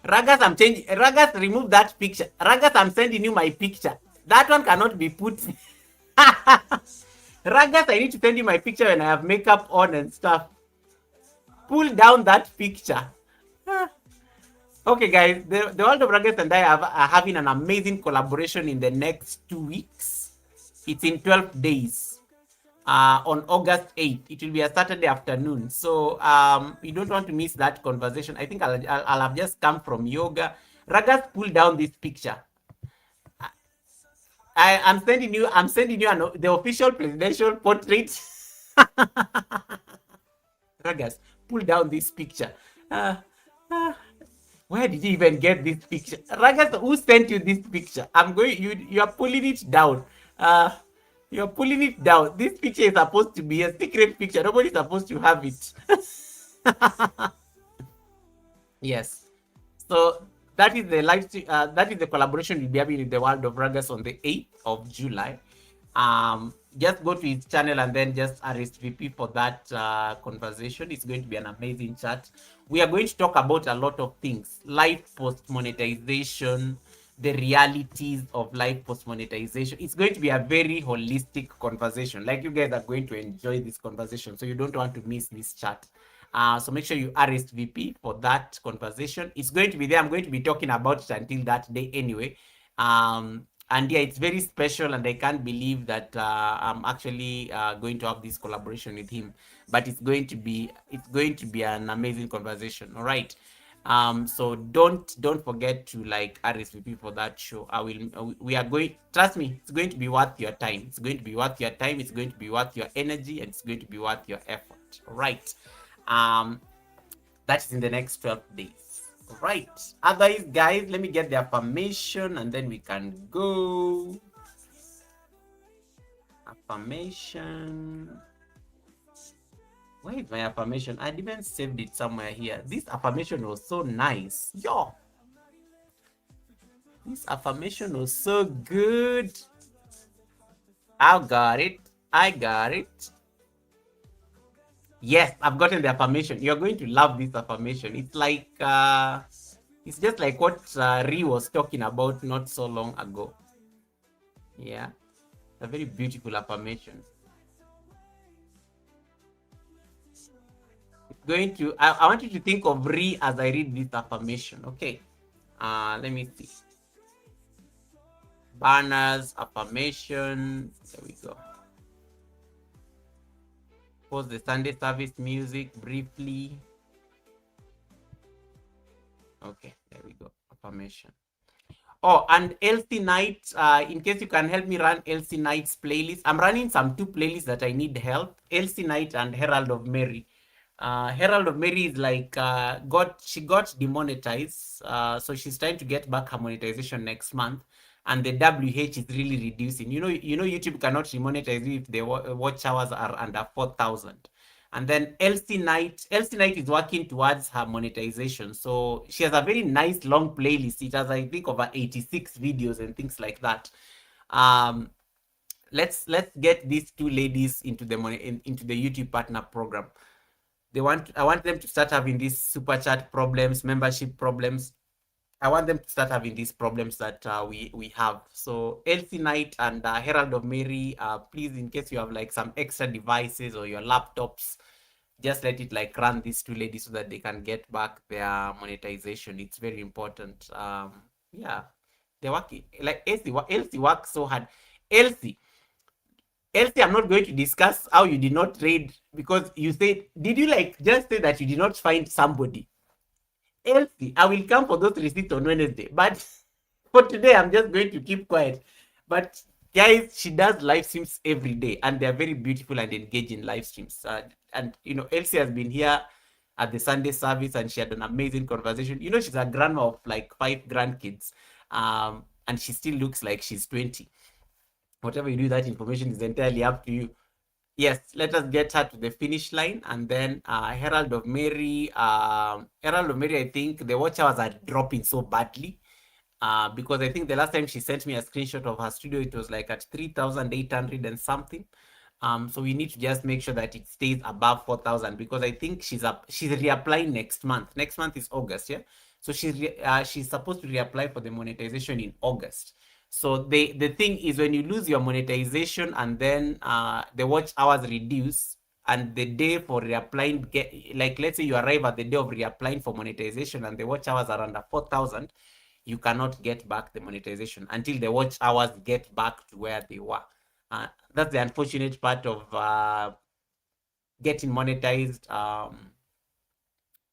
Ragas, I'm changing. Ragas, remove that picture. Ragas, I'm sending you my picture. That one cannot be put. Ragas, I need to send you my picture when I have makeup on and stuff. Pull down that picture. Okay, guys, the World of Ragas and I are having an amazing collaboration in the next 2 weeks. It's in 12 days. On August 8th, it will be a Saturday afternoon. So you don't want to miss that conversation. I think I'll have just come from yoga. Ragas, pull down this picture. I'm sending you the official presidential portrait. Ragas, pull down this picture. Where did you even get this picture? Ragas, who sent you this picture? You are pulling it down. You're pulling it down. This picture is supposed to be a secret picture. Nobody's supposed to have it. Yes. So that is the that is the collaboration we'll be having in the World of Ragas on the 8th of July. Just go to his channel and then just RSVP for that conversation. It's going to be an amazing chat. We are going to talk about a lot of things: life post monetization, the realities of life post monetization. It's going to be a very holistic conversation. Like, you guys are going to enjoy this conversation, so you don't want to miss this chat. So make sure you RSVP for that conversation. It's going to be there. I'm going to be talking about it until that day anyway. And yeah, it's very special, and I can't believe that I'm actually going to have this collaboration with him. But it's going to be an amazing conversation. All right. So don't forget to like RSVP for that show. We are going, trust me, it's going to be worth your time. It's going to be worth your time. It's going to be worth your energy, and it's going to be worth your effort. All right. That is in the next 12 days. All right. Otherwise, guys, let me get the affirmation and then we can go. Affirmation. Where is my affirmation? I even saved it somewhere here. This affirmation was so nice. Yo. This affirmation was so good. I got it. Yes, I've gotten the affirmation. You're going to love this affirmation. It's like, it's just like what Rhee was talking about not so long ago. Yeah, a very beautiful affirmation. It's going to, I want you to think of Rhee as I read this affirmation. Okay, let me see. Banners, affirmation. There we go. Pause the Sunday service music briefly. Okay, there we go. Affirmation. Oh, and Elsie Night, in case you can help me run Elsie Night's playlist. I'm running some 2 playlists that I need help. Elsie Night and Herald of Mary. Herald of Mary is like, she got demonetized. So she's trying to get back her monetization next month. And the WH is really reducing. You know, YouTube cannot remonetize you if the watch hours are under 4,000. And then Elsie Night is working towards her monetization. So she has a very nice long playlist. It has, I think, over 86 videos and things like that. Let's get these 2 ladies into the YouTube partner program. I want them to start having these super chat problems, membership problems. I want them to start having these problems that we have. So Elsie Night and Herald of Mary, please, in case you have like some extra devices or your laptops, just let it like run these 2 ladies so that they can get back their monetization. It's very important. Yeah, they're working. Like Elsie works so hard. Elsie, I'm not going to discuss how you did not trade, because you said, did you like just say that you did not find somebody? Elsie, I will come for those receipts on Wednesday. But for today, I'm just going to keep quiet. But Guys, she does live streams every day, and they're very beautiful and engaging live streams. And Elsie has been here at the Sunday service, and she had an amazing conversation. She's a grandma of like 5 grandkids, and she still looks like she's 20. Whatever you do, that information is entirely up to you. Yes, let us get her to the finish line, and then Herald of Mary. Herald of Mary, I think the watch hours are dropping so badly. Because I think the last time she sent me a screenshot of her studio, it was like at 3,800 and something. So we need to just make sure that it stays above 4,000, because I think she's reapplying next month. Next month is August, yeah. So she's supposed to reapply for the monetization in August. So the thing is, when you lose your monetization and then the watch hours reduce, and the day for reapplying, like let's say you arrive at the day of reapplying for monetization and the watch hours are under 4,000, you cannot get back the monetization until the watch hours get back to where they were. That's the unfortunate part of getting monetized.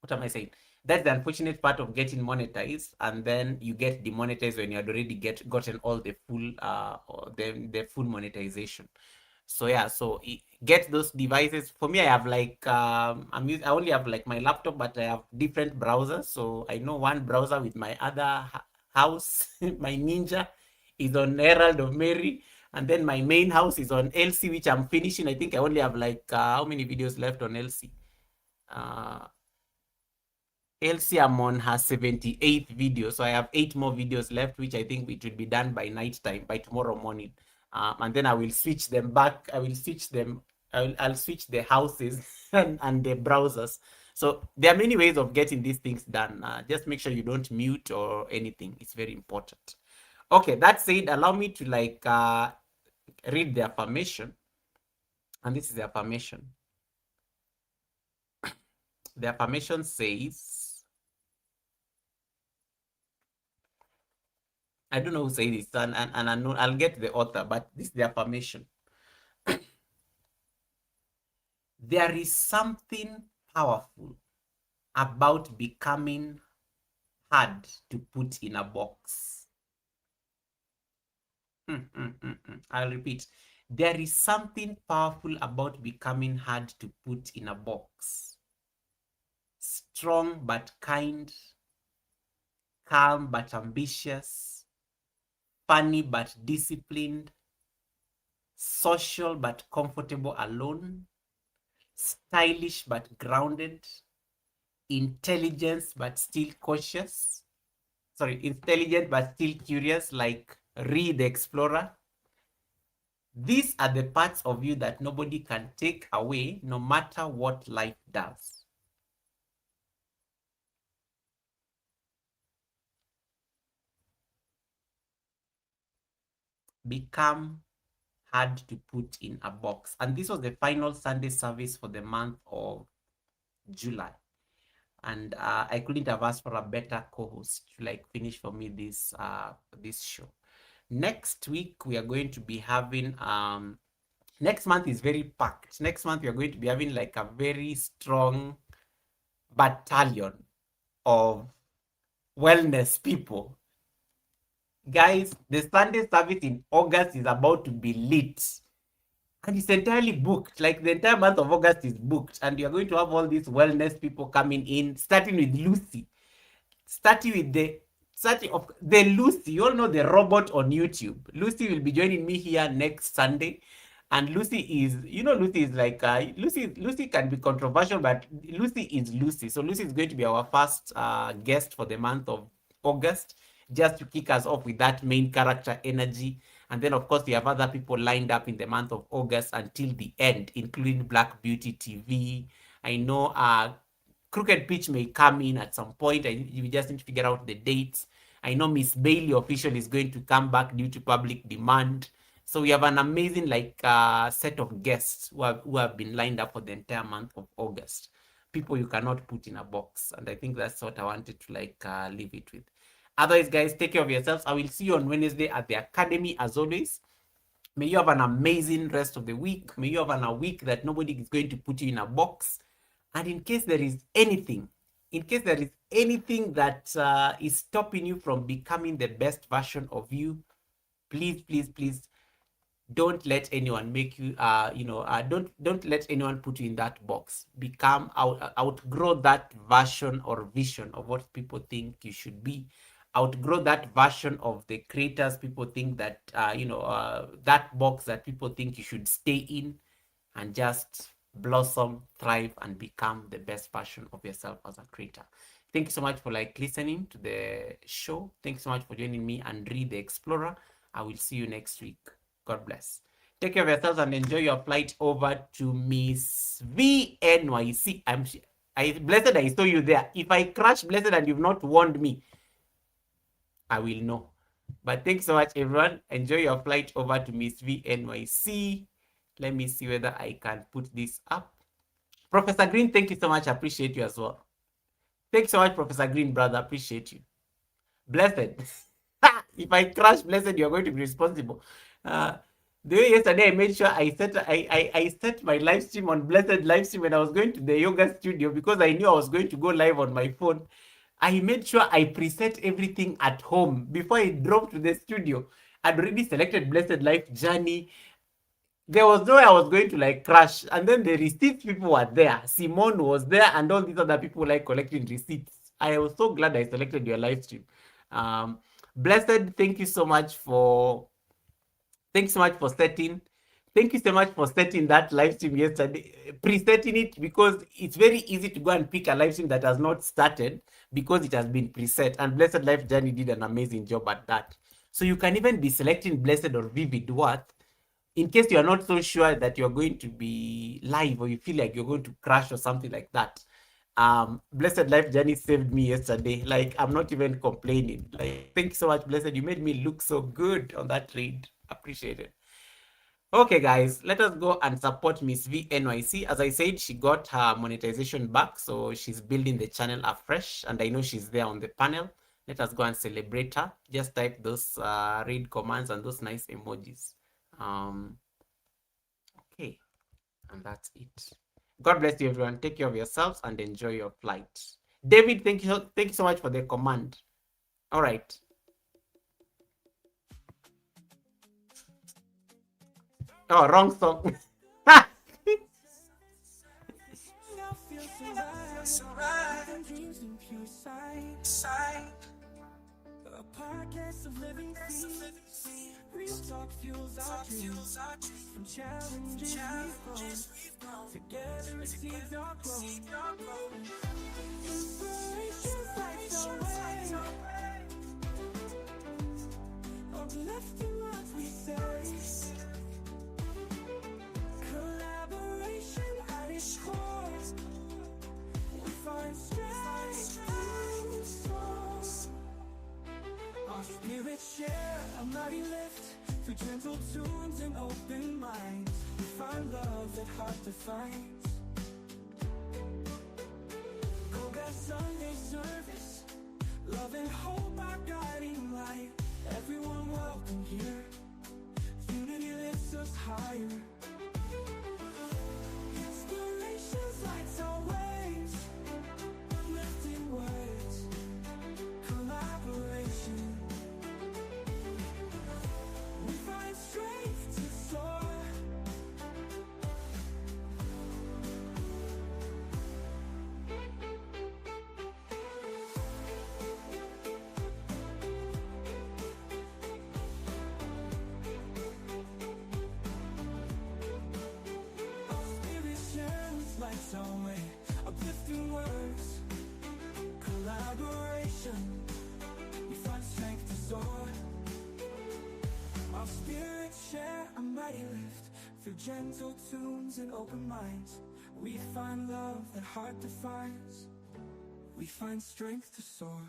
What am I saying? That's the unfortunate part of getting monetized, and then you get demonetized when you had already gotten all the full the full monetization. So yeah, so get those devices. For me, I have like I only have like my laptop, but I have different browsers. So I know one browser with my other house, my Ninja, is on Herald of Mary, and then my main house is on LC, which I'm finishing. I think I only have like how many videos left on LC? Uh, LC, I'm on her 78th video, so I have 8 more videos left, which I think it will be done by night time, by tomorrow morning. And then I will switch them back. I'll switch the houses and the browsers. So there are many ways of getting these things done. Just make sure you don't mute or anything. It's very important. Okay, that said, allow me to read the affirmation. And this is the affirmation. The affirmation says, I don't know who said this, and I know I'll get the author, but this is the affirmation. There is something powerful about becoming hard to put in a box. I'll repeat. There is something powerful about becoming hard to put in a box. Strong but kind, calm but ambitious, funny but disciplined, social but comfortable alone, stylish but grounded, intelligent but still curious, like Rhee the explorer. These are the parts of you that nobody can take away, no matter what life does. Become hard to put in a box. And this was the final Sunday service for the month of July. And I couldn't have asked for a better co-host to finish for me this show. Next week we are going to be having next month is very packed. Next month we are going to be having a very strong battalion of wellness people. Guys, the Sunday service in August is about to be lit. And it's entirely booked. Like the entire month of August is booked. And you're going to have all these wellness people coming in, starting with Lucy. Starting of the Lucy. You all know the robot on YouTube. Lucy will be joining me here next Sunday. And Lucy is, Lucy is Lucy can be controversial, but Lucy is Lucy. So Lucy is going to be our first guest for the month of August, just to kick us off with that main character energy. And then, of course, we have other people lined up in the month of August until the end, including Black Beauty TV. I know Crooked Pitch may come in at some point. We just need to figure out the dates. I know Miss Bailey official is going to come back due to public demand. So we have an amazing set of guests who have been lined up for the entire month of August. People you cannot put in a box. And I think that's what I wanted to leave it with. Otherwise, guys, take care of yourselves. I will see you on Wednesday at the Academy as always. May you have an amazing rest of the week. May you have a week that nobody is going to put you in a box. And in case there is anything that is stopping you from becoming the best version of you, please, please, please Don't let anyone make you don't let anyone put you in that box. Become outgrow that version or vision of what people think you should be. Outgrow that version of the creators people think that that box that people think you should stay in, and just blossom, thrive, and become the best version of yourself as a creator. Thank you so much for listening to the show. Thanks so much for joining me and Rhee the Explorer. I will see you next week. God bless. Take care of yourselves and enjoy your flight over to Miss VNYC. Blessed, I saw you there. If I crash, Blessed, and you've not warned me, I will know. But thanks so much, everyone. Enjoy your flight over to Miss VNYC. Let me see whether I can put this up. Professor Green, thank you so much. I appreciate you as well. Thanks so much, Professor Green, brother. Appreciate you. Blessed. If I crash, Blessed, you're going to be responsible. The way yesterday I made sure I set my live stream on Blessed live stream when I was going to the yoga studio, because I knew I was going to go live on my phone. I made sure I preset everything at home before I drove to the studio. I'd already selected Blessed Life Journey. There was no way I was going to crash. And then the receipts people were there. Simone was there, and all these other people collecting receipts. I was so glad I selected your live stream. Blessed, thank you so much for setting. Thank you so much for setting that live stream yesterday, presetting it, because it's very easy to go and pick a live stream that has not started because it has been preset. And Blessed Life Journey did an amazing job at that. So you can even be selecting Blessed or Vivid Worth in case you are not so sure that you're going to be live, or you feel like you're going to crash or something like that. Blessed Life Journey saved me yesterday. I'm not even complaining. Thank you so much, Blessed. You made me look so good on that read. Appreciate it. Okay, guys, let us go and support Miss VNYC. As I said, she got her monetization back, so she's building the channel afresh, and I know she's there on the panel. Let us go and celebrate her. Just type those read commands and those nice emojis. Okay, and that's it. God bless you, everyone. Take care of yourselves and enjoy your flight. David, thank you so much for the command. All right. Oh, wrong song. A podcast of living things. Real talk fuels our dreams. From challenges we've grown. Together achieve our growth. Inspirations lights our way. Uplifting what we say. Collaboration at its core. We find strength through the soul. Our spirits share a mighty lift through gentle tunes and open minds. We find love that heart defines. Go back Sunday service, love and hope our guiding light. Everyone welcome here. Unity lifts us higher. Inspirations lights our ways. Lifting words, collaboration. We find strength to soar. Lights our way, uplifting words, collaboration. We find strength to soar. Our spirits share a mighty lift through gentle tunes and open minds. We find love that heart defines. We find strength to soar.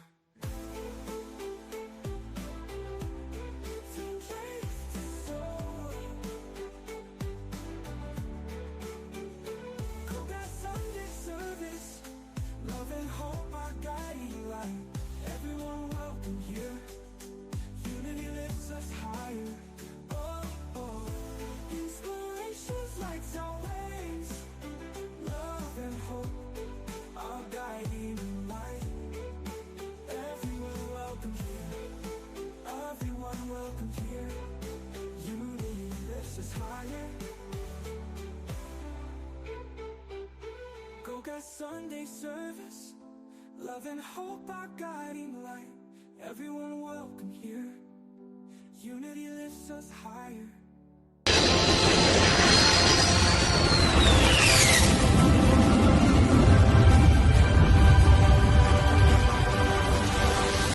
Everyone welcome here. Unity lifts us higher. Oh, oh. Inspirations lights our ways. Love and hope, our guiding light. Sunday service, love and hope our guiding light. Everyone welcome here, unity lifts us higher.